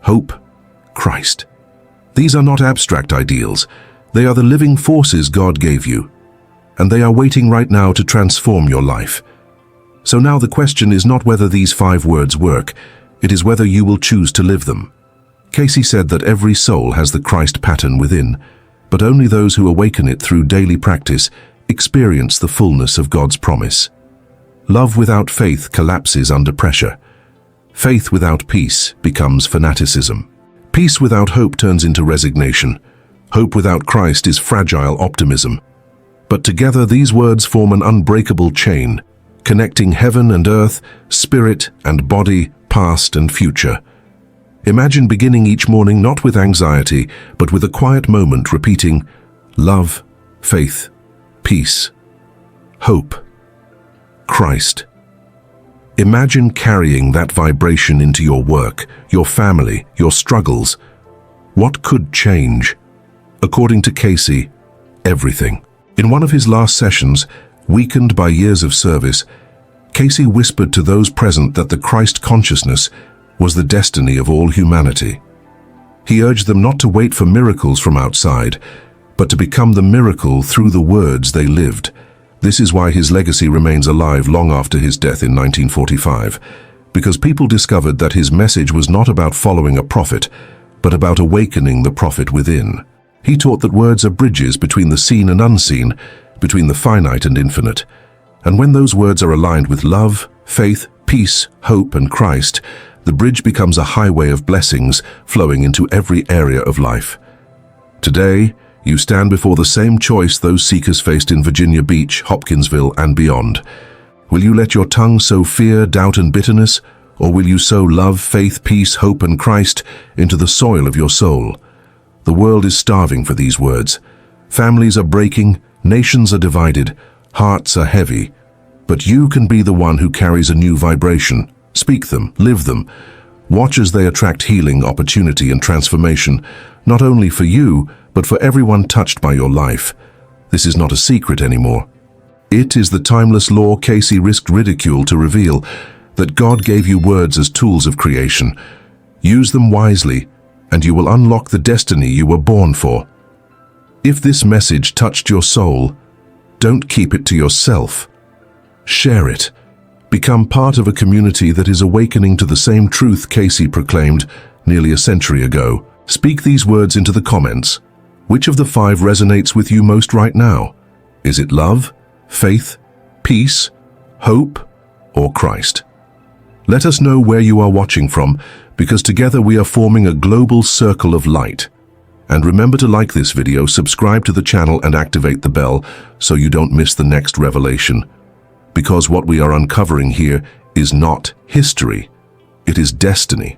hope, Christ. These are not abstract ideals. They are the living forces God gave you, and they are waiting right now to transform your life. So now the question is not whether these 5 words work, it is whether you will choose to live them. Cayce said that every soul has the Christ pattern within, but only those who awaken it through daily practice experience the fullness of God's promise. Love without faith collapses under pressure. Faith without peace becomes fanaticism. Peace without hope turns into resignation. Hope without Christ is fragile optimism. But together these words form an unbreakable chain, connecting heaven and earth, spirit and body, past and future. Imagine beginning each morning not with anxiety, but with a quiet moment repeating, love, faith, peace, hope, Christ. Imagine carrying that vibration into your work, your family, your struggles. What could change? According to Cayce, everything. In one of his last sessions, weakened by years of service, Cayce whispered to those present that the Christ consciousness was the destiny of all humanity. He urged them not to wait for miracles from outside, but to become the miracle through the words they lived. This is why his legacy remains alive long after his death in 1945, because people discovered that his message was not about following a prophet, but about awakening the prophet within. He taught that words are bridges between the seen and unseen, between the finite and infinite. And when those words are aligned with love, faith, peace, hope, and Christ, the bridge becomes a highway of blessings flowing into every area of life. Today, you stand before the same choice those seekers faced in Virginia Beach, Hopkinsville, and beyond. Will you let your tongue sow fear, doubt, and bitterness, or will you sow love, faith, peace, hope, and Christ into the soil of your soul? The world is starving for these words. Families are breaking, nations are divided, hearts are heavy. But you can be the one who carries a new vibration. Speak them, live them. Watch as they attract healing, opportunity, and transformation, not only for you, but for everyone touched by your life. This is not a secret anymore. It is the timeless law Cayce risked ridicule to reveal, that God gave you words as tools of creation. Use them wisely, and you will unlock the destiny you were born for. If this message touched your soul, don't keep it to yourself. Share it. Become part of a community that is awakening to the same truth Cayce proclaimed nearly a century ago. Speak these words into the comments. Which of the 5 resonates with you most right now? Is it love, faith, peace, hope, or Christ? Let us know where you are watching from, because together we are forming a global circle of light. And remember to like this video, subscribe to the channel and activate the bell so you don't miss the next revelation. Because what we are uncovering here is not history, it is destiny.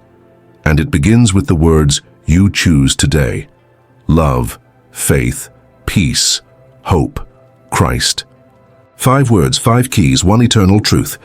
And it begins with the words you choose today. Love, faith, peace, hope, Christ. 5 words, 5 keys, 1 eternal truth.